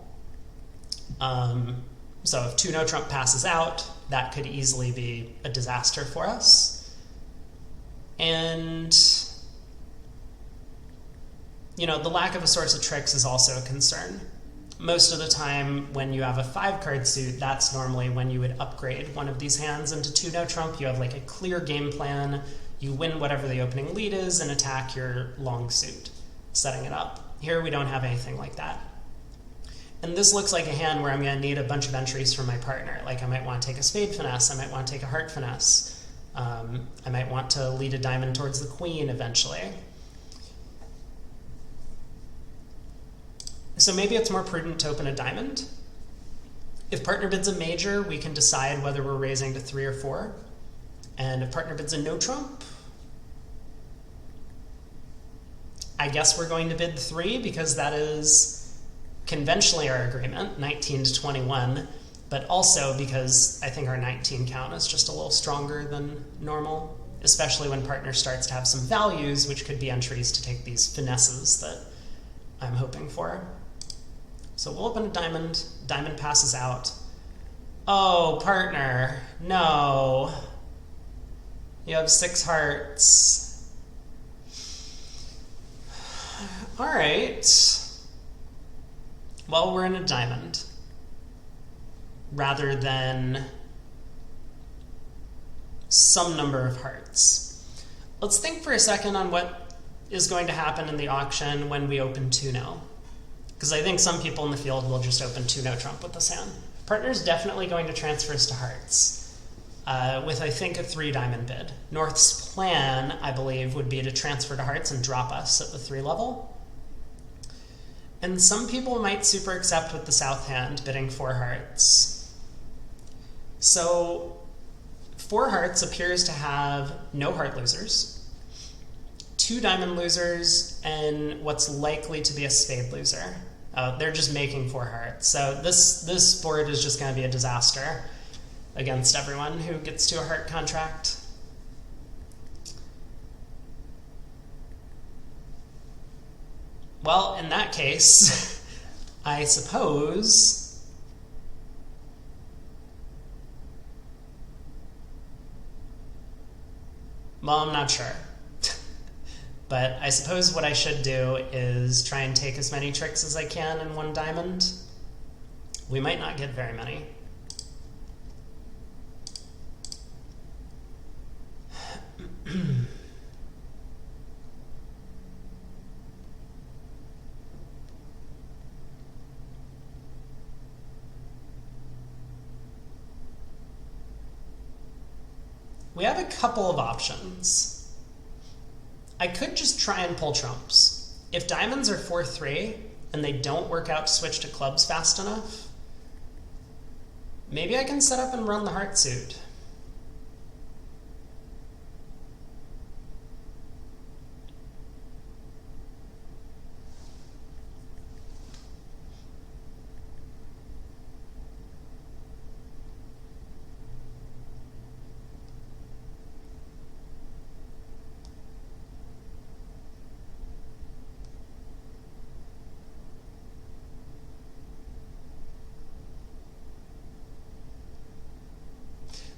So if 2-no Trump passes out, that could easily be a disaster for us. And the lack of a source of tricks is also a concern. Most of the time when you have a 5-card suit, that's normally when you would upgrade one of these hands into 2-no Trump. You have like a clear game plan. You win whatever the opening lead is and attack your long suit, setting it up. Here we don't have anything like that. And this looks like a hand where I'm going to need a bunch of entries from my partner. Like I might want to take a spade finesse, I might want to take a heart finesse. I might want to lead a diamond towards the queen eventually. So maybe it's more prudent to open a diamond. If partner bids a major, we can decide whether we're raising to 3 or 4. And if partner bids a no trump, I guess we're going to bid 3 because that is conventionally our agreement, 19 to 21, but also because I think our 19 count is just a little stronger than normal, especially when partner starts to have some values, which could be entries to take these finesses that I'm hoping for. So we'll open a diamond. Diamond passes out. Oh, partner, no. You have 6 hearts. All right. Well, we're in a diamond rather than some number of hearts. Let's think for a second on what is going to happen in the auction when we open 2-no. Because I think some people in the field will just open 2-no trump with this hand. Partner's definitely going to transfer us to hearts with, I think, a 3 diamond bid. North's plan, I believe, would be to transfer to hearts and drop us at the 3 level. And some people might super accept with the south hand bidding 4 hearts. So 4 hearts appears to have no heart losers, 2 diamond losers, and what's likely to be a spade loser. They're just making 4 hearts. So this board is just going to be a disaster against everyone who gets to a heart contract. Well, in that case, I suppose well, I'm not sure. But I suppose what I should do is try and take as many tricks as I can in 1 diamond. We might not get very many. We have a couple of options. I could just try and pull trumps. If diamonds are 4-3 and they don't work out to switch to clubs fast enough, maybe I can set up and run the heart suit.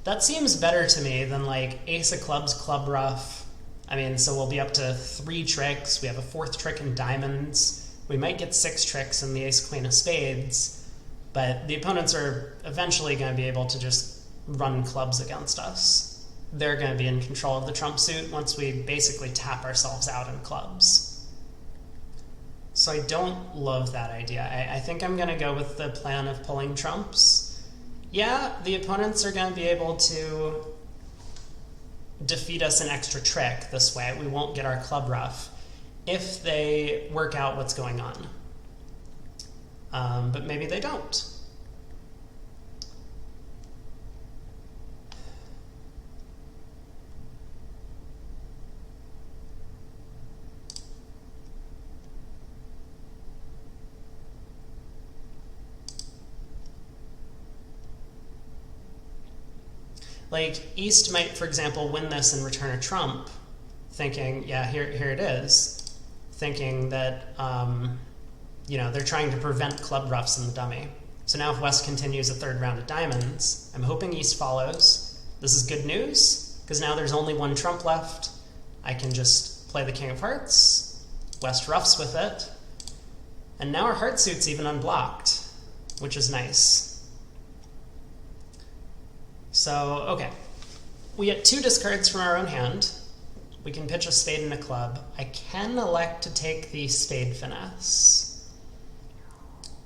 That seems better to me than like ace of clubs, club ruff. I mean, so we'll be up to 3 tricks. We have a 4th trick in diamonds. We might get 6 tricks in the ace queen of spades, but the opponents are eventually going to be able to just run clubs against us. They're going to be in control of the trump suit once we basically tap ourselves out in clubs. So I don't love that idea. I think I'm going to go with the plan of pulling trumps. Yeah, the opponents are going to be able to defeat us an extra trick this way. We won't get our club ruff if they work out what's going on. But maybe they don't. Like, East might, for example, win this and return a trump, thinking, yeah, here it is, thinking that, you know, they're trying to prevent club ruffs in the dummy. So now if West continues a 3rd round of diamonds, I'm hoping East follows. This is good news, because now there's only 1 trump left. I can just play the king of hearts, West ruffs with it, and now our heart suit's even unblocked, which is nice. So, okay, we get 2 discards from our own hand. We can pitch a spade and a club. I can elect to take the spade finesse.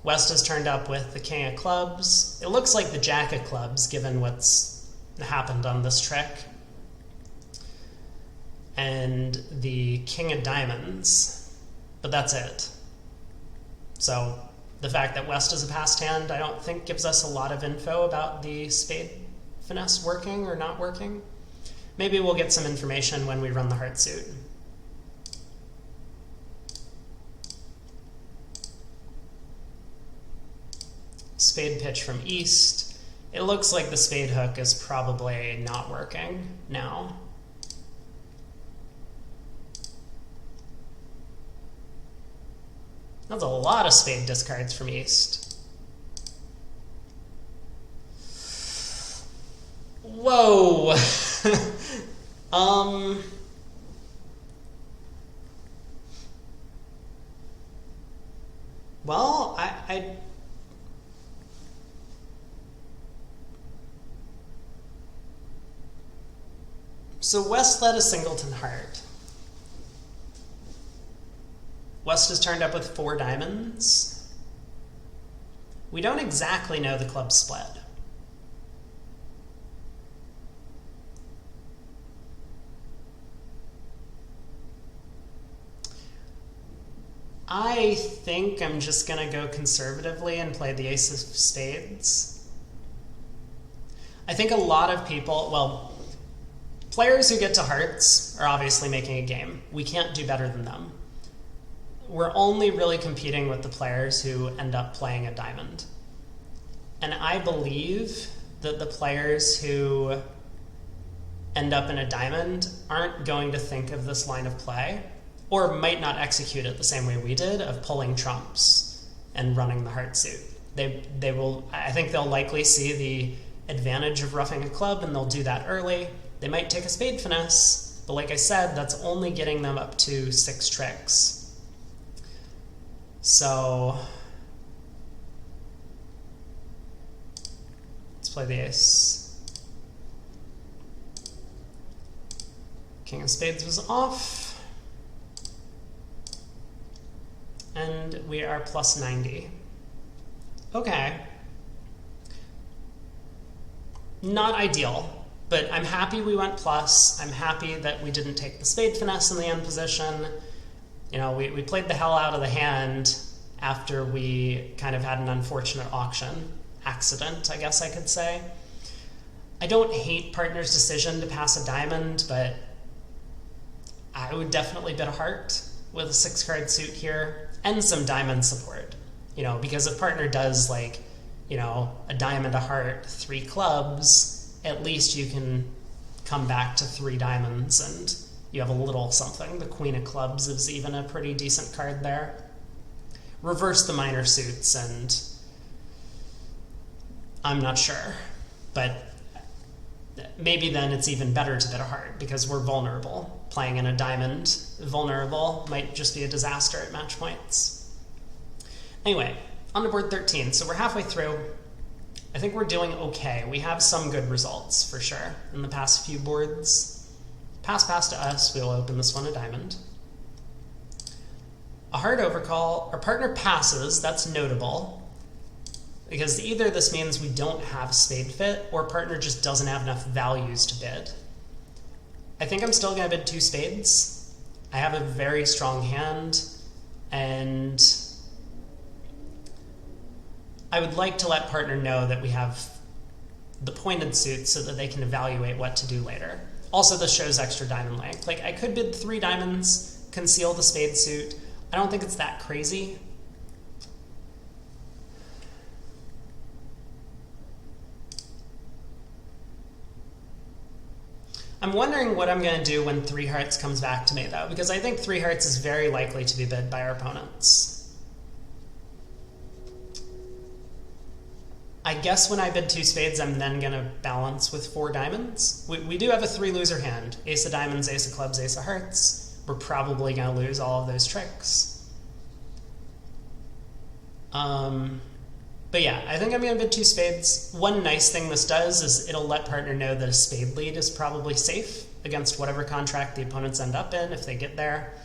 West has turned up with the king of clubs. It looks like the jack of clubs, given what's happened on this trick. And the king of diamonds, but that's it. So the fact that West is a passed hand, I don't think gives us a lot of info about the spade finesse working or not working. Maybe we'll get some information when we run the heart suit. Spade pitch from east. It looks like the spade hook is probably not working now. That's a lot of spade discards from east. Whoa! Well, So West led a singleton heart. West has turned up with 4 diamonds. We don't exactly know the club split. I think I'm just going to go conservatively and play the ace of spades. I think a lot of people, well, players who get to hearts are obviously making a game. We can't do better than them. We're only really competing with the players who end up playing a diamond. And I believe that the players who end up in a diamond aren't going to think of this line of play, or might not execute it the same way we did, of pulling trumps and running the heart suit. They will, I think they'll likely see the advantage of roughing a club, and they'll do that early. They might take a spade finesse, but like I said, that's only getting them up to 6 tricks. So let's play the ace. King of spades was off. And we are plus 90. Okay. Not ideal, but I'm happy we went plus. I'm happy that we didn't take the spade finesse in the end position. You know, we played the hell out of the hand after we kind of had an unfortunate auction accident, I guess I could say. I don't hate partner's decision to pass a diamond, but I would definitely bet a heart with a 6-card suit here and some diamond support. You know, because if partner does, like, you know, a diamond, a heart, 3 clubs, at least you can come back to 3 diamonds and you have a little something. The queen of clubs is even a pretty decent card there. Reverse the minor suits, and I'm not sure. But maybe then it's even better to bet a heart because we're vulnerable. Playing in a diamond, vulnerable, might just be a disaster at match points. Anyway, on to board 13. So we're halfway through. I think we're doing okay. We have some good results, for sure, in the past few boards. Pass to us, we'll open this one a diamond. A heart overcall, our partner passes, that's notable, because either this means we don't have spade fit, or partner just doesn't have enough values to bid. I think I'm still going to bid 2 spades. I have a very strong hand, and I would like to let partner know that we have the pointed suits so that they can evaluate what to do later. Also, this shows extra diamond length. Like, I could bid 3 diamonds, conceal the spade suit. I don't think it's that crazy. I'm wondering what I'm going to do when 3 hearts comes back to me, though, because I think 3 hearts is very likely to be bid by our opponents. I guess when I bid 2 spades, I'm then going to balance with 4 diamonds. We do have a 3-loser hand. Ace of diamonds, ace of clubs, ace of hearts. We're probably going to lose all of those tricks. But yeah, I think I'm going to bid 2 spades. One nice thing this does is it'll let partner know that a spade lead is probably safe against whatever contract the opponents end up in if they get there.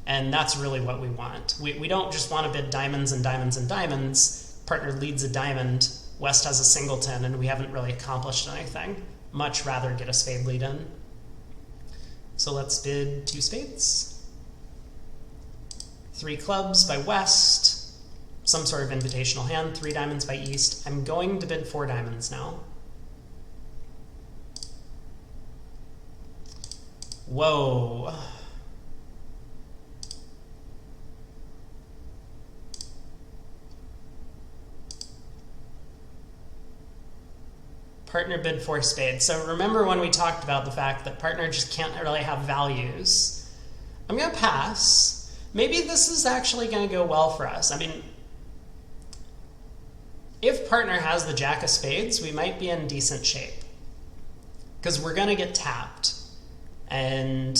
And that's really what we want. We don't just want to bid diamonds and diamonds and diamonds. Partner leads a diamond. West has a singleton, and we haven't really accomplished anything. Much rather get a spade lead in. So let's bid 2 spades. 3 clubs by West. Some sort of invitational hand. 3 diamonds by East. I'm going to bid 4 diamonds now. Whoa. Partner bid 4 spades. So remember when we talked about the fact that partner just can't really have values. I'm going to pass. Maybe this is actually going to go well for us. I mean, if partner has the jack of spades, we might be in decent shape. Because we're going to get tapped. And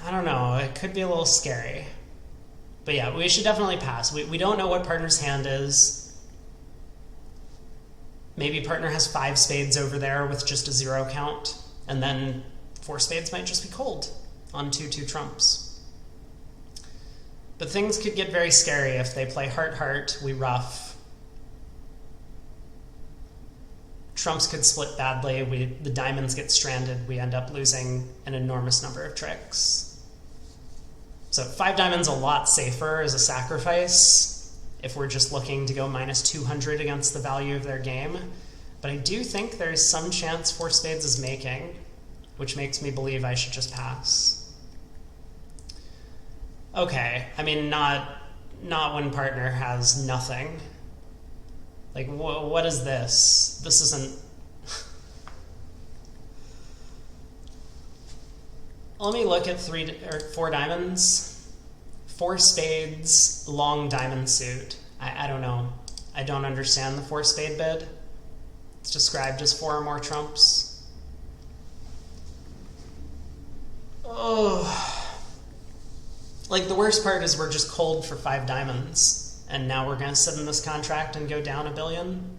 I don't know, it could be a little scary. But yeah, we should definitely pass. We don't know what partner's hand is. Maybe partner has 5 spades over there with just a 0 count, and then 4 spades might just be cold on 2-2 trumps. But things could get very scary if they play heart-heart, we ruff. Trumps could split badly, the diamonds get stranded, we end up losing an enormous number of tricks. So 5 diamonds a lot safer as a sacrifice if we're just looking to go minus 200 against the value of their game. But I do think there's some chance 4 spades is making, which makes me believe I should just pass. Okay, I mean, not when partner has nothing. Like, what is this? This isn't... Let me look at 4 diamonds. 4 spades, long diamond suit. I don't know. I don't understand the 4 spade bid. It's described as 4 or more trumps. Oh. Like, the worst part is we're just cold for 5 diamonds, and now we're going to sit in this contract and go down $1 billion.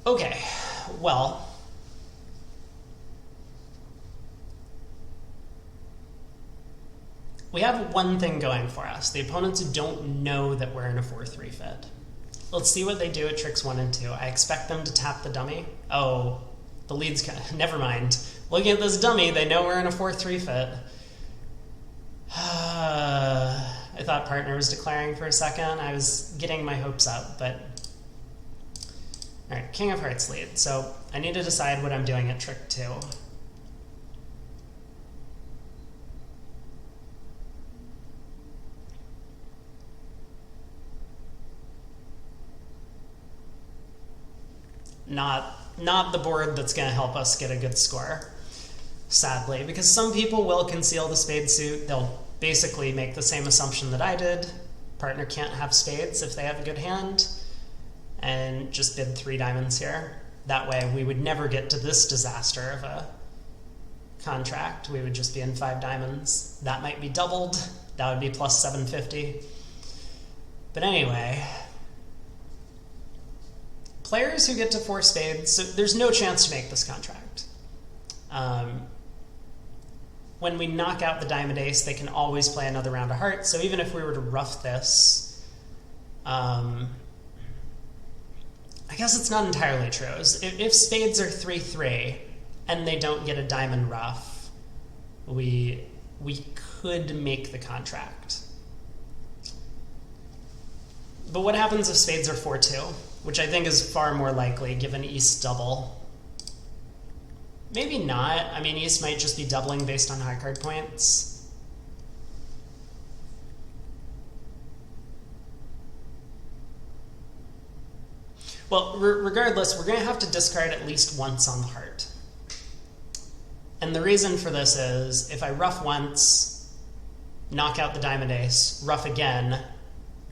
Okay, well, we have one thing going for us. The opponents don't know that we're in a 4-3 fit. Let's see what they do at tricks 1 and 2. I expect them to tap the dummy. Oh, the lead's never mind. Looking at this dummy, they know we're in a 4-3 fit. I thought partner was declaring for a second. I was getting my hopes up, but... All right, King of Hearts lead. So I need to decide what I'm doing at trick 2. Not the board that's going to help us get a good score, sadly, because some people will conceal the spade suit. They'll basically make the same assumption that I did. Partner can't have spades if they have a good hand, and just bid 3 diamonds here. That way we would never get to this disaster of a contract. We would just be in 5 diamonds. That might be doubled. That would be plus 750. But anyway, players who get to 4 spades, so there's no chance to make this contract. When we knock out the diamond ace, they can always play another round of hearts. So even if we were to rough this, I guess it's not entirely true. If spades are 3-3 and they don't get a diamond rough, we could make the contract. But what happens if spades are 4-2, which I think is far more likely given East double? Maybe not. I mean, East might just be doubling based on high card points. Well, regardless, we're going to have to discard at least once on the heart. And the reason for this is, if I rough once, knock out the diamond ace, rough again,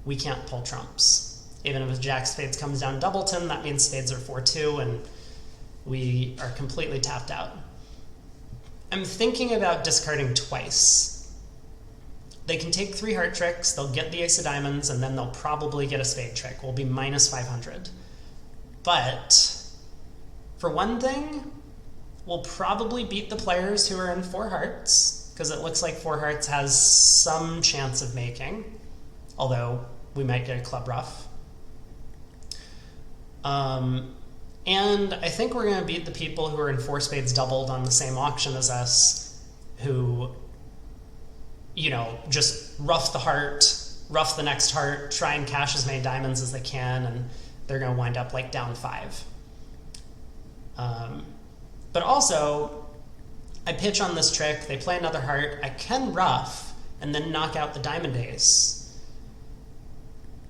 we can't pull trumps. Even if jack spades comes down doubleton, that means spades are 4-2, and we are completely tapped out. I'm thinking about discarding twice. They can take 3 heart tricks, they'll get the ace of diamonds, and then they'll probably get a spade trick. We'll be minus 500. But for one thing, we'll probably beat the players who are in 4 hearts, because it looks like 4 hearts has some chance of making, although we might get a club rough. And I think we're going to beat the people who are in four spades doubled on the same auction as us, who, you know, just rough the heart, rough the next heart, try and cash as many diamonds as they can, and they're going to wind up like down 5. But also, I pitch on this trick, they play another heart, I can rough, and then knock out the diamond ace.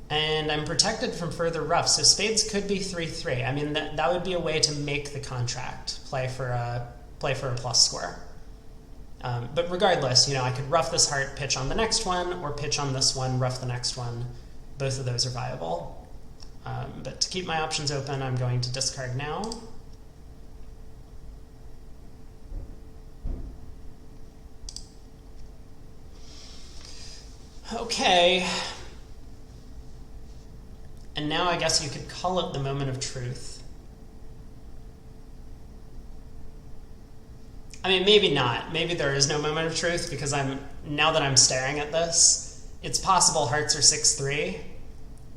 And I'm protected from further roughs, so spades could be 3-3. I mean, that would be a way to make the contract, play for a plus score. But regardless, you know, I could rough this heart, pitch on the next one, or pitch on this one, rough the next one. Both of those are viable. But to keep my options open, I'm going to discard now. Okay. And now I guess you could call it the moment of truth. I mean, maybe not. Maybe there is no moment of truth, because now that I'm staring at this, it's possible hearts are 6-3.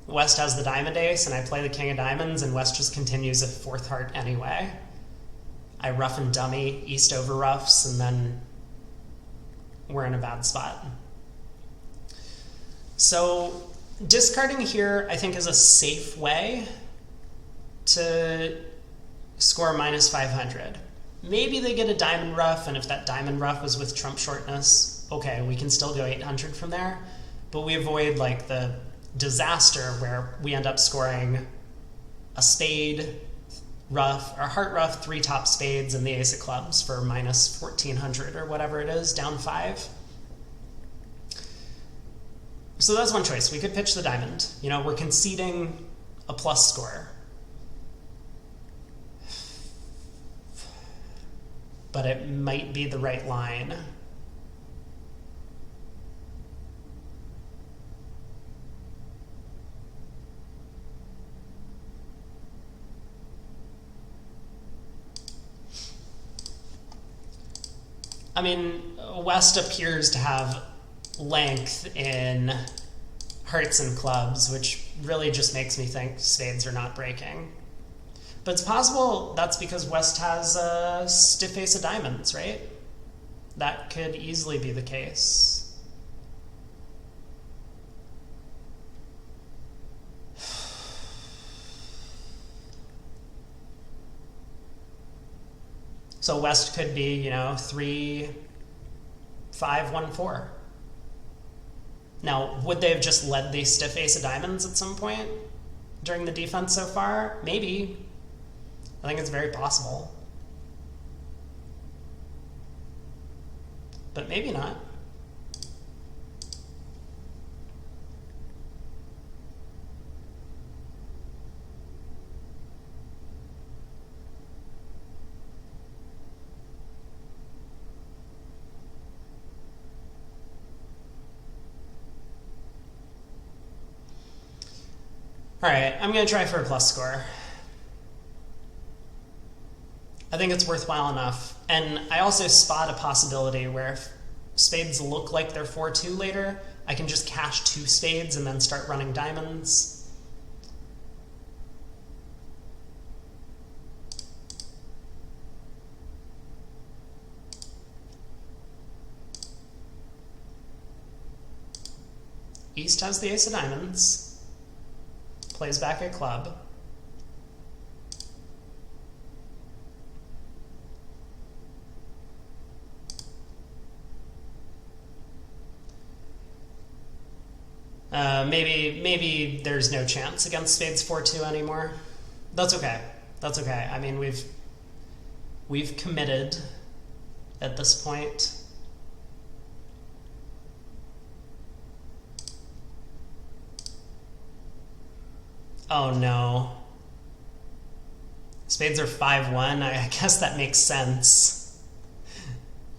West has the diamond ace, and I play the king of diamonds, and West just continues a fourth heart anyway. I rough and dummy, East over roughs, and then we're in a bad spot. So discarding here, I think, is a safe way to score minus 500. Maybe they get a diamond rough, and if that diamond rough was with trump shortness, okay, we can still go 800 from there, but we avoid like the disaster where we end up scoring a spade rough, or heart rough, 3 top spades, and the ace of clubs for minus 1400 or whatever it is, down 5. So that's one choice. We could pitch the diamond. You know, we're conceding a plus score. But it might be the right line. I mean, West appears to have length in hearts and clubs, which really just makes me think spades are not breaking. But it's possible that's because West has a stiff ace of diamonds, right? That could easily be the case. So West could be, you know, 3-5-1-4. Now, would they have just led the stiff ace of diamonds at some point during the defense so far? Maybe. I think it's very possible. But maybe not. All right, I'm going to try for a plus score. I think it's worthwhile enough. And I also spot a possibility where if spades look like they're 4-2 later, I can just cash 2 spades and then start running diamonds. East has the ace of diamonds. Plays back a club. Maybe there's no chance against spades 4-2 anymore. That's okay. That's okay. I mean, we've committed at this point. Oh no. Spades are 5-1. I guess that makes sense.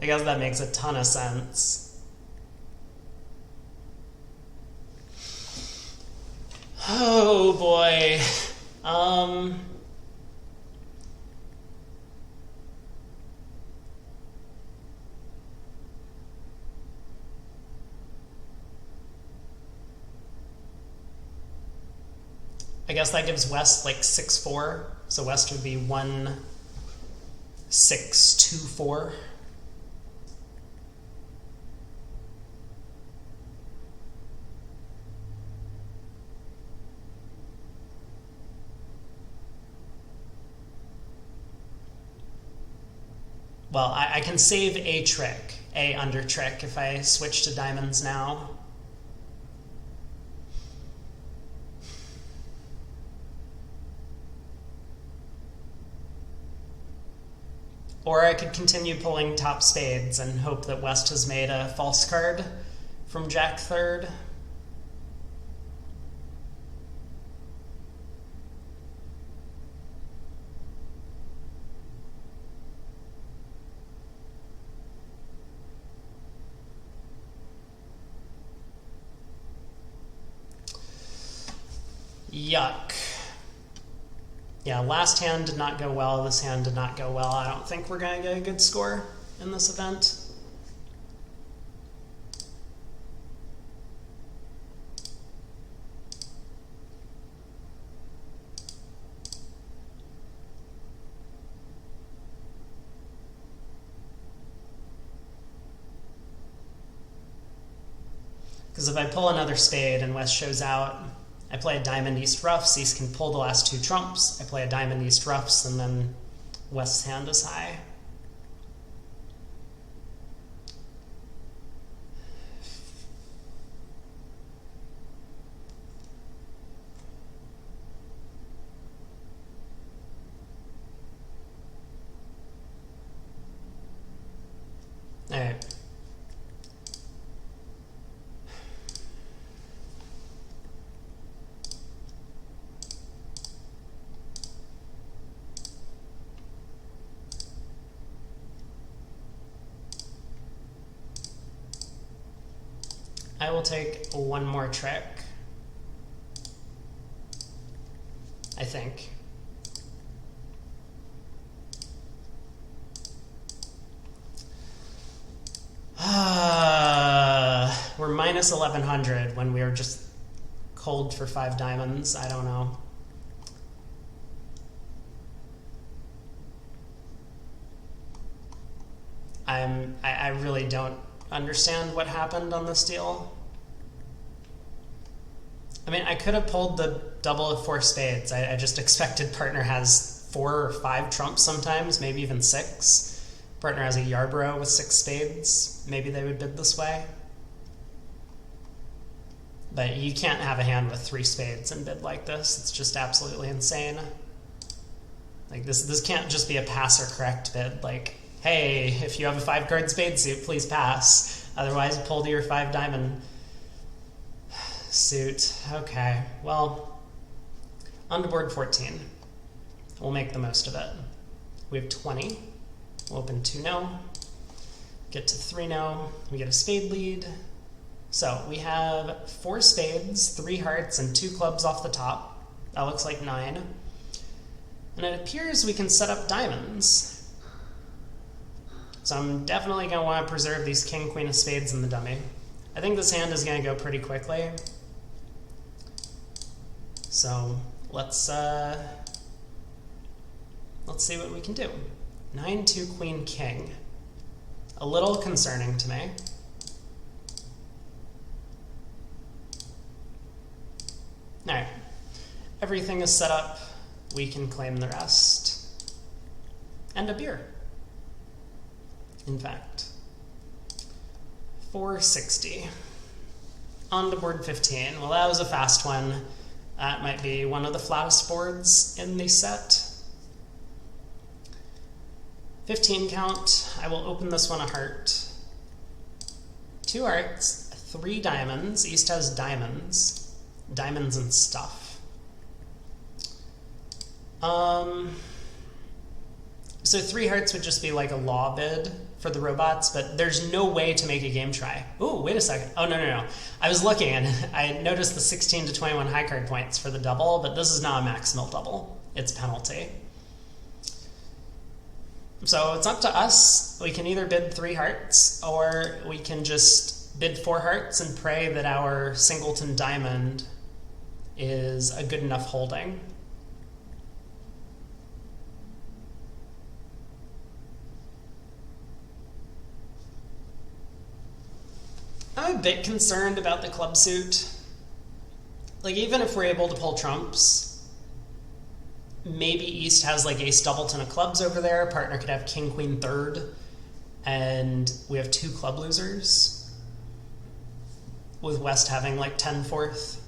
I guess that makes a ton of sense. Oh boy. I guess that gives West like 6-4. So West would be 1-6-2-4. Well, I can save a trick, a under trick, if I switch to diamonds now. Or I could continue pulling top spades and hope that West has made a false card from Jack third. Yuck. Yeah, last hand did not go well. This hand did not go well. I don't think we're going to get a good score in this event. Because if I pull another spade and West shows out, I play a diamond east ruffs, East can pull the last two trumps. I play a diamond east ruffs, and then West's hand is high. All right. I will take one more trick, I think. We're minus 1100 when we were just cold for 5 diamonds. I don't know. I really don't understand what happened on this deal. I mean, I could have pulled the double of 4 spades. I just expected partner has 4 or 5 trumps sometimes, maybe even 6. Partner has a Yarborough with 6 spades. Maybe they would bid this way. But you can't have a hand with 3 spades and bid like this. It's just absolutely insane. Like this can't just be a pass or correct bid. Like, hey, if you have a 5-card spade suit, please pass. Otherwise, pull to your 5 diamond suit. Okay, well, on to board 14. We'll make the most of it. We have 20. We'll open 2-0. Get to 3-0. We get a spade lead. So we have 4 spades, 3 hearts, and 2 clubs off the top. That looks like 9. And it appears we can set up diamonds. So I'm definitely going to want to preserve these king, queen of spades in the dummy. I think this hand is going to go pretty quickly. So let's see what we can do. 9-2 queen king. A little concerning to me. All right, everything is set up. We can claim the rest. And a beer, in fact. 460. On to board 15. Well, that was a fast one. That might be one of the flattest boards in the set. 15 count. I will open this one a heart. 2 hearts, 3 diamonds. East has diamonds. Diamonds and stuff. So 3 hearts would just be like a law bid for the robots, but there's no way to make a game try. Ooh, wait a second. Oh, no. I was looking and I noticed the 16 to 21 high card points for the double, but this is not a maximal double. It's penalty. So it's up to us. We can either bid 3 hearts, or we can just bid 4 hearts and pray that our singleton diamond is a good enough holding. I'm a bit concerned about the club suit. Like, even if we're able to pull trumps, maybe East has like ace doubleton of clubs over there. Partner could have king queen third, and we have 2 club losers, with West having like 10 fourth.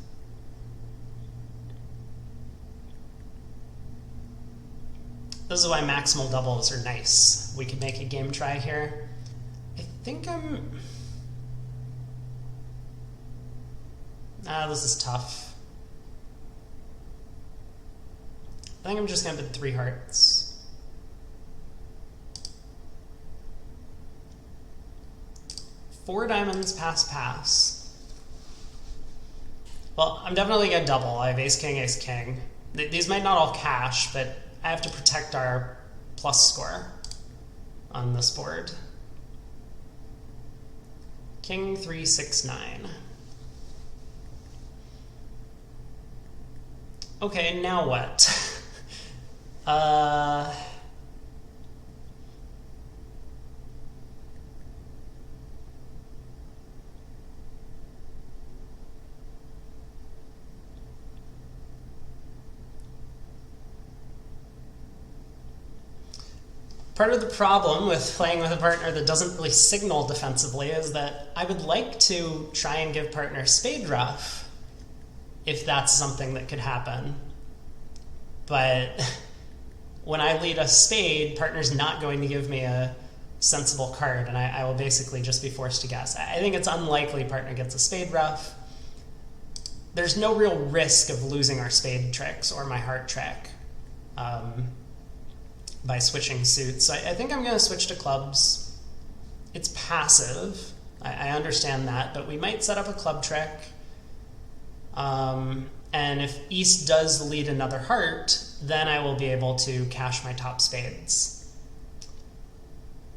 This is why maximal doubles are nice. We could make a game try here. I think this is tough. I think I'm just gonna bid 3 hearts. Four diamonds, pass. Well, I'm definitely gonna double. I have ace, king. These might not all cash, but I have to protect our plus score on this board. King 3, 6, 9. Okay, now what? Part of the problem with playing with a partner that doesn't really signal defensively is that I would like to try and give partner spade ruff, if that's something that could happen. But when I lead a spade, partner's not going to give me a sensible card, and I will basically just be forced to guess. I think it's unlikely partner gets a spade ruff. There's no real risk of losing our spade tricks or my heart trick by switching suits. I think I'm going to switch to clubs. It's passive. I understand that, but we might set up a club trick. And if East does lead another heart, then I will be able to cash my top spades.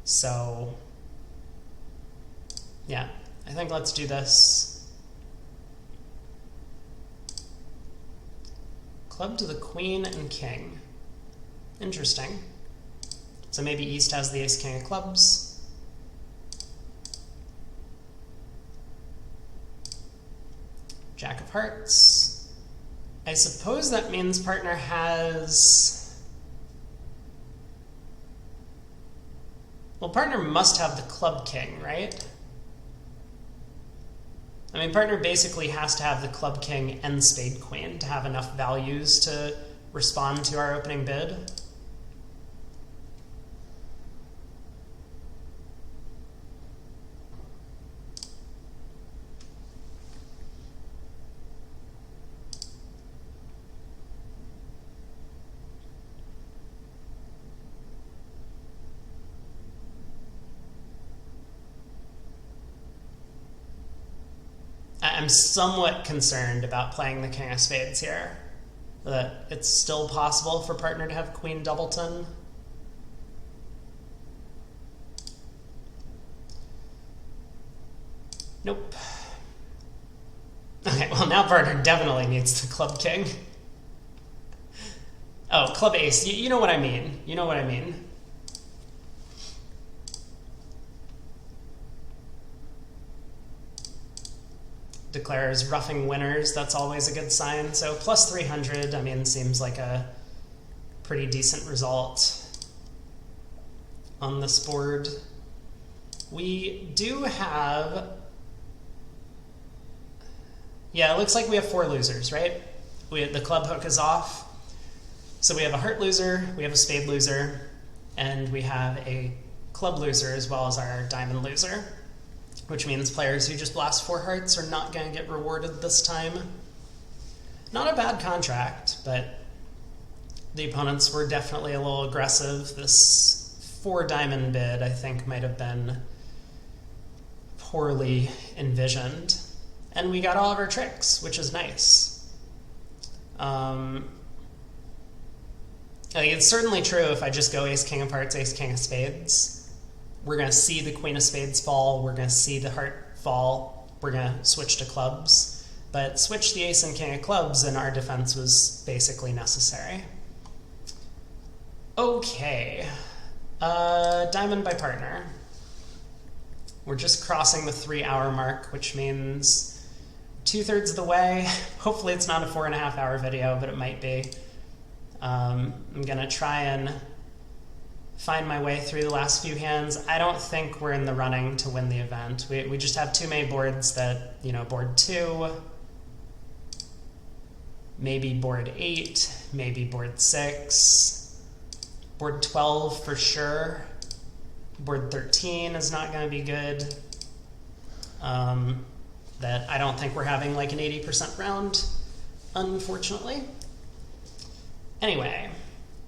So, yeah, I think let's do this. Club to the queen and king. Interesting. So maybe East has the ace, king of clubs. Jack of hearts. I suppose that means partner has... Well, partner must have the club king, right? I mean, partner basically has to have the club king and spade queen to have enough values to respond to our opening bid. I'm somewhat concerned about playing the king of spades here. That it's still possible for partner to have queen doubleton. Nope. Okay, well now partner definitely needs the club king. Oh, club ace. You know what I mean. You know what I mean. Declares roughing winners. That's always a good sign. So plus 300, I mean, seems like a pretty decent result on this board. We do have... Yeah, it looks like we have 4 losers, right? The club hook is off. So we have a heart loser, we have a spade loser, and we have a club loser as well as our diamond loser, which means players who just blast 4 hearts are not going to get rewarded this time. Not a bad contract, but the opponents were definitely a little aggressive. This 4 diamond bid, I think, might have been poorly envisioned. And we got all of our tricks, which is nice. It's certainly true if I just go ace, king of hearts, ace, king of spades. We're going to see the queen of spades fall. We're going to see the heart fall. We're going to switch to clubs. But switch the ace and king of clubs and our defense was basically necessary. Okay, diamond by partner. We're just crossing the 3-hour mark, which means 2/3 of the way. Hopefully it's not a 4.5-hour video, but it might be. I'm gonna try and find my way through the last few hands. I don't think we're in the running to win the event. We just have too many boards that, you know, board 2, maybe board 8, maybe board 6, board 12 for sure. Board 13 is not going to be good. That I don't think we're having like an 80% round, unfortunately. Anyway,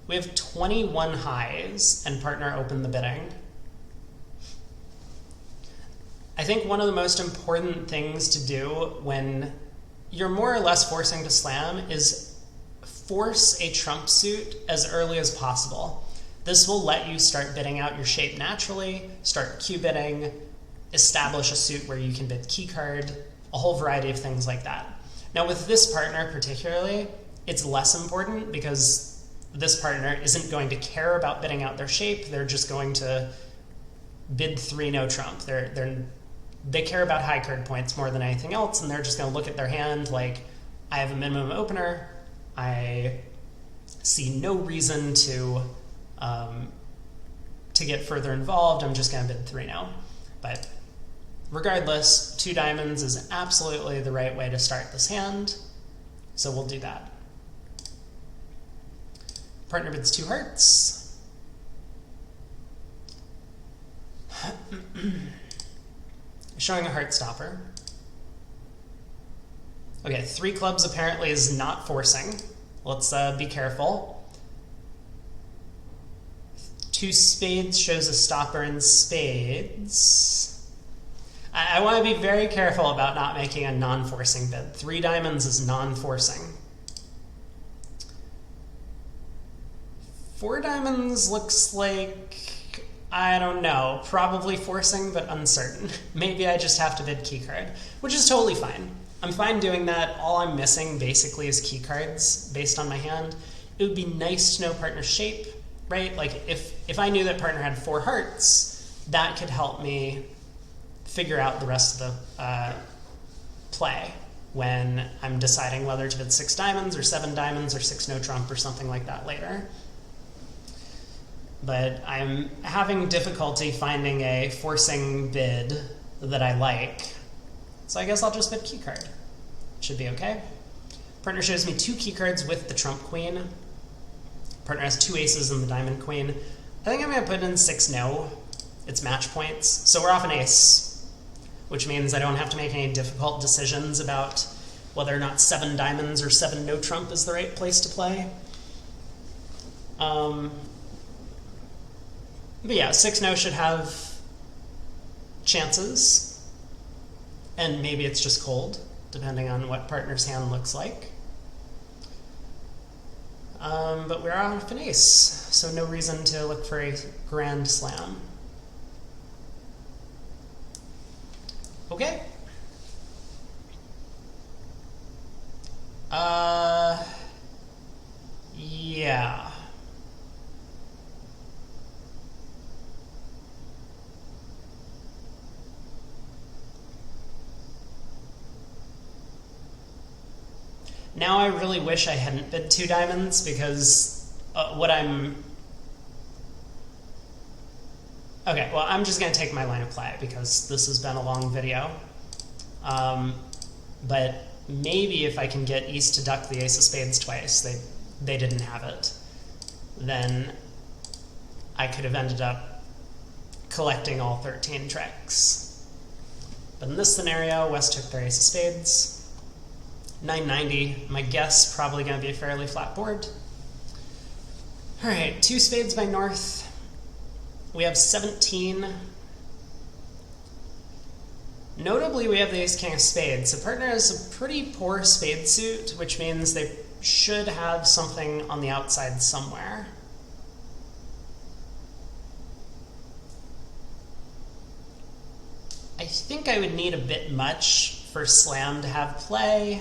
we have 21 highs and partner opened the bidding. I think one of the most important things to do when you're more or less forcing to slam is force a trump suit as early as possible. This will let you start bidding out your shape naturally, start Q bidding, establish a suit where you can bid key card, a whole variety of things like that. Now with this partner particularly, it's less important because this partner isn't going to care about bidding out their shape. They're just going to bid 3 no trump. They care about high card points more than anything else, and they're just going to look at their hand like, I have a minimum opener. I see no reason to get further involved. I'm just going to bid 3 no. But regardless, 2 diamonds is absolutely the right way to start this hand, so we'll do that. Partner bids 2 hearts. Showing a heart stopper. Okay, 3 clubs apparently is not forcing. Let's be careful. 2 spades shows a stopper in spades. I want to be very careful about not making a non-forcing bid. 3 diamonds is non-forcing. 4 diamonds looks like, I don't know, probably forcing, but uncertain. Maybe I just have to bid key card, which is totally fine. I'm fine doing that. All I'm missing basically is key cards based on my hand. It would be nice to know partner's shape, right? Like if I knew that partner had 4 hearts, that could help me figure out the rest of the play when I'm deciding whether to bid 6 diamonds or 7 diamonds or 6 no trump or something like that later. But I'm having difficulty finding a forcing bid that I like. So I guess I'll just bid key card. Should be okay. Partner shows me 2 key cards with the trump queen. Partner has 2 aces and the diamond queen. I think I'm going to put in 6 no. It's match points. So we're off an ace, which means I don't have to make any difficult decisions about whether or not 7 diamonds or 7 no trump is the right place to play. But yeah, 6 no should have chances, and maybe it's just cold, depending on what partner's hand looks like. But we're off an ace, so no reason to look for a grand slam. Okay. Yeah. Now I really wish I hadn't bid 2 diamonds because I'm just going to take my line of play because this has been a long video. But maybe if I can get East to duck the ace of spades twice, they didn't have it, then I could have ended up collecting all 13 tricks. But in this scenario, West took their ace of spades. 990, my guess, probably going to be a fairly flat board. All right, 2 spades by North. We have 17. Notably, we have the ace-king of spades. So partner has a pretty poor spade suit, which means they should have something on the outside somewhere. I think I would need a bit much for slam to have play.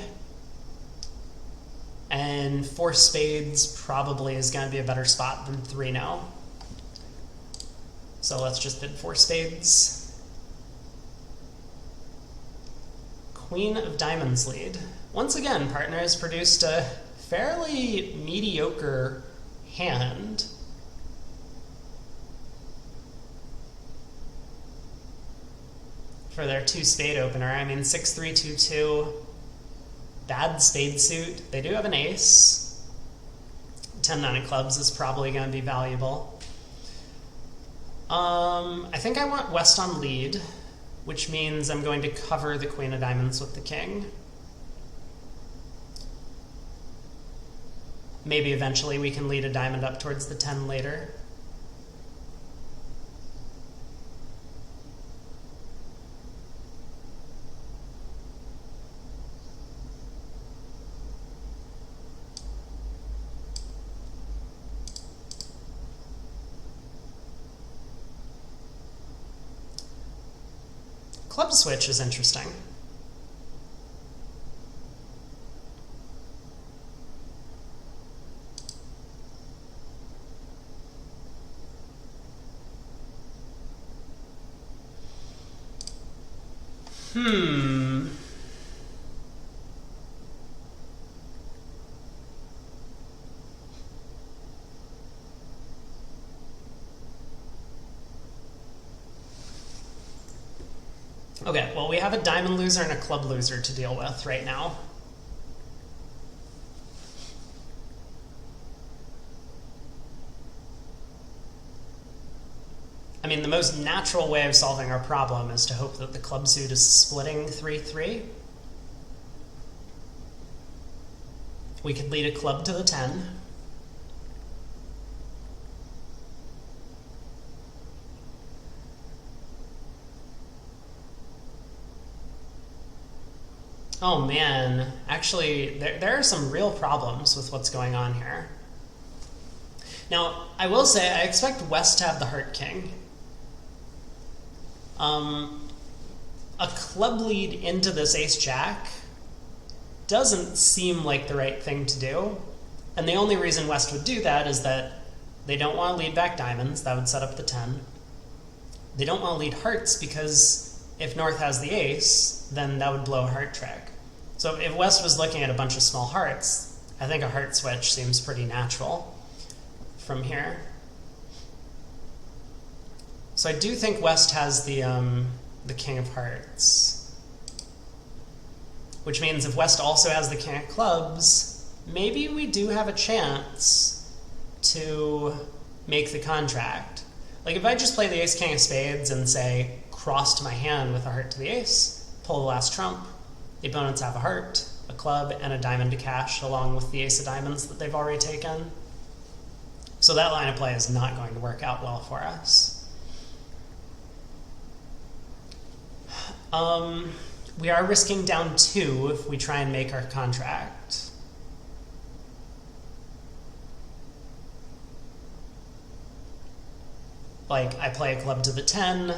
And 4 spades probably is going to be a better spot than 3 now. So let's just bid 4 spades. Queen of diamonds lead. Once again, partner has produced a fairly mediocre hand. For their 2 spade opener. I mean, 6-3-2-2. Bad spade suit. They do have an ace. 10-9 of clubs is probably going to be valuable. I think I want West on lead, which means I'm going to cover the queen of diamonds with the king. Maybe eventually we can lead a diamond up towards the 10 later. Club switch is interesting. Okay, well, we have a diamond loser and a club loser to deal with right now. I mean, the most natural way of solving our problem is to hope that the club suit is splitting 3-3. We could lead a club to the 10. Oh man, actually, there are some real problems with what's going on here. Now, I will say, I expect West to have the heart king. A club lead into this ace-jack doesn't seem like the right thing to do. And the only reason West would do that is that they don't want to lead back diamonds. That would set up the 10. They don't want to lead hearts because if North has the ace, then that would blow a heart trick. So if West was looking at a bunch of small hearts, I think a heart switch seems pretty natural from here. So I do think West has the king of hearts, which means if West also has the king of clubs, maybe we do have a chance to make the contract. Like if I just play the ace king of spades and say cross to my hand with a heart to the ace, pull the last trump, the opponents have a heart, a club, and a diamond to cash along with the ace of diamonds that they've already taken. So that line of play is not going to work out well for us. We are risking down 2 if we try and make our contract. Like, I play a club to the 10.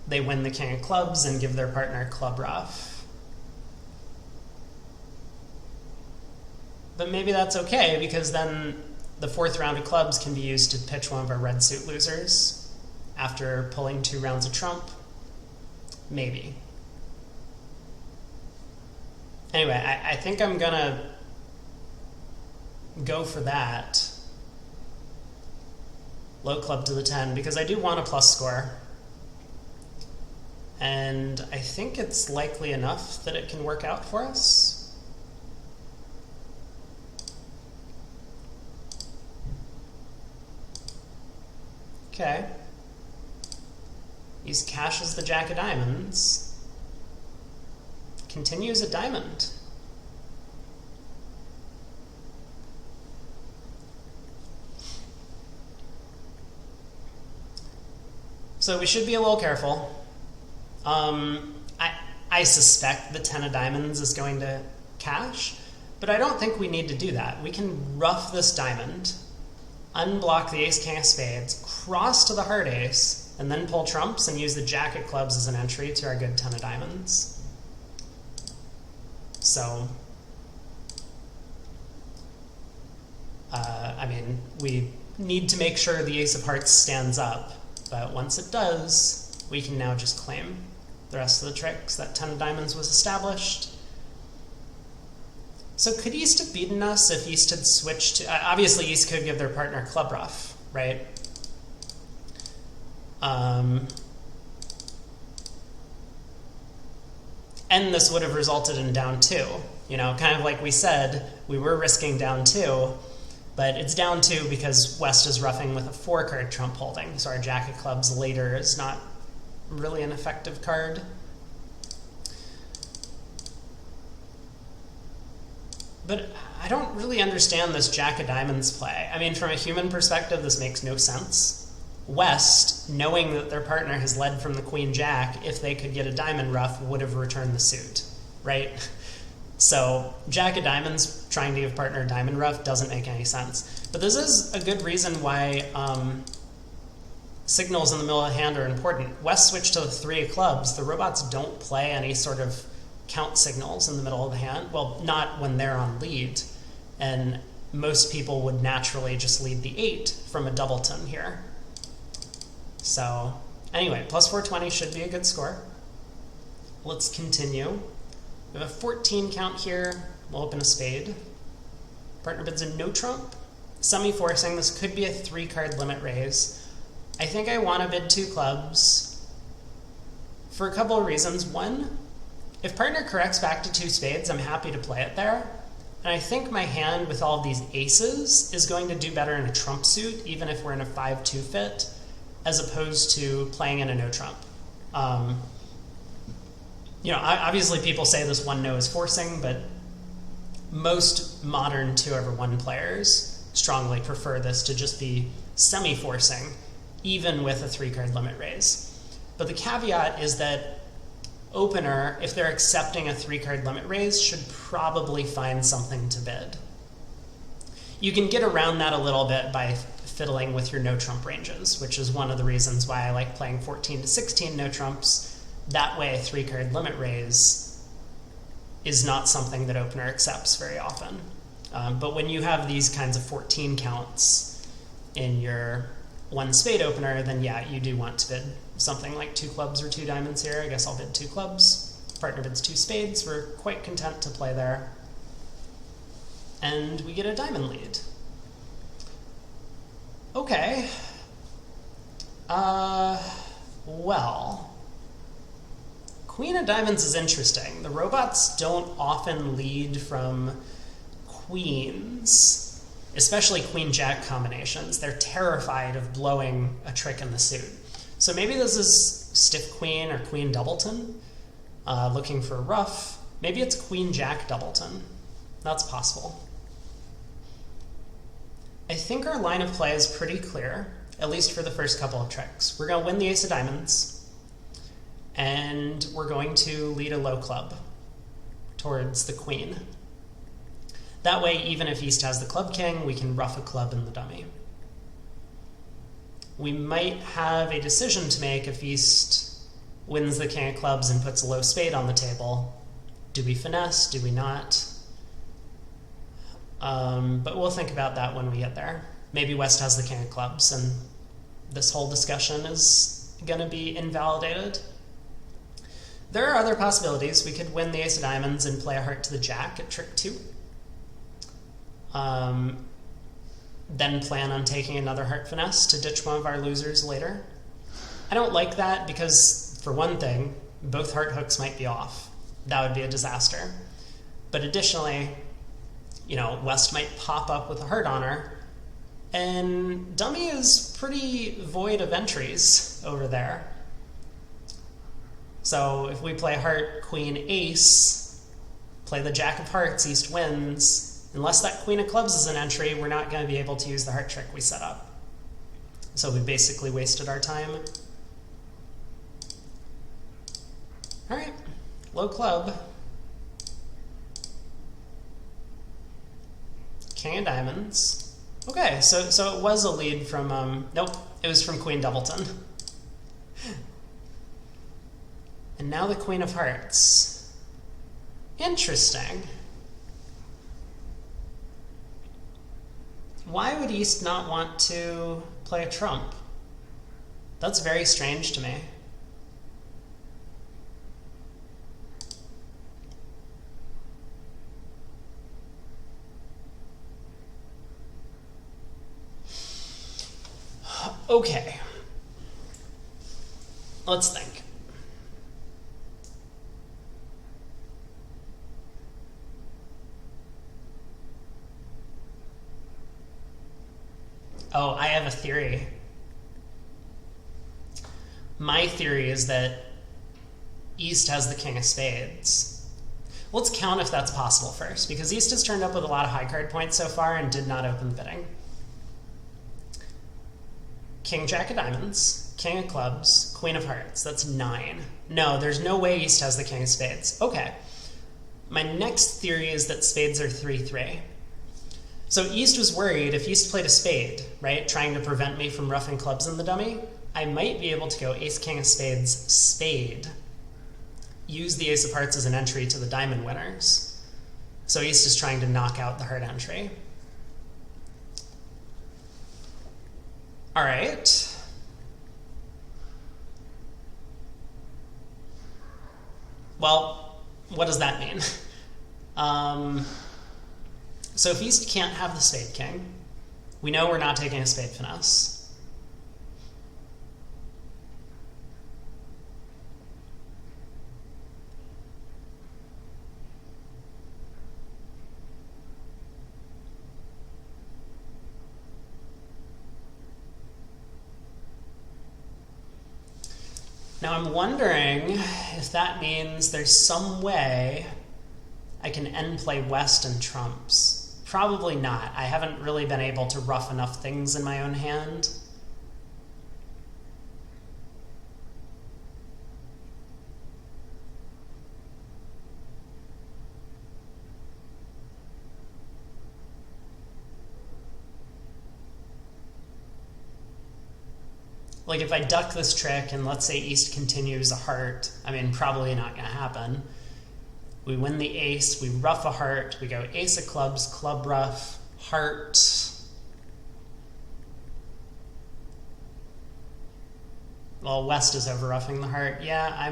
They win the king of clubs and give their partner club rough. But maybe that's okay, because then the 4th round of clubs can be used to pitch one of our red suit losers after pulling 2 rounds of trump. Maybe. Anyway, I think I'm gonna go for that. Low club to the 10, because I do want a plus score. And I think it's likely enough that it can work out for us. Okay. He cashes the jack of diamonds. Continues a diamond. So we should be a little careful. I suspect the 10 of diamonds is going to cash, but I don't think we need to do that. We can rough this diamond, unblock the ace king of spades, cross to the heart ace, and then pull trumps and use the jack of clubs as an entry to our good 10 of diamonds. So, I mean, we need to make sure the ace of hearts stands up, but once it does, we can now just claim the rest of the tricks. That 10 of diamonds was established. So could East have beaten us if East had switched to... obviously, East could give their partner club ruff, right? And this would have resulted in down 2. You know, kind of like we said, we were risking down 2, but it's down 2 because West is roughing with a 4-card trump holding, so our jack of clubs later is not really an effective card. But I don't really understand this jack of diamonds play. I mean, from a human perspective, this makes no sense. West, knowing that their partner has led from the queen jack, if they could get a diamond ruff, would have returned the suit, right? So jack of diamonds trying to give partner a diamond ruff doesn't make any sense. But this is a good reason why signals in the middle of the hand are important. West switched to the 3 of clubs. The robots don't play any sort of count signals in the middle of the hand. Well, not when they're on lead. And most people would naturally just lead the 8 from a doubleton here. So anyway, plus 420 should be a good score. Let's continue. We have a 14 count here. We'll open a spade. Partner bids a no trump. Semi-forcing. This could be a 3-card limit raise. I think I want to bid 2 clubs for a couple of reasons. One, if partner corrects back to 2 spades, I'm happy to play it there. And I think my hand with all of these aces is going to do better in a trump suit, even if we're in a 5-2 fit, as opposed to playing in a no trump. You know, obviously people say this 1-no is forcing, but most modern 2/1 players strongly prefer this to just be semi-forcing, even with a 3-card limit raise. But the caveat is that opener, if they're accepting a 3-card limit raise, should probably find something to bid. You can get around that a little bit by fiddling with your no trump ranges, which is one of the reasons why I like playing 14 to 16 no trumps. That way a 3-card limit raise is not something that opener accepts very often. But when you have these kinds of 14 counts in your 1 spade opener, then yeah, you do want to bid something like 2 clubs or 2 diamonds here. I guess I'll bid 2 clubs. Partner bids 2 spades. We're quite content to play there. And we get a diamond lead. Okay. Well, queen of diamonds is interesting. The robots don't often lead from queens, especially queen-jack combinations. They're terrified of blowing a trick in the suit. So maybe this is stiff queen or queen doubleton, looking for a ruff. Maybe it's queen-jack doubleton. That's possible. I think our line of play is pretty clear, at least for the first couple of tricks. We're going to win the ace of diamonds, and we're going to lead a low club towards the queen. That way, even if East has the club king, we can ruff a club in the dummy. We might have a decision to make if East wins the king of clubs and puts a low spade on the table. Do we finesse? Do we not? But we'll think about that when we get there. Maybe West has the king of clubs, and this whole discussion is going to be invalidated. There are other possibilities. We could win the ace of diamonds and play a heart to the jack at trick 2. Then plan on taking another heart finesse to ditch one of our losers later. I don't like that because, for one thing, both heart hooks might be off. That would be a disaster. But additionally, you know, West might pop up with a heart honor, and dummy is pretty void of entries over there. So if we play heart, queen, ace, play the jack of hearts, East wins. Unless that queen of clubs is an entry, we're not going to be able to use the heart trick we set up. So we basically wasted our time. All right, low club. King of diamonds. Okay, so it was a lead from, nope, it was from queen doubleton. And now the Queen of Hearts. Interesting. Why would East not want to play a trump? That's very strange to me. Okay. Let's think. Oh, I have a theory. My theory is that East has the King of Spades. Let's count if that's possible first, because East has turned up with a lot of high card points so far and did not open the bidding. King, Jack of Diamonds, King of Clubs, Queen of Hearts. That's 9. No, there's no way East has the King of Spades. Okay. My next theory is that spades are 3-3. So East was worried if East played a spade, right, trying to prevent me from ruffing clubs in the dummy, I might be able to go Ace, King of Spades, spade, use the Ace of Hearts as an entry to the diamond winners. So East is trying to knock out the heart entry. All right. Well, what does that mean? So if East can't have the Spade King, we know we're not taking a Spade Finesse. Now I'm wondering if that means there's some way I can end play West and trumps. Probably not. I haven't really been able to rough enough things in my own hand. Like if I duck this trick and let's say East continues a heart, I mean, probably not going to happen. We win the ace, we ruff a heart, we go Ace of Clubs, club ruff, heart. Well, West is over roughing the heart. Yeah,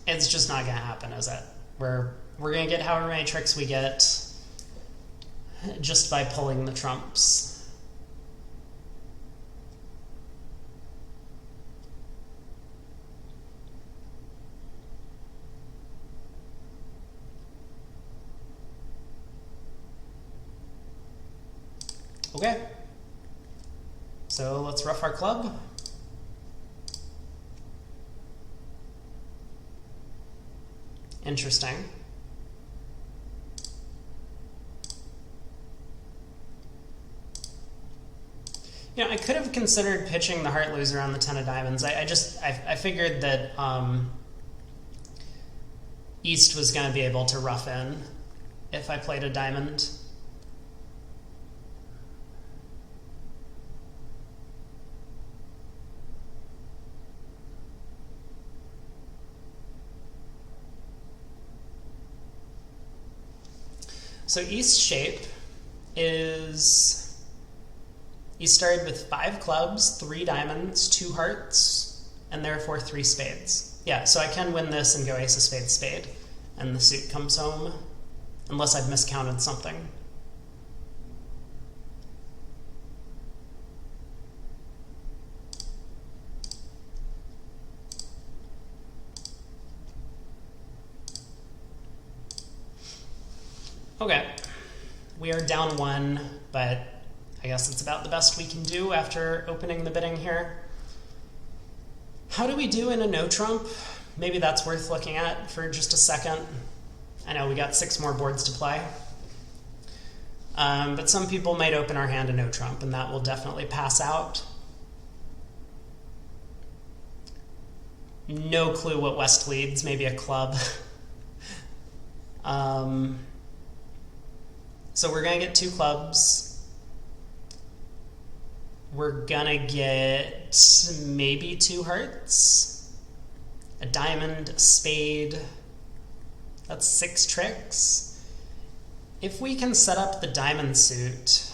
it's just not going to happen, is it? We're going to get however many tricks we get just by pulling the trumps. Okay, so let's ruff our club. Interesting. You know, I could have considered pitching the heart loser on the 10 of diamonds. I figured that East was going to be able to ruff in if I played a diamond. So East's shape is, he started with 5 clubs, 3 diamonds, 2 hearts, and therefore 3 spades. Yeah, so I can win this and go Ace of Spades, spade, and the suit comes home, unless I've miscounted something. Okay, we are down 1, but I guess it's about the best we can do after opening the bidding here. How do we do in a no trump? Maybe that's worth looking at for just a second. I know we got 6 more boards to play. But some people might open our hand a no trump, and that will definitely pass out. No clue what West leads, maybe a club. So we're going to get 2 clubs. we're gonna get maybe 2 hearts, a diamond, a spade. That's 6 tricks. If we can set up the diamond suit,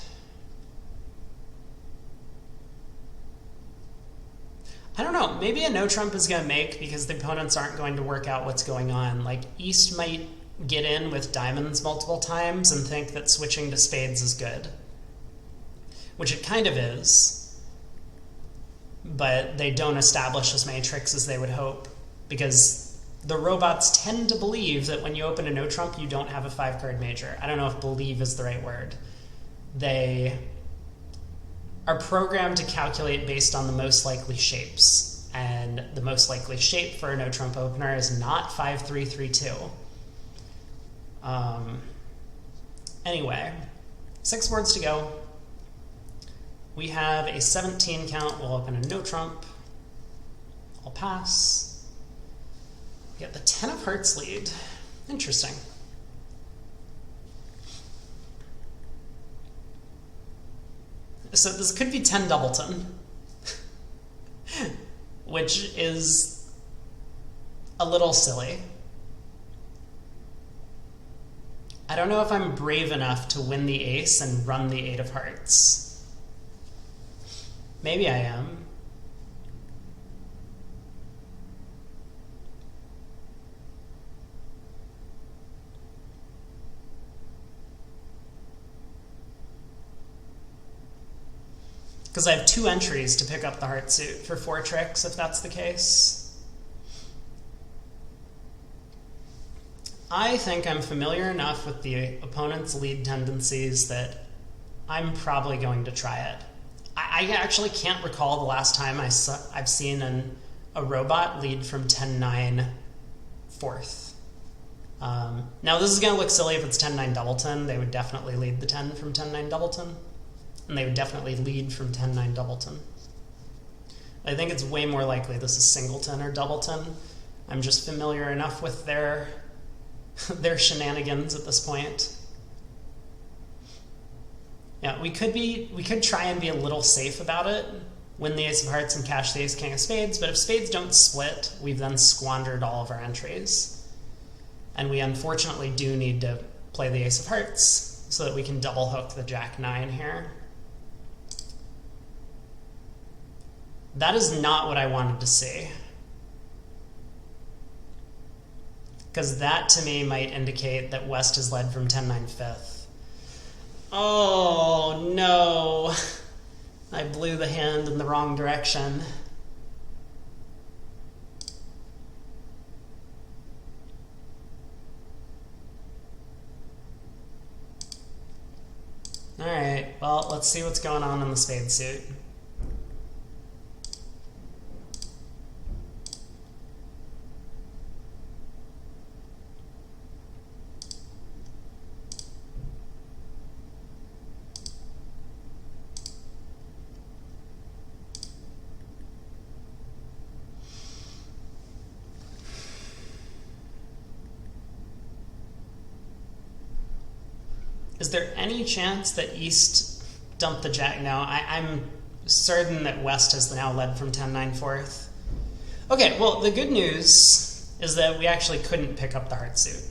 I don't know, maybe a no trump is going to make because the opponents aren't going to work out what's going on. Like, East might get in with diamonds multiple times and think that switching to spades is good, which it kind of is, but they don't establish as many tricks as they would hope because the robots tend to believe that when you open a no trump, you don't have a 5-card major. I don't know if believe is the right word. They are programmed to calculate based on the most likely shapes, and the most likely shape for a no trump opener is not 5-3-3-2. Anyway, 6 boards to go. We have a 17 count. We'll open a no trump. I'll pass. We get the 10 of hearts lead. Interesting. So this could be 10 doubleton, which is a little silly. I don't know if I'm brave enough to win the ace and run the 8 of hearts. Maybe I am. Because I have 2 entries to pick up the heart suit for 4 tricks, if that's the case. I think I'm familiar enough with the opponent's lead tendencies that I'm probably going to try it. I actually can't recall the last time I've seen a robot lead from 10-9 fourth. Now this is going to look silly if it's 10-9 doubleton. They would definitely lead the 10 from 10-9 doubleton. And they would definitely lead from 10-9 doubleton. I think it's way more likely this is singleton or doubleton. I'm just familiar enough with their shenanigans at this point. Yeah, we could try and be a little safe about it, win the ace of hearts and cash the ace king of spades, but if spades don't split, we've then squandered all of our entries. And we unfortunately do need to play the ace of hearts so that we can double hook the jack 9 here. That is not what I wanted to see. Because that to me might indicate that West has led from 10-9 fifth. Oh no, I blew the hand in the wrong direction. All right, well, let's see what's going on in the spade suit. Is there any chance that East dumped the jack? No, I'm certain that West has now led from 10-9 fourth. Okay, well, the good news is that we actually couldn't pick up the heart suit.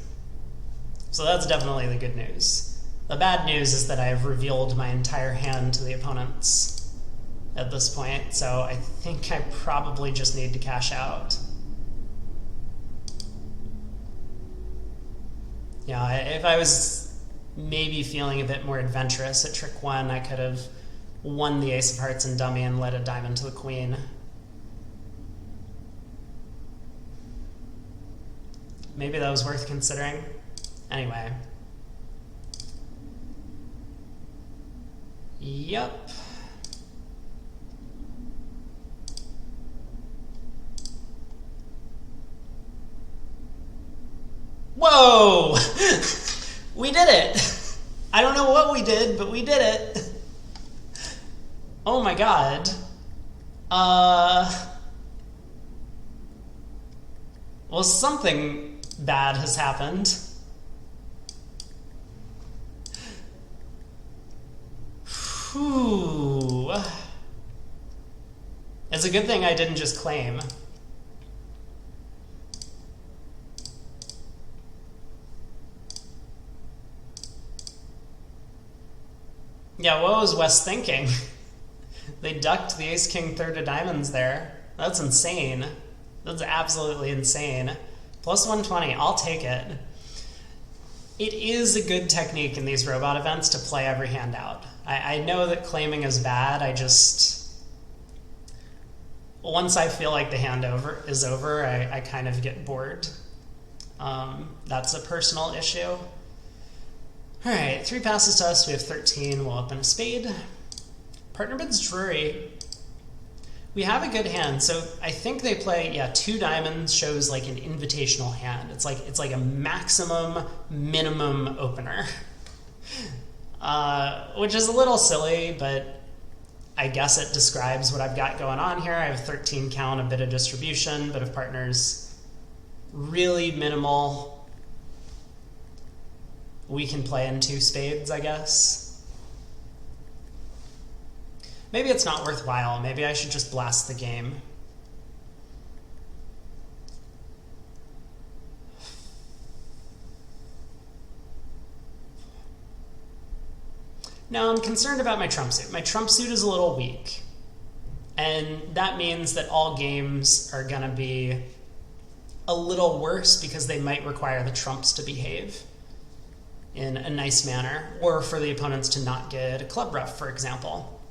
So that's definitely the good news. The bad news is that I've revealed my entire hand to the opponents at this point, so I think I probably just need to cash out. Yeah, if I was maybe feeling a bit more adventurous at trick 1, I could have won the ace of hearts and dummy and led a diamond to the queen. Maybe that was worth considering. Anyway. Yep. Whoa! We did it! I don't know what we did, but we did it. Oh my god. Well, something bad has happened. Whew. It's a good thing I didn't just claim. Yeah, what was West thinking? They ducked the ace-king third of diamonds there. That's insane. That's absolutely insane. Plus 120, I'll take it. It is a good technique in these robot events to play every hand out. I know that claiming is bad, once I feel like the hand is over, I kind of get bored. That's a personal issue. All right, 3 passes to us. We have 13. We'll open a spade. Partner bids Drury. We have a good hand, so I think they play. Yeah, 2 diamonds shows like an invitational hand. It's like a maximum minimum opener, which is a little silly, but I guess it describes what I've got going on here. I have 13 count, a bit of distribution, but if partner's really minimal, we can play in 2 spades, I guess. Maybe it's not worthwhile. Maybe I should just blast the game. Now I'm concerned about my trump suit. My trump suit is a little weak. And that means that all games are going to be a little worse because they might require the trumps to behave in a nice manner, or for the opponents to not get a club ruff, for example,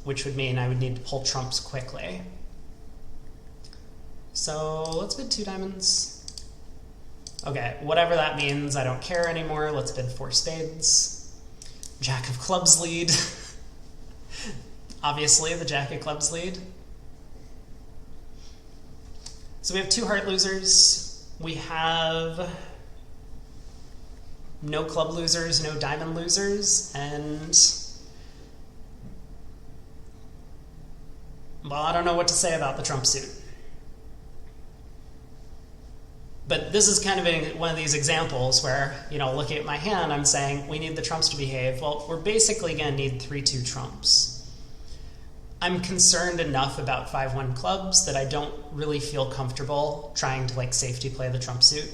which would mean I would need to pull trumps quickly. So let's bid 2 diamonds. Okay, whatever that means, I don't care anymore. Let's bid 4 spades. Jack of clubs lead. Obviously, the jack of clubs lead. So we have 2 heart losers. We have no club losers, no diamond losers, and well, I don't know what to say about the trump suit. But this is kind of one of these examples where, looking at my hand, I'm saying we need the trumps to behave. Well, we're basically going to need 3-2 trumps. I'm concerned enough about 5-1 clubs that I don't really feel comfortable trying to safety play the trump suit.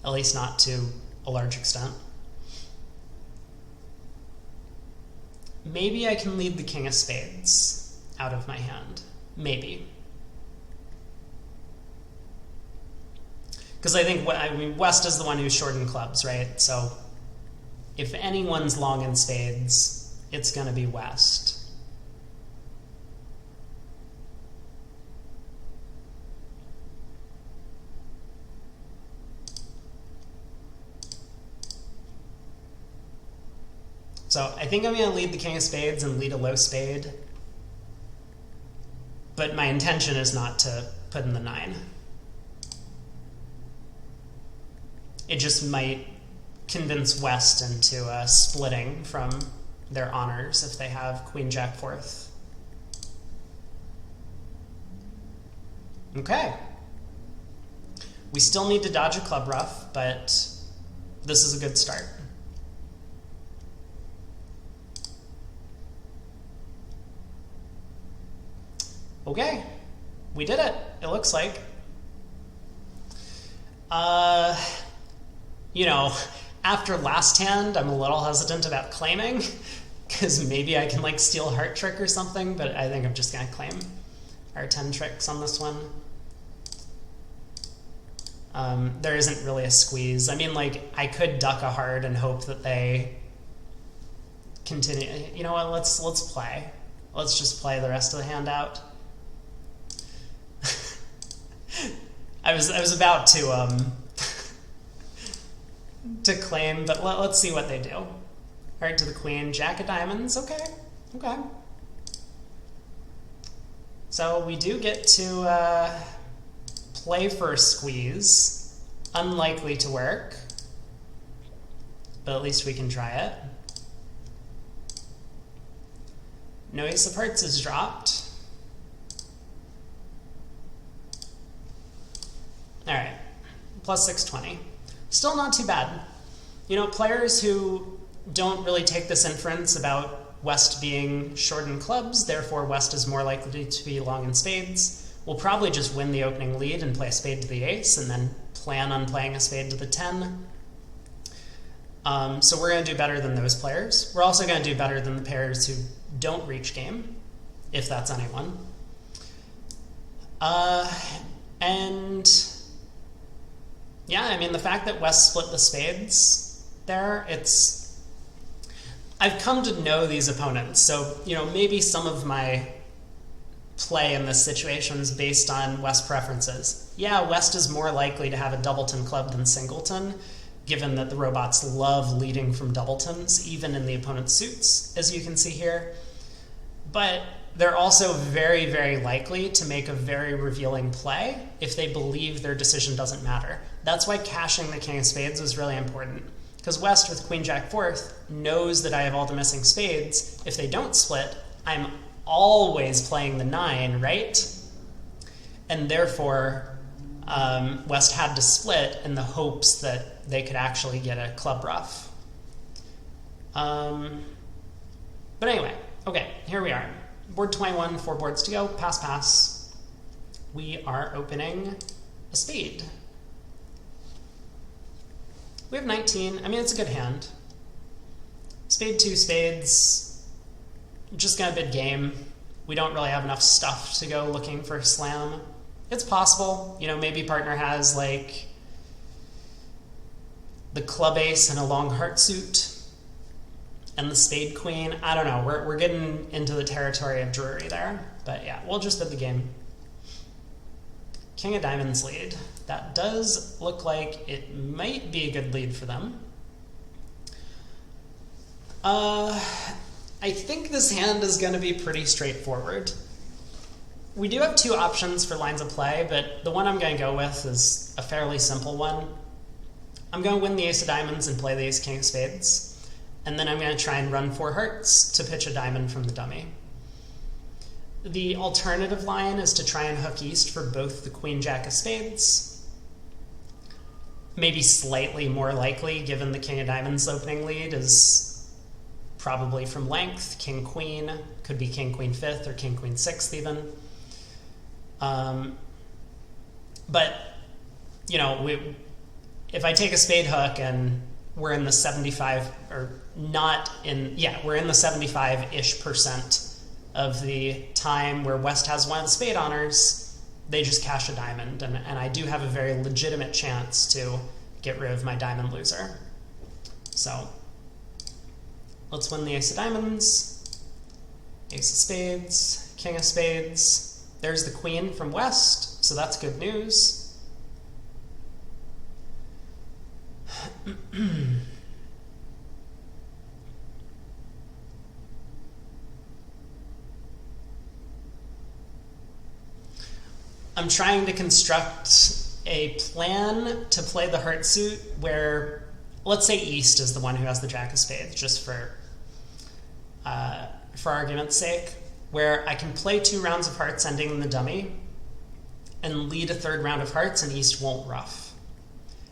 At least not to a large extent. Maybe I can lead the king of spades out of my hand. Maybe. Because I think, West is the one who's short in clubs, right? So if anyone's long in spades, it's going to be West. So I think I'm going to lead the king of spades and lead a low spade. But my intention is not to put in the 9. It just might convince West into splitting from their honors if they have queen jack fourth. Okay. We still need to dodge a club ruff, but this is a good start. Okay, we did it, it looks like. After last hand, I'm a little hesitant about claiming, because maybe I can steal a heart trick or something, but I think I'm just gonna claim our 10 tricks on this one. There isn't really a squeeze. I could duck a heart and hope that they continue. You know what, let's play. Let's just play the rest of the hand out. I was about to claim, but let's see what they do. Heart to the queen, jack of diamonds. Okay. So we do get to play for a squeeze. Unlikely to work, but at least we can try it. No ace of hearts is dropped. All right, plus 620. Still not too bad. Players who don't really take this inference about West being short in clubs, therefore West is more likely to be long in spades. We'll probably just win the opening lead and play a spade to the ace, and then plan on playing a spade to the 10. So we're going to do better than those players. We're also going to do better than the pairs who don't reach game, if that's anyone. And yeah, I mean, the fact that West split the spades there, I've come to know these opponents, so, you know, maybe some of my play in this situation is based on West preferences. Yeah, West is more likely to have a doubleton club than singleton, given that the robots love leading from doubletons, even in the opponent's suits, as you can see here. But they're also very, very likely to make a very revealing play if they believe their decision doesn't matter. That's why cashing the king of spades was really important. Because West with queen jack fourth knows that I have all the missing spades. If they don't split, I'm always playing the 9, right? And therefore, West had to split in the hopes that they could actually get a club ruff. But anyway, okay, here we are. Board 21, 4 boards to go, pass, pass. We are opening a spade. We have 19. I mean, it's a good hand. Spade 2 spades. Just gonna bid game. We don't really have enough stuff to go looking for a slam. It's possible. You know, maybe partner has like the club ace and a long heart suit and the spade queen. I don't know. We're getting into the territory of Drury there. But yeah, we'll just bid the game. King of diamonds lead. That does look like it might be a good lead for them. I think this hand is going to be pretty straightforward. We do have 2 options for lines of play, but the one I'm going to go with is a fairly simple one. I'm going to win the ace of diamonds and play the ace king of spades, and then I'm going to try and run 4 hearts to pitch a diamond from the dummy. The alternative line is to try and hook east for both the queen jack of spades. Maybe slightly more likely, given the king of diamonds opening lead, is probably from length. King queen, could be king queen fifth or king queen sixth even. But, you know, if I take a spade hook and we're in the 75, or not in, yeah, we're in the 75-ish% of the time where West has one of the spade honors, they just cash a diamond, and I do have a very legitimate chance to get rid of my diamond loser. So let's win the ace of diamonds, ace of spades, king of spades. There's the queen from West, so that's good news. I'm trying to construct a plan to play the heart suit where, let's say East is the one who has the jack of spades, just for argument's sake, where I can play 2 rounds of hearts ending in the dummy and lead a 3rd round of hearts, and East won't ruff.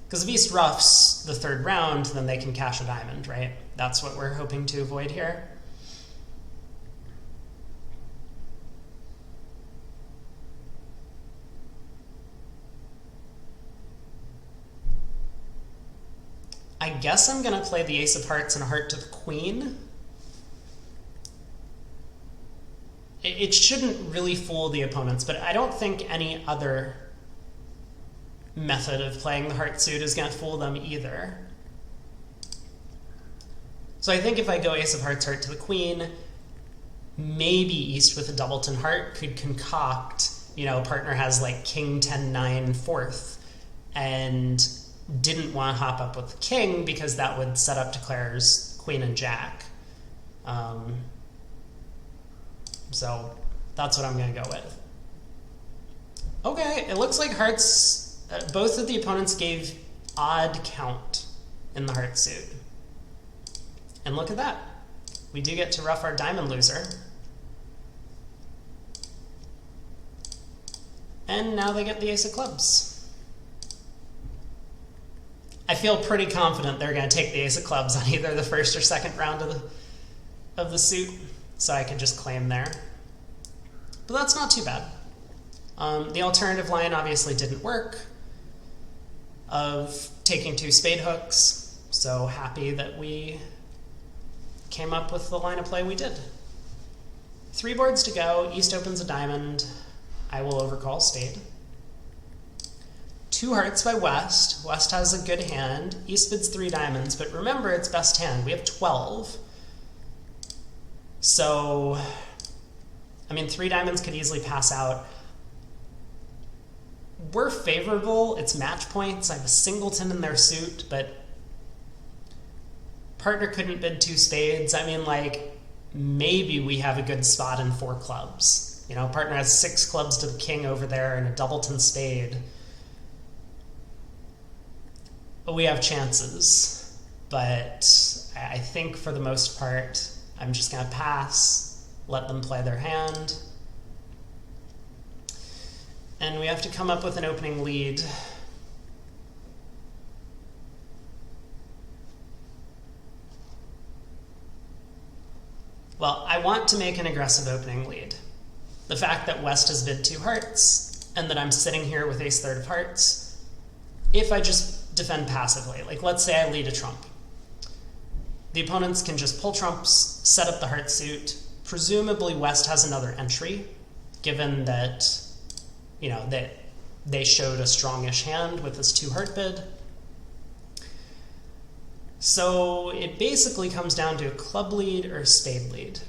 Because if East ruffs the 3rd round, then they can cash a diamond, right? That's what we're hoping to avoid here. I guess I'm going to play the ace of hearts and a heart to the queen. It shouldn't really fool the opponents, but I don't think any other method of playing the heart suit is going to fool them either. So I think if I go ace of hearts, heart to the queen, maybe East with a doubleton heart could concoct, you know, partner has like king 10-9 fourth, and didn't want to hop up with the king because that would set up Declare's queen and jack. So that's what I'm going to go with. Okay, it looks like hearts, both of the opponents gave odd count in the heart suit. And look at that. We do get to ruff our diamond loser. And now they get the ace of clubs. I feel pretty confident they're going to take the ace of clubs on either the 1st or 2nd round of the suit, so I could just claim there. But that's not too bad. The alternative line obviously didn't work of taking 2 spade hooks, so happy that we came up with the line of play we did. 3 boards to go, East opens a diamond, I will overcall spade. 2 hearts by West. West has a good hand. East bids 3 diamonds, but remember it's best hand. We have 12. So, I mean, 3 diamonds could easily pass out. We're favorable. It's match points. I have a singleton in their suit, but partner couldn't bid 2 spades. I mean, like, maybe we have a good spot in 4 clubs. You know, partner has 6 clubs to the king over there and a doubleton spade. We have chances, but I think for the most part, I'm just going to pass, let them play their hand. And we have to come up with an opening lead. Well, I want to make an aggressive opening lead. The fact that West has bid 2 hearts, and that I'm sitting here with ace third of hearts, if I just defend passively, like let's say I lead a trump, the opponents can just pull trumps, set up the heart suit. Presumably West has another entry, given that, you know, that they showed a strongish hand with this 2 heart bid. So it basically comes down to a club lead or a spade lead.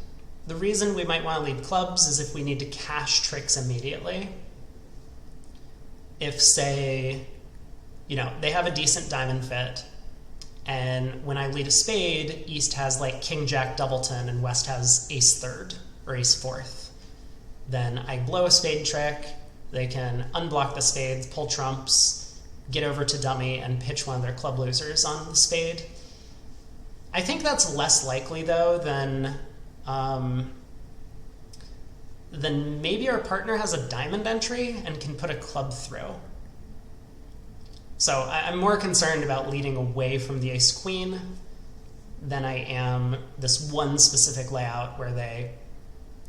The reason we might want to lead clubs is if we need to cash tricks immediately. If, say, you know, they have a decent diamond fit, and when I lead a spade, East has like king jack doubleton and West has ace third or ace fourth. Then I blow a spade trick, they can unblock the spades, pull trumps, get over to dummy, and pitch one of their club losers on the spade. I think that's less likely, though, than maybe our partner has a diamond entry and can put a club through. So I'm more concerned about leading away from the ace-queen than I am this one specific layout where they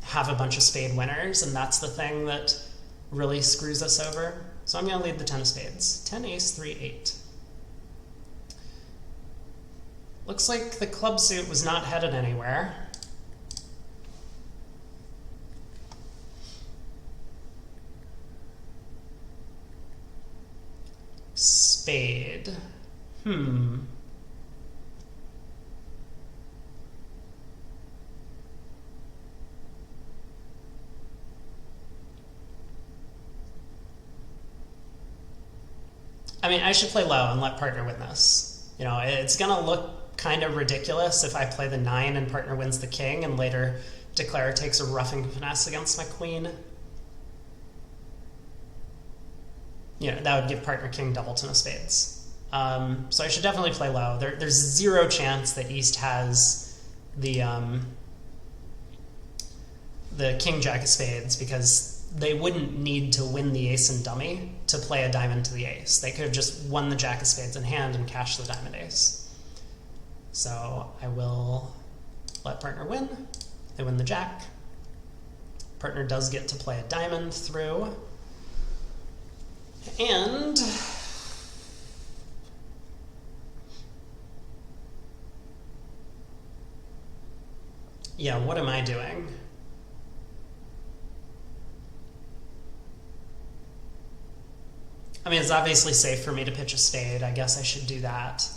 have a bunch of spade winners, and that's the thing that really screws us over. So I'm going to lead the 10 of spades. 10, ace, 3, 8. Looks like the club suit was not headed anywhere. Spade. I mean, I should play low and let partner win this. You know, it's going to look kind of ridiculous if I play the 9 and partner wins the king and later declare takes a roughing finesse against my queen. You know, that would give partner king doubleton of spades. So I should definitely play low. There's 0 chance that East has the king jack of spades, because they wouldn't need to win the ace and dummy to play a diamond to the ace. They could have just won the jack of spades in hand and cashed the diamond ace. So I will let partner win. They win the jack. Partner does get to play a diamond through. And yeah, what am I doing? I mean, it's obviously safe for me to pitch a spade. I guess I should do that.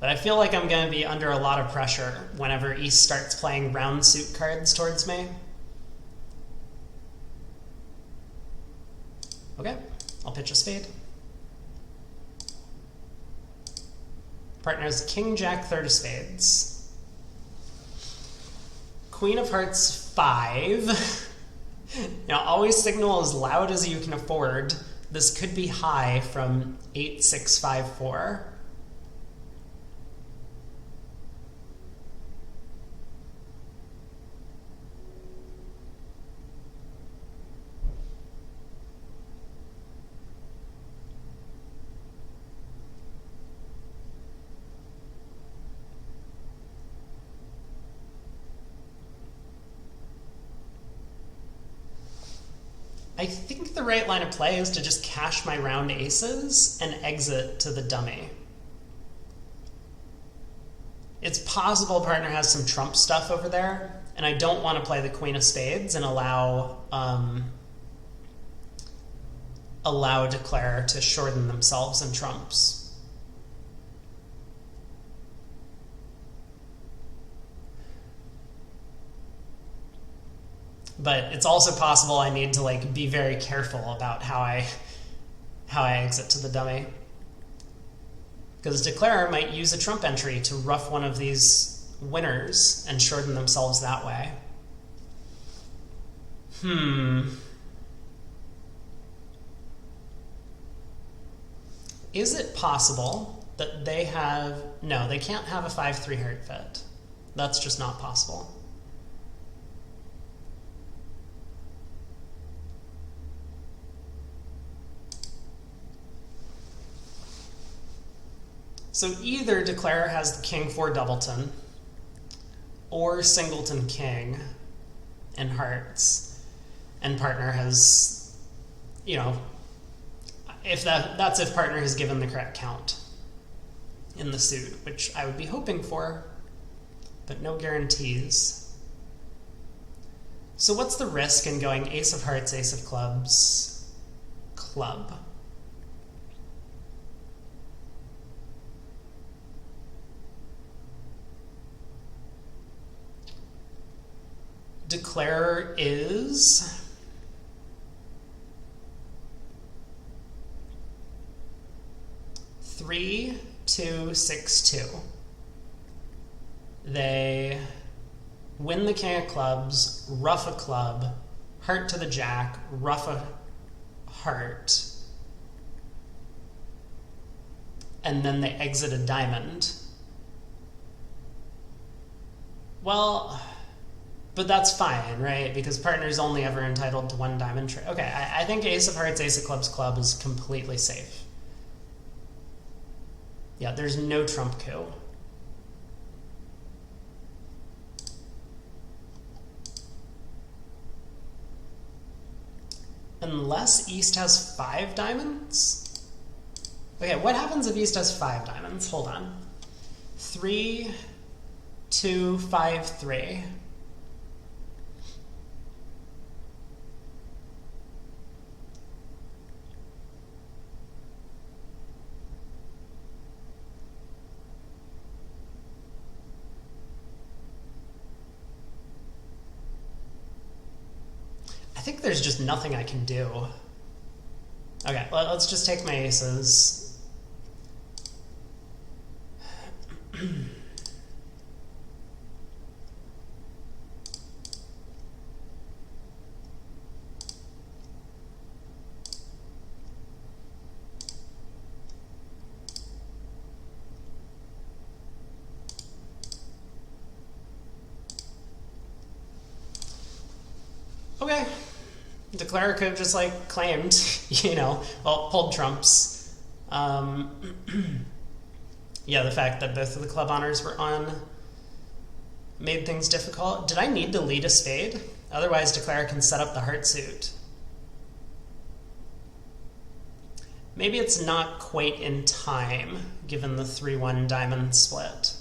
But I feel like I'm going to be under a lot of pressure whenever East starts playing round suit cards towards me. Okay, I'll pitch a spade. Partner's king jack third of spades. Queen of hearts 5. Now, always signal as loud as you can afford. This could be high from 8, 6, 5, 4. I think the right line of play is to just cash my round aces and exit to the dummy. It's possible partner has some trump stuff over there, and I don't want to play the queen of spades and allow declare to shorten themselves in trumps. But it's also possible I need to like be very careful about how I exit to the dummy. Because declare might use a trump entry to rough one of these winners and shorten themselves that way. Is it possible that they have... No, they can't have a 5-3 heart fit. That's just not possible. So either declare has the king-4 doubleton, or singleton king and hearts, and partner has, you know, if that's if partner has given the correct count in the suit, which I would be hoping for, but no guarantees. So what's the risk in going ace of hearts, ace of clubs, club? Declare is three, 2, 6, 2. They win the king of clubs, ruff a club, heart to the jack, ruff a heart, and then they exit a diamond. Well, but that's fine, right? Because partner's only ever entitled to one diamond trade. Okay, I think ace of hearts, ace of clubs, club is completely safe. Yeah, there's no trump coup. Unless East has 5 diamonds? Okay, what happens if East has 5 diamonds? Hold on. 3, 2, 5, 3. I think there's just nothing I can do. Okay, let's just take my aces. Okay. Declare could have just like claimed, you know, well, pulled trumps. Yeah, the fact that both of the club honors were on made things difficult. Did I need to lead a spade? Otherwise, declare can set up the heart suit. Maybe it's not quite in time, given the 3-1 diamond split.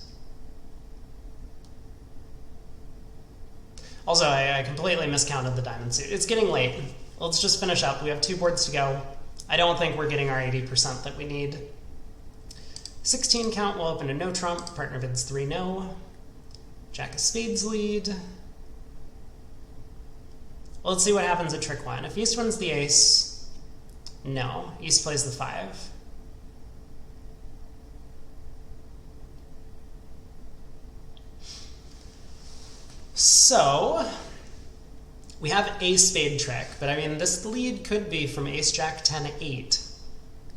Also, I completely miscounted the diamond suit. It's getting late. Let's just finish up. We have 2 boards to go. I don't think we're getting our 80% that we need. 16 count will open to no trump. Partner bids 3 no. Jack of spades lead. Well, let's see what happens at trick 1. If East wins the ace, no. East plays the 5. So, we have a spade trick, but I mean, this lead could be from ace, jack, 10, 8,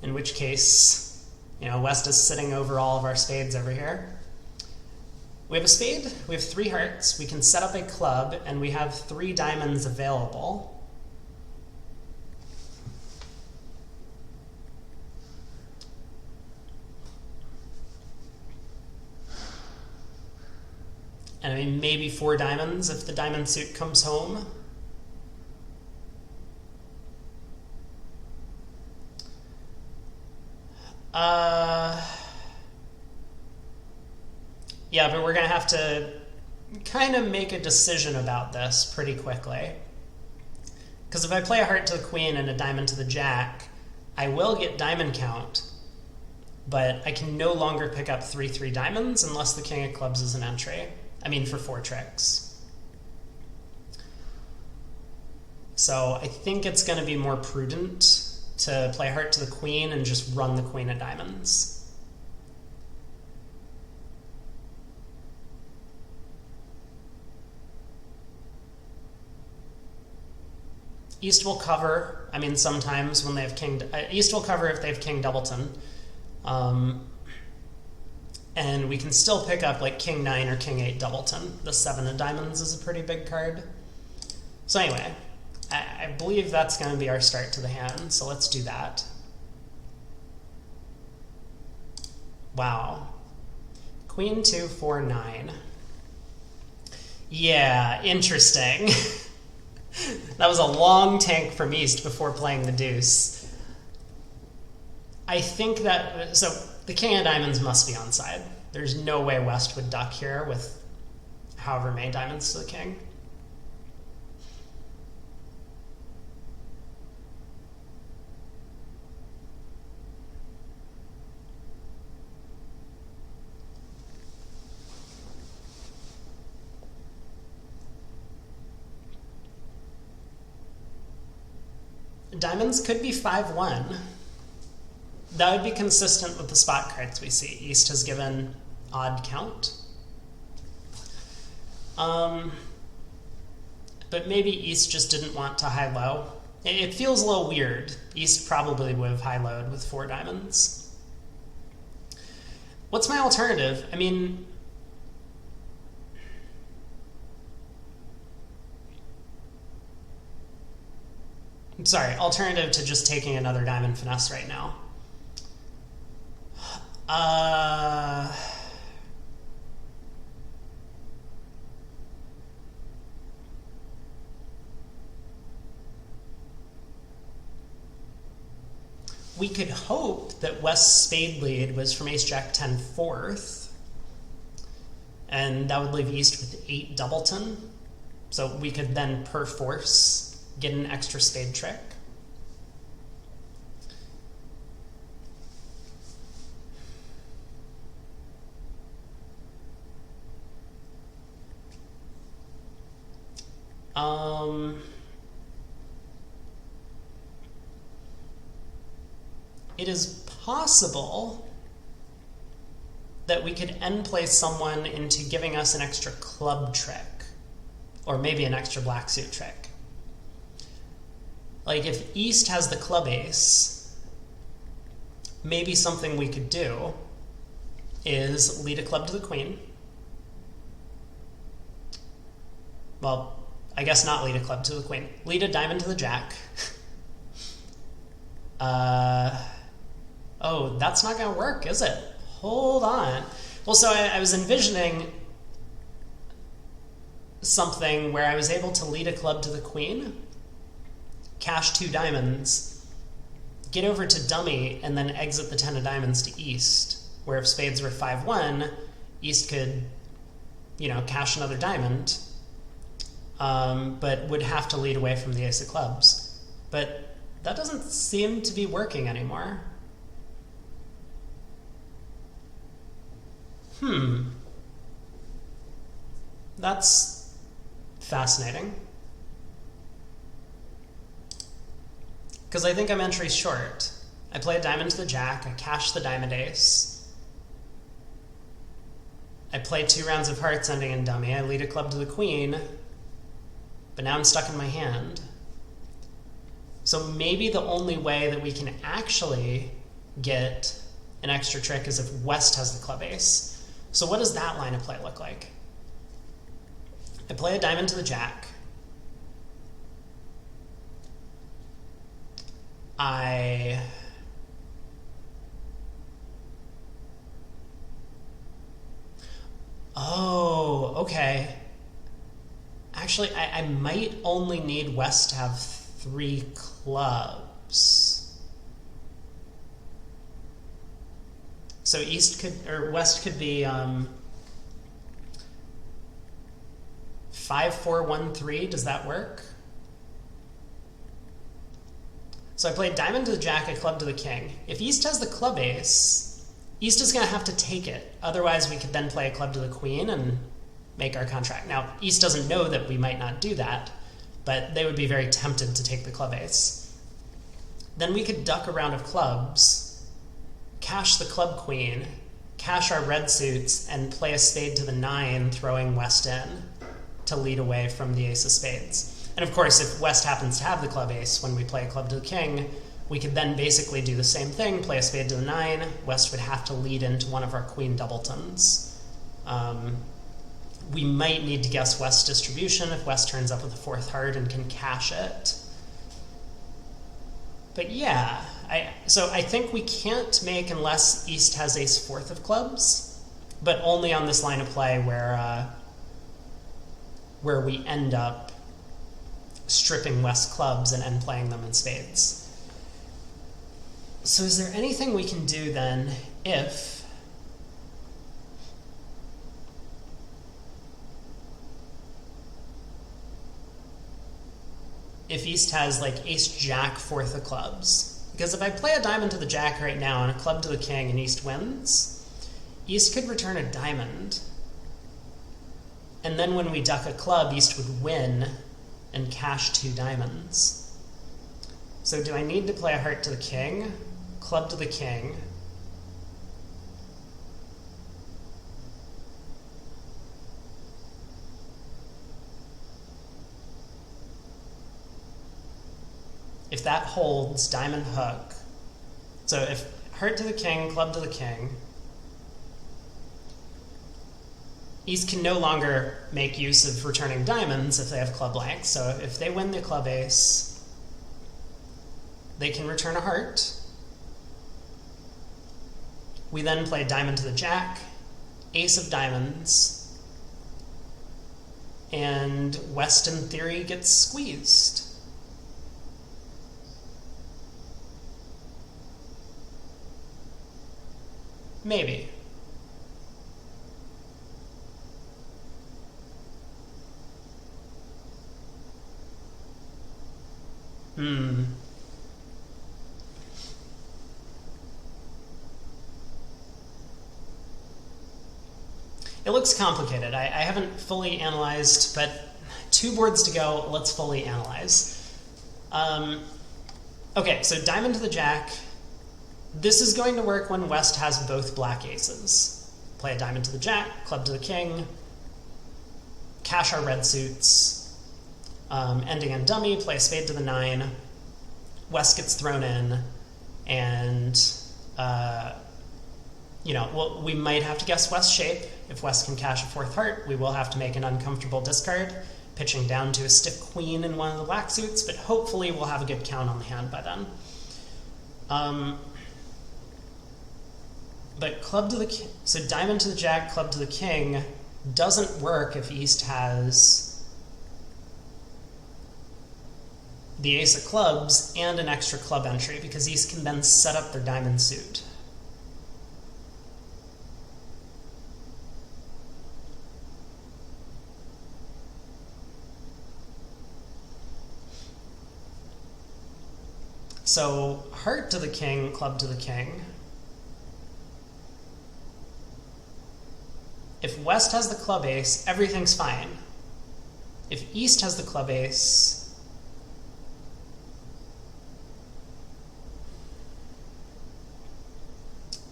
in which case, you know, West is sitting over all of our spades over here. We have a spade, we have 3 hearts, we can set up a club, and we have 3 diamonds available. And I mean, maybe 4 diamonds if the diamond suit comes home. Yeah, but we're going to have to kind of make a decision about this pretty quickly. Because if I play a heart to the queen and a diamond to the jack, I will get diamond count, but I can no longer pick up 3/3 diamonds unless the king of clubs is an entry. I mean, for 4 tricks. So I think it's going to be more prudent to play heart to the queen and just run the queen of diamonds. East will cover. I mean, sometimes when they have king, East will cover if they have king doubleton, and we can still pick up like king 9 or king 8 doubleton. The 7 of diamonds is a pretty big card. So anyway, I believe that's going to be our start to the hand. So let's do that. Wow, queen 2 4 9. Yeah, interesting. That was a long tank from East before playing the deuce. I think that, so the king of diamonds must be onside. There's no way West would duck here with however many diamonds to the king. Diamonds could be 5-1. That would be consistent with the spot cards we see. East has given odd count. But maybe East just didn't want to high-low. It feels a little weird. East probably would have high-lowed with 4 diamonds. What's my alternative? I mean, sorry, alternative to just taking another diamond finesse right now. We could hope that West's spade lead was from ace-jack 10 4th, and that would leave East with 8 doubleton. So we could then perforce get an extra spade trick. It is possible that we could end play someone into giving us an extra club trick, or maybe an extra black suit trick. Like if East has the club ace, maybe something we could do is lead a club to the queen. Well, I guess not lead a club to the queen. Lead a diamond to the jack. Oh, that's not going to work, is it? Hold on. Well, so I was envisioning something where I was able to lead a club to the queen, cash 2 diamonds, get over to dummy, and then exit the 10 of diamonds to East, where if spades were 5-1, East could, you know, cash another diamond, but would have to lead away from the ace of clubs. But that doesn't seem to be working anymore. That's fascinating. Because I think I'm entry short. I play a diamond to the jack, I cash the diamond ace. I play 2 rounds of hearts ending in dummy, I lead a club to the queen, but now I'm stuck in my hand. So maybe the only way that we can actually get an extra trick is if West has the club ace. So what does that line of play look like? I play a diamond to the jack. Oh, okay. Actually, I might only need West to have 3 clubs. So East could, or West could be 5-4-1-3. Does that work? So I played diamond to the jack, a club to the king. If East has the club ace, East is going to have to take it. Otherwise, we could then play a club to the queen and make our contract. Now, East doesn't know that we might not do that, but they would be very tempted to take the club ace. Then we could duck a round of clubs, cash the club queen, cash our red suits, and play a spade to the 9, throwing West in to lead away from the ace of spades. And of course, if West happens to have the club ace when we play a club to the king, we could then basically do the same thing, play a spade to the 9. West would have to lead into one of our queen doubletons. We might need to guess West's distribution if West turns up with a 4th heart and can cash it. But yeah, so I think we can't make unless East has ace 4th of clubs, but only on this line of play where we end up stripping West clubs and end playing them in spades. So is there anything we can do then if East has like ace jack 4th of clubs? Because if I play a diamond to the jack right now and a club to the king and East wins, East could return a diamond. And then when we duck a club, East would win and cash 2 diamonds. So do I need to play a heart to the king, club to the king, if that holds, diamond hook. So if heart to the king, club to the king, East can no longer make use of returning diamonds if they have club length. So if they win the club ace, they can return a heart. We then play diamond to the jack, ace of diamonds, and West in theory gets squeezed. Maybe. It looks complicated. I haven't fully analyzed, but 2 boards to go. Let's fully analyze. Okay, so diamond to the jack. This is going to work when West has both black aces. Play a diamond to the jack, club to the king, cash our red suits, ending in dummy, play a spade to the 9, West gets thrown in, and we might have to guess West's shape. If West can cash a 4th heart, we will have to make an uncomfortable discard, pitching down to a stiff queen in one of the black suits, but hopefully we'll have a good count on the hand by then. But club to the king, so diamond to the jack, club to the king doesn't work if East has the ace of clubs and an extra club entry, because East can then set up their diamond suit. So heart to the king, club to the king. If West has the club ace, everything's fine. If East has the club ace,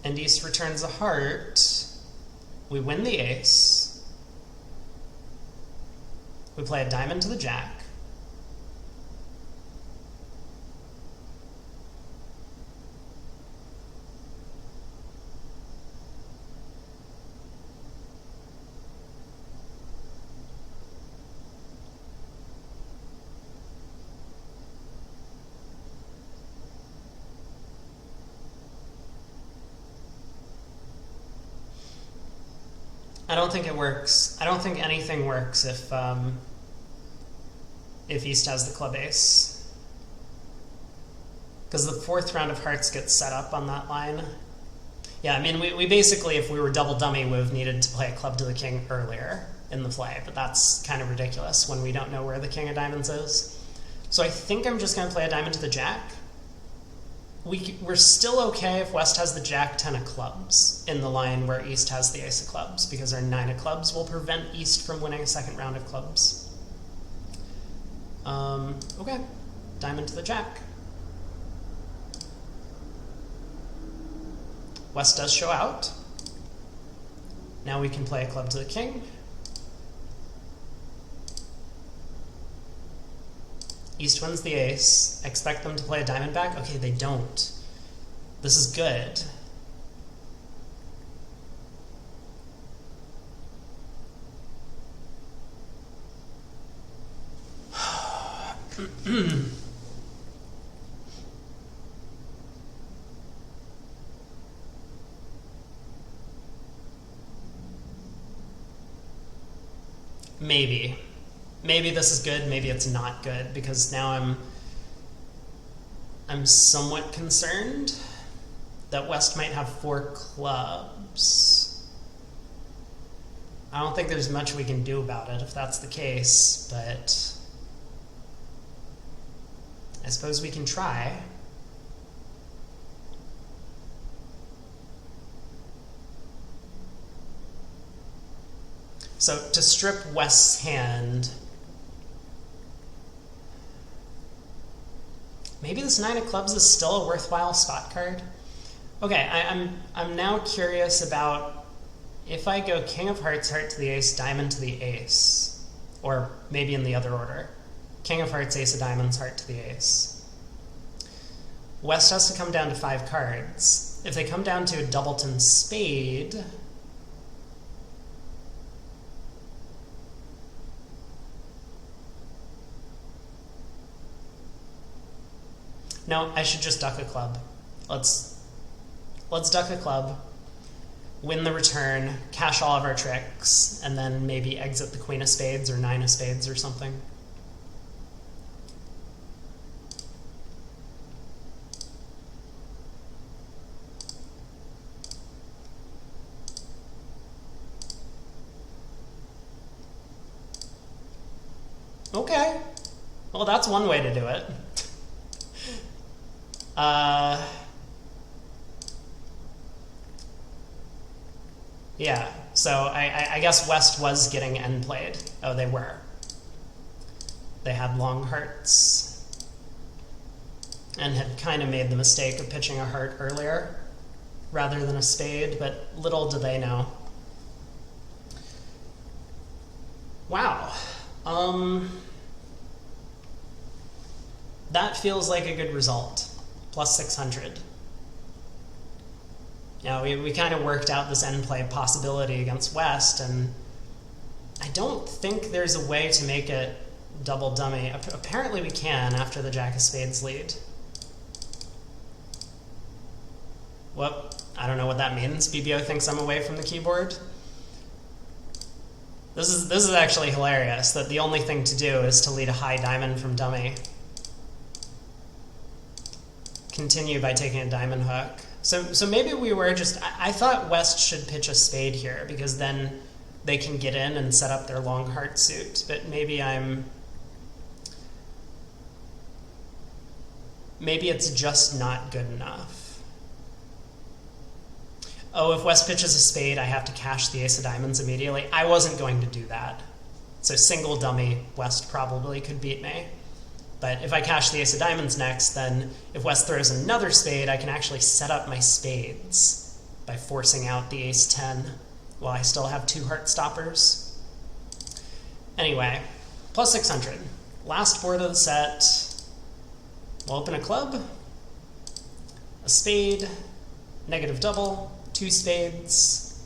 and East returns a heart, we win the ace. We play a diamond to the jack. I don't think it works. I don't think anything works if East has the club ace, because the 4th round of hearts gets set up on that line. Yeah, I mean, we basically, if we were double dummy, would have needed to play a club to the king earlier in the play, but that's kind of ridiculous when we don't know where the king of diamonds is. So I think I'm just going to play a diamond to the jack. We're still okay if West has the jack 10 of clubs in the line where East has the ace of clubs, because our 9 of clubs will prevent East from winning a second round of clubs. Okay, diamond to the jack. West does show out. Now we can play a club to the king. East wins the ace. Expect them to play a diamond back? Okay, they don't. This is good. Maybe. Maybe this is good, maybe it's not good, because now I'm somewhat concerned that West might have 4 clubs. I don't think there's much we can do about it if that's the case, but I suppose we can try. So to strip West's hand, maybe this 9 of clubs is still a worthwhile spot card. Okay, I'm now curious about if I go king of hearts, heart to the ace, diamond to the ace, or maybe in the other order. King of hearts, ace of diamonds, heart to the ace. West has to come down to 5 cards. If they come down to a doubleton spade, no, I should just duck a club. Let's duck a club, win the return, cash all of our tricks, and then maybe exit the queen of spades or 9 of spades or something. Okay. Well, that's one way to do it. Yeah, so I guess West was getting end played. Oh, they were. They had long hearts and had kind of made the mistake of pitching a heart earlier rather than a spade, but little do they know. Wow. That feels like a good result. Plus 600. Yeah, we kind of worked out this end play possibility against West, and I don't think there's a way to make it double dummy. Apparently we can after the jack of spades lead. Whoop, I don't know what that means. BBO thinks I'm away from the keyboard. This is actually hilarious, that the only thing to do is to lead a high diamond from dummy. Continue by taking a diamond hook. So maybe we were just, I thought West should pitch a spade here, because then they can get in and set up their long heart suit, but maybe it's just not good enough. Oh, if West pitches a spade, I have to cash the ace of diamonds immediately. I wasn't going to do that. So single dummy, West probably could beat me. But if I cash the ace of diamonds next, then if West throws another spade, I can actually set up my spades by forcing out the ace 10 while I still have 2 heart stoppers. Anyway, plus 600. Last board of the set. We'll open a club, a spade, negative double, 2 spades.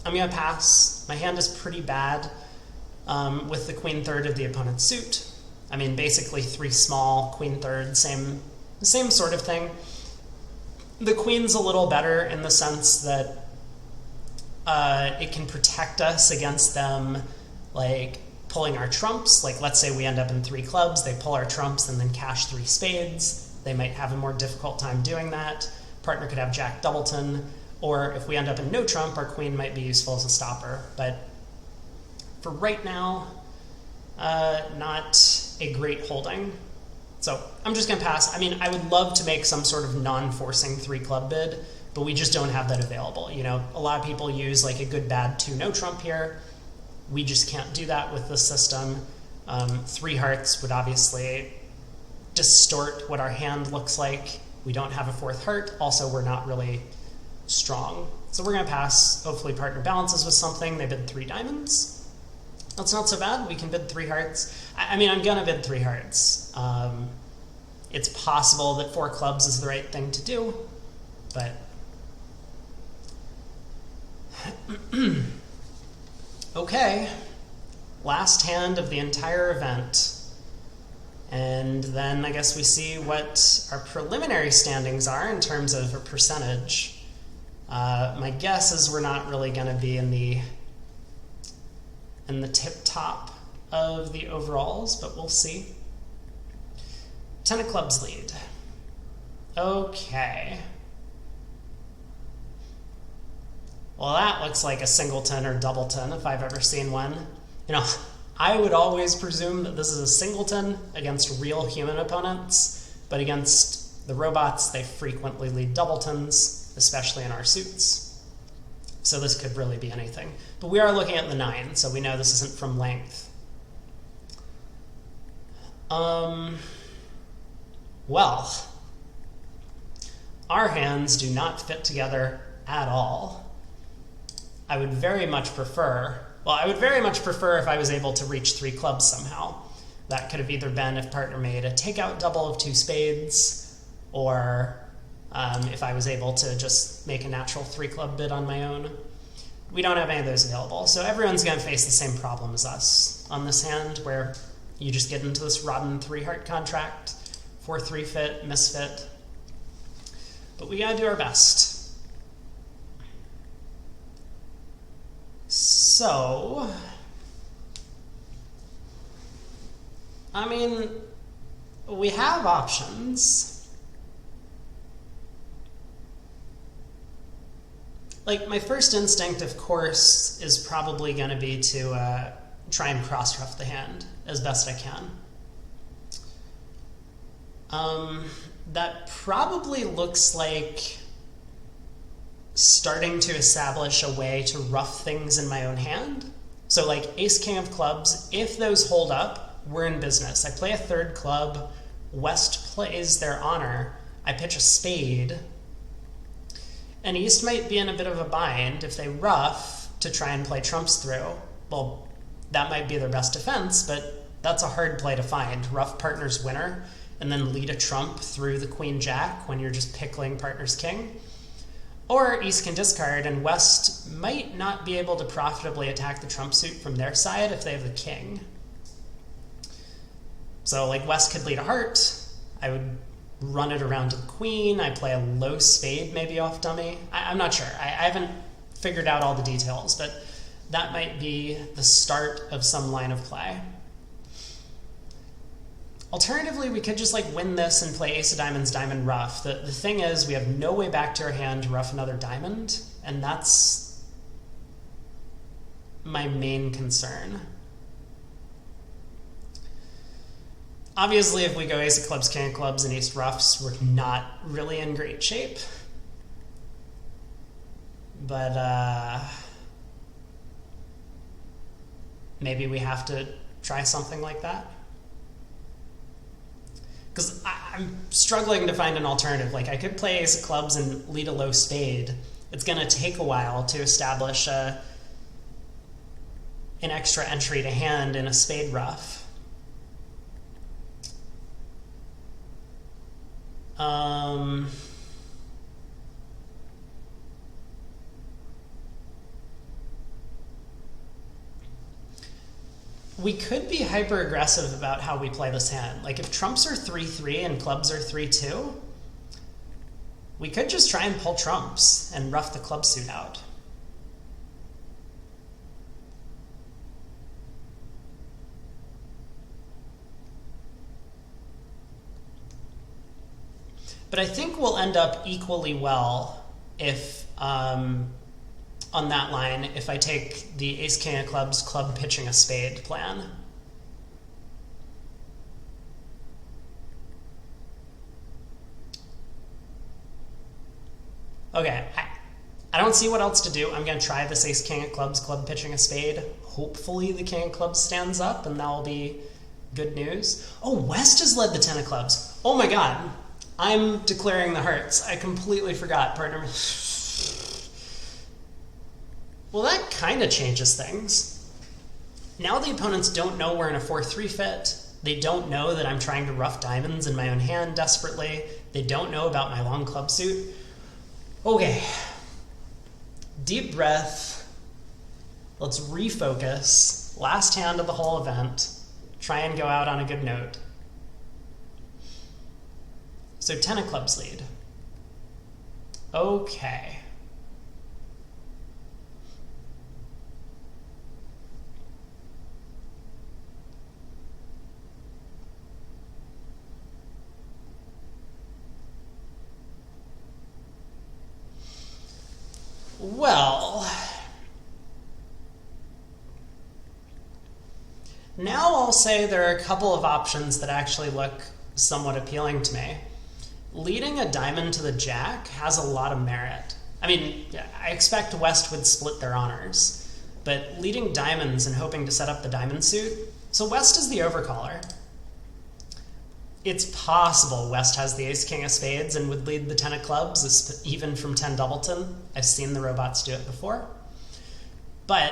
I'm going to pass. My hand is pretty bad with the queen third of the opponent's suit. I mean, basically 3 small, queen third, same sort of thing. The queen's a little better in the sense that it can protect us against them, like pulling our trumps. Like, let's say we end up in 3 clubs, they pull our trumps and then cash 3 spades. They might have a more difficult time doing that. Partner could have jack doubleton. or if we end up in no trump, our queen might be useful as a stopper. But for right now, not a great holding. So I'm just going to pass. I mean, I would love to make some sort of non-forcing 3-club bid, but we just don't have that available. You know, a lot of people use like a good, bad 2 no trump here. We just can't do that with this system. 3 hearts would obviously distort what our hand looks like. We don't have a 4th heart. Also, we're not really strong. So we're going to pass. Hopefully partner balances with something. They bid 3 diamonds. That's not so bad. We can bid 3 hearts. I mean, I'm going to bid 3 hearts. It's possible that 4 clubs is the right thing to do, but okay. Last hand of the entire event. And then I guess we see what our preliminary standings are in terms of a percentage. My guess is we're not really going to be in the tip top of the overalls, but we'll see. 10 of clubs lead. Okay. Well, that looks like a singleton or doubleton if I've ever seen one. You know, I would always presume that this is a singleton against real human opponents, but against the robots, they frequently lead doubletons, especially in our suits. So this could really be anything. But we are looking at the 9, so we know this isn't from length. Well, our hands do not fit together at all. I would very much prefer if I was able to reach 3 clubs somehow. That could have either been if partner made a takeout double of 2 spades, or if I was able to just make a natural 3-club bid on my own. We don't have any of those available, so everyone's going to face the same problem as us on this hand, where you just get into this rotten 3-heart contract, 4-3 fit, misfit. But we gotta do our best. So, I mean, we have options. Like, my first instinct, of course, is probably going to be to try and cross-ruff the hand as best I can. That probably looks like starting to establish a way to rough things in my own hand. So like ace, king of clubs, if those hold up, we're in business. I play a 3rd club, West plays their honor, I pitch a spade, and East might be in a bit of a bind if they rough to try and play trumps through. Well, that might be their best defense, but that's a hard play to find. Rough partner's winner, and then lead a trump through the queen jack when you're just pickling partner's king. Or East can discard, and West might not be able to profitably attack the trump suit from their side if they have the king. So like West could lead a heart, I would run it around to the queen, I play a low spade maybe off dummy. I'm not sure, I haven't figured out all the details, but that might be the start of some line of play. Alternatively, we could just like win this and play ace of diamonds, diamond, rough. The thing is, we have no way back to our hand to rough another diamond, and that's my main concern. Obviously, if we go ace of clubs, king of clubs, and ace roughs, we're not really in great shape. But maybe we have to try something like that. Because I'm struggling to find an alternative. Like, I could play ace of clubs and lead a low spade. It's going to take a while to establish an extra entry to hand in a spade rough. We could be hyper-aggressive about how we play this hand. Like, if trumps are 3-3 and clubs are 3-2, we could just try and pull trumps and rough the club suit out. But I think we'll end up equally well if on that line, if I take the ace king of clubs, club pitching a spade plan. Okay, I don't see what else to do. I'm going to try this ace king of clubs, club pitching a spade. Hopefully the king of clubs stands up, and that will be good news. Oh, West has led the 10 of clubs. Oh my god. I'm declaring the hearts. I completely forgot, partner. Well, that kind of changes things. Now the opponents don't know we're in a 4-3 fit. They don't know that I'm trying to rough diamonds in my own hand desperately. They don't know about my long club suit. Okay. Deep breath. Let's refocus. Last hand of the whole event. Try and go out on a good note. So 10 of clubs lead. Okay. Well, now I'll say there are a couple of options that actually look somewhat appealing to me. Leading a diamond to the jack has a lot of merit. I mean, I expect West would split their honors, but leading diamonds and hoping to set up the diamond suit. So West is the overcaller. It's possible West has the ace-king of spades and would lead the 10 of clubs, even from 10 doubleton. I've seen the robots do it before. But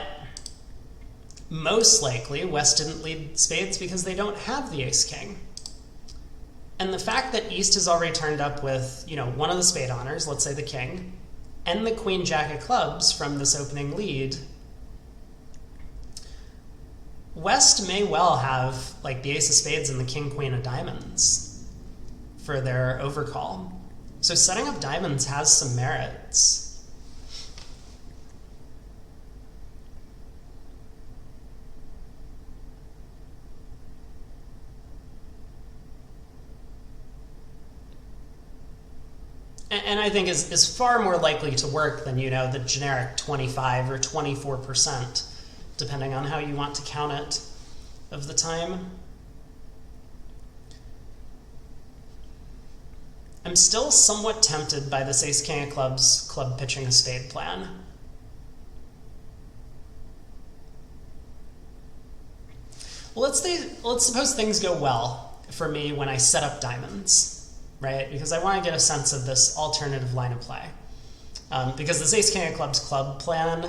most likely, West didn't lead spades because they don't have the ace-king. And the fact that East has already turned up with, one of the spade honors, let's say the king, and the queen-jack of clubs from this opening lead, West may well have like the ace of spades and the king-queen of diamonds for their overcall. So setting up diamonds has some merits. And I think is far more likely to work than, the generic 25 or 24%. Depending on how you want to count it, of the time. I'm still somewhat tempted by this ace-king of clubs, club pitching a spade plan. Well, let's suppose things go well for me when I set up diamonds, right? Because I want to get a sense of this alternative line of play. Because this ace-king of clubs club plan,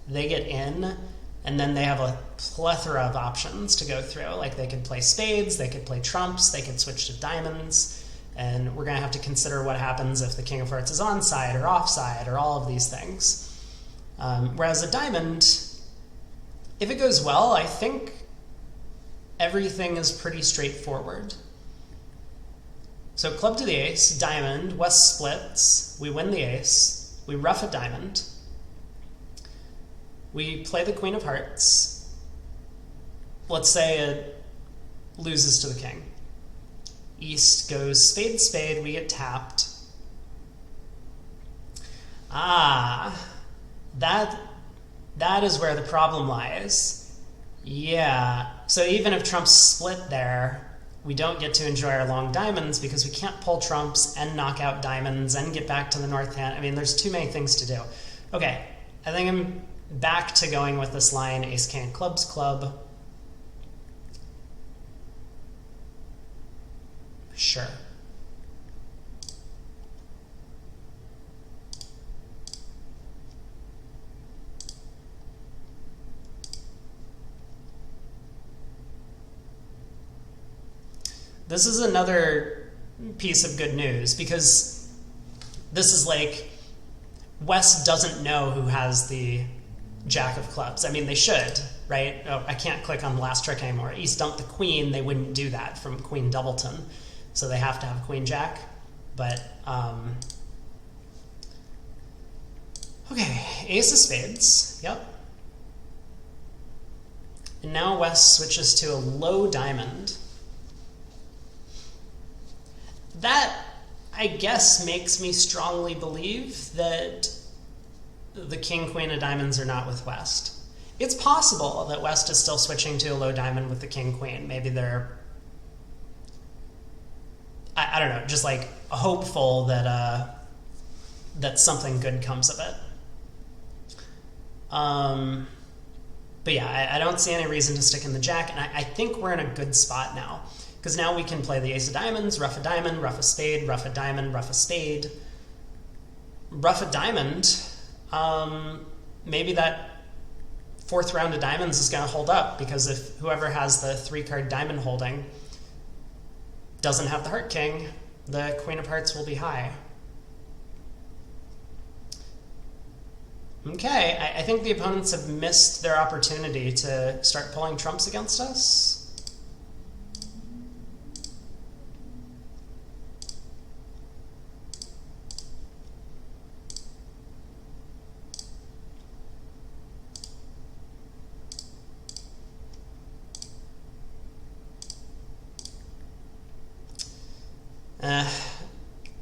they get in, and then they have a plethora of options to go through. Like they could play spades, they could play trumps, they could switch to diamonds, and we're going to have to consider what happens if the king of hearts is onside or offside or all of these things. Whereas a diamond, if it goes well, I think everything is pretty straightforward. So club to the ace, diamond, West splits, we win the ace, we rough a diamond, we play the queen of hearts. Let's say it loses to the king. East goes spade, spade, we get tapped. That is where the problem lies. Yeah, so even if trumps split there, we don't get to enjoy our long diamonds because we can't pull trumps and knock out diamonds and get back to the north hand. I mean, there's too many things to do. Okay, I think I'm back to going with this line, ace-king clubs club. Sure. This is another piece of good news because this is like West doesn't know who has the jack of clubs. I mean, they should, right? Oh, I can't click on the last trick anymore. East dumped the queen. They wouldn't do that from queen doubleton. So they have to have queen jack. But, okay, ace of spades. Yep. And now West switches to a low diamond. That, I guess makes me strongly believe that the king, queen of diamonds are not with West. It's possible that West is still switching to a low diamond with the king, queen. Maybe they're, I don't know, just like hopeful that that something good comes of it. But yeah, I don't see any reason to stick in the jack, and I think we're in a good spot now. Because now we can play the ace of diamonds, ruff a diamond, ruff a spade, ruff a diamond, ruff a spade. Ruff a diamond, maybe that fourth round of diamonds is going to hold up, because if whoever has the 3-card diamond holding doesn't have the heart king, the queen of hearts will be high. Okay, I think the opponents have missed their opportunity to start pulling trumps against us.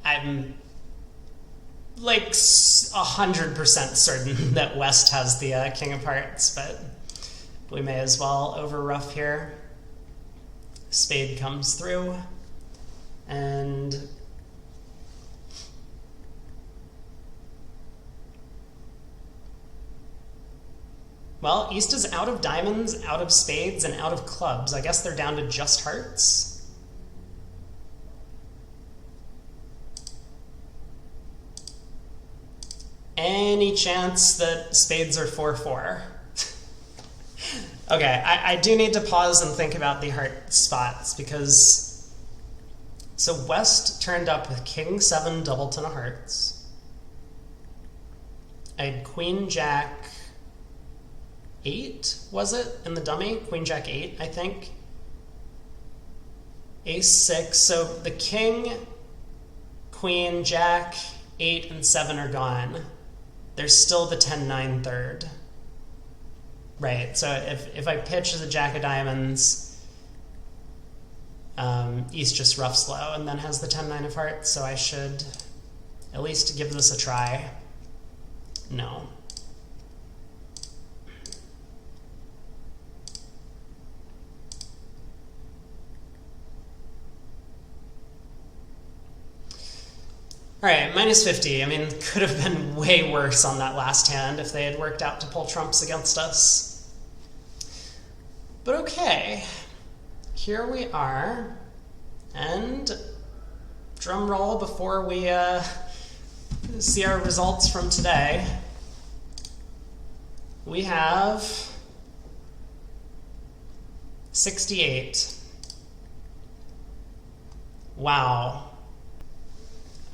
I'm like 100% certain that West has the king of hearts, but we may as well over rough here. Spade comes through, and well, East is out of diamonds, out of spades, and out of clubs. I guess they're down to just hearts. Any chance that spades are 4-4? Okay, I do need to pause and think about the heart spots, because so West turned up with king 7 doubleton of hearts. I had queen jack 8, was it, in the dummy? Queen jack 8, I think. Ace 6, so the king, queen, jack, 8, and 7 are gone. There's still the 10-9 third. Right, so if I pitch the jack of diamonds, East just rough slow and then has the 10-9 of hearts, so I should at least give this a try. No. All right, minus 50. I mean, could have been way worse on that last hand if they had worked out to pull trumps against us. But okay, here we are. And drum roll before we see our results from today. We have 68. Wow.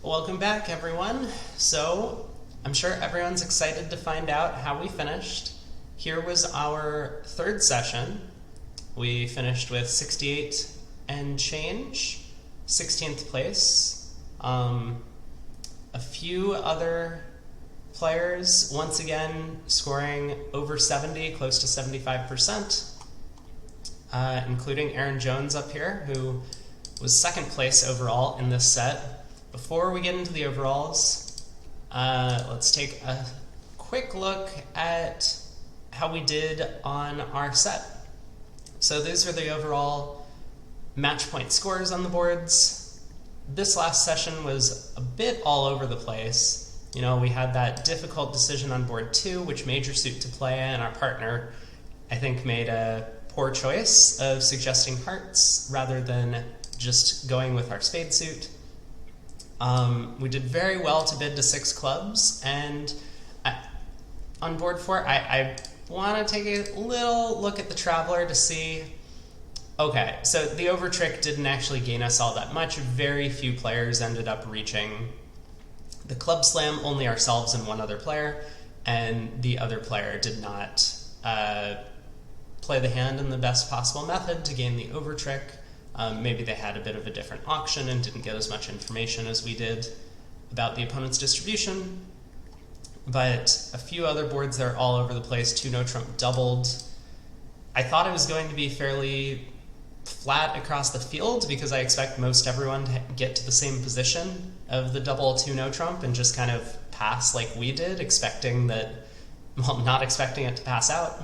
Welcome back, everyone. So, I'm sure everyone's excited to find out how we finished. Here was our third session. We finished with 68 and change, 16th place. A few other players, once again, scoring over 70, close to 75%, including Aaron Jones up here, who was second place overall in this set. Before we get into the overalls, let's take a quick look at how we did on our set. So these are the overall match point scores on the boards. This last session was a bit all over the place. You know, we had that difficult decision on board 2, which major suit to play, and our partner, I think, made a poor choice of suggesting hearts rather than just going with our spade suit. We did very well to bid to 6 clubs, and on board 4, I want to take a little look at the Traveler to see, okay, so the over trick didn't actually gain us all that much. Very few players ended up reaching the club slam, only ourselves and one other player, and the other player did not play the hand in the best possible method to gain the over trick. Maybe they had a bit of a different auction and didn't get as much information as we did about the opponent's distribution. But a few other boards that are all over the place. 2 no trump doubled. I thought it was going to be fairly flat across the field because I expect most everyone to get to the same position. of the double 2-no trump and just kind of pass like we did, expecting that, well, not expecting it to pass out.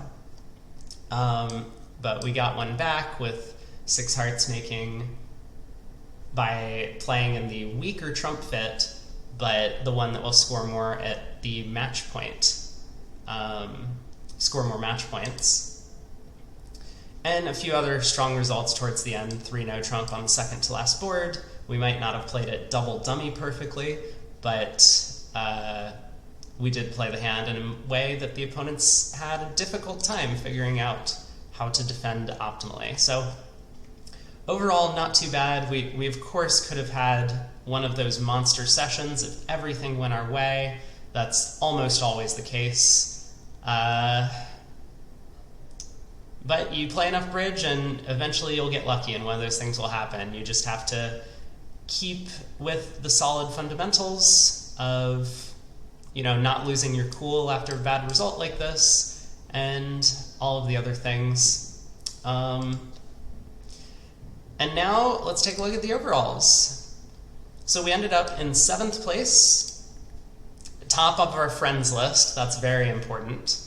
But we got one back with 6 hearts making by playing in the weaker trump fit, but the one that will score more at the match point, score more match points. And a few other strong results towards the end. 3-no trump on the second to last board. We might not have played it double dummy perfectly, but we did play the hand in a way that the opponents had a difficult time figuring out how to defend optimally. So overall, not too bad. We of course could have had one of those monster sessions if everything went our way. That's almost always the case. But you play enough bridge and eventually you'll get lucky and one of those things will happen. You just have to keep with the solid fundamentals of, you know, not losing your cool after a bad result like this and all of the other things. And now let's take a look at the overalls. So we ended up in 7th place, top of our friends list. That's very important.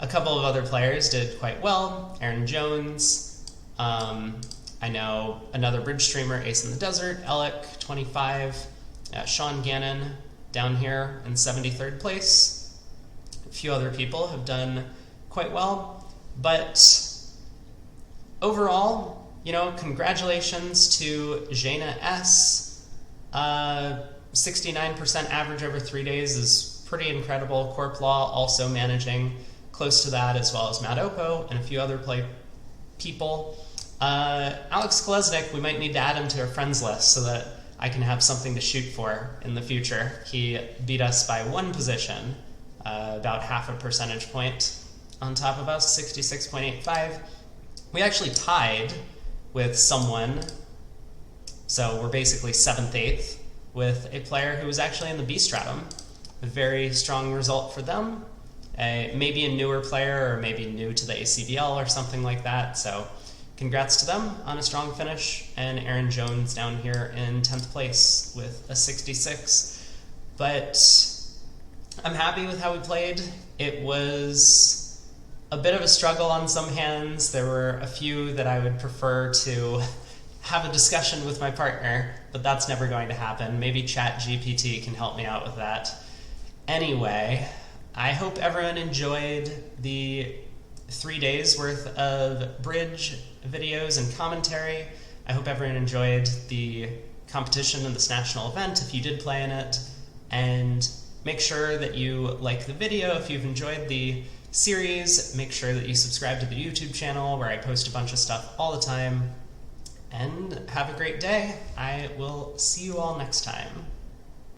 A couple of other players did quite well. Aaron Jones, I know another bridge streamer, Ace in the Desert, Alec, 25, Sean Gannon down here in 73rd place. A few other people have done quite well, but overall, you know, congratulations to Jaina S. 69% average over 3 days is pretty incredible. Corp Law also managing close to that, as well as Matt Oppo and a few other people. Alex Kolesnik, we might need to add him to our friends list so that I can have something to shoot for in the future. He beat us by 1 position, about half a percentage point on top of us, 66.85. We actually tied with someone, so we're basically 7th, 8th, with a player who was actually in the B stratum. A very strong result for them. Maybe a newer player or maybe new to the ACBL or something like that. So congrats to them on a strong finish. And Aaron Jones down here in 10th place with a 66. But I'm happy with how we played. It was a bit of a struggle on some hands. There were a few that I would prefer to have a discussion with my partner, but that's never going to happen. Maybe ChatGPT can help me out with that. Anyway, I hope everyone enjoyed the 3 days worth of bridge videos and commentary. I hope everyone enjoyed the competition and this national event if you did play in it. And make sure that you like the video. If you've enjoyed the series, make sure that you subscribe to the YouTube channel where I post a bunch of stuff all the time. And have a great day. I will see you all next time.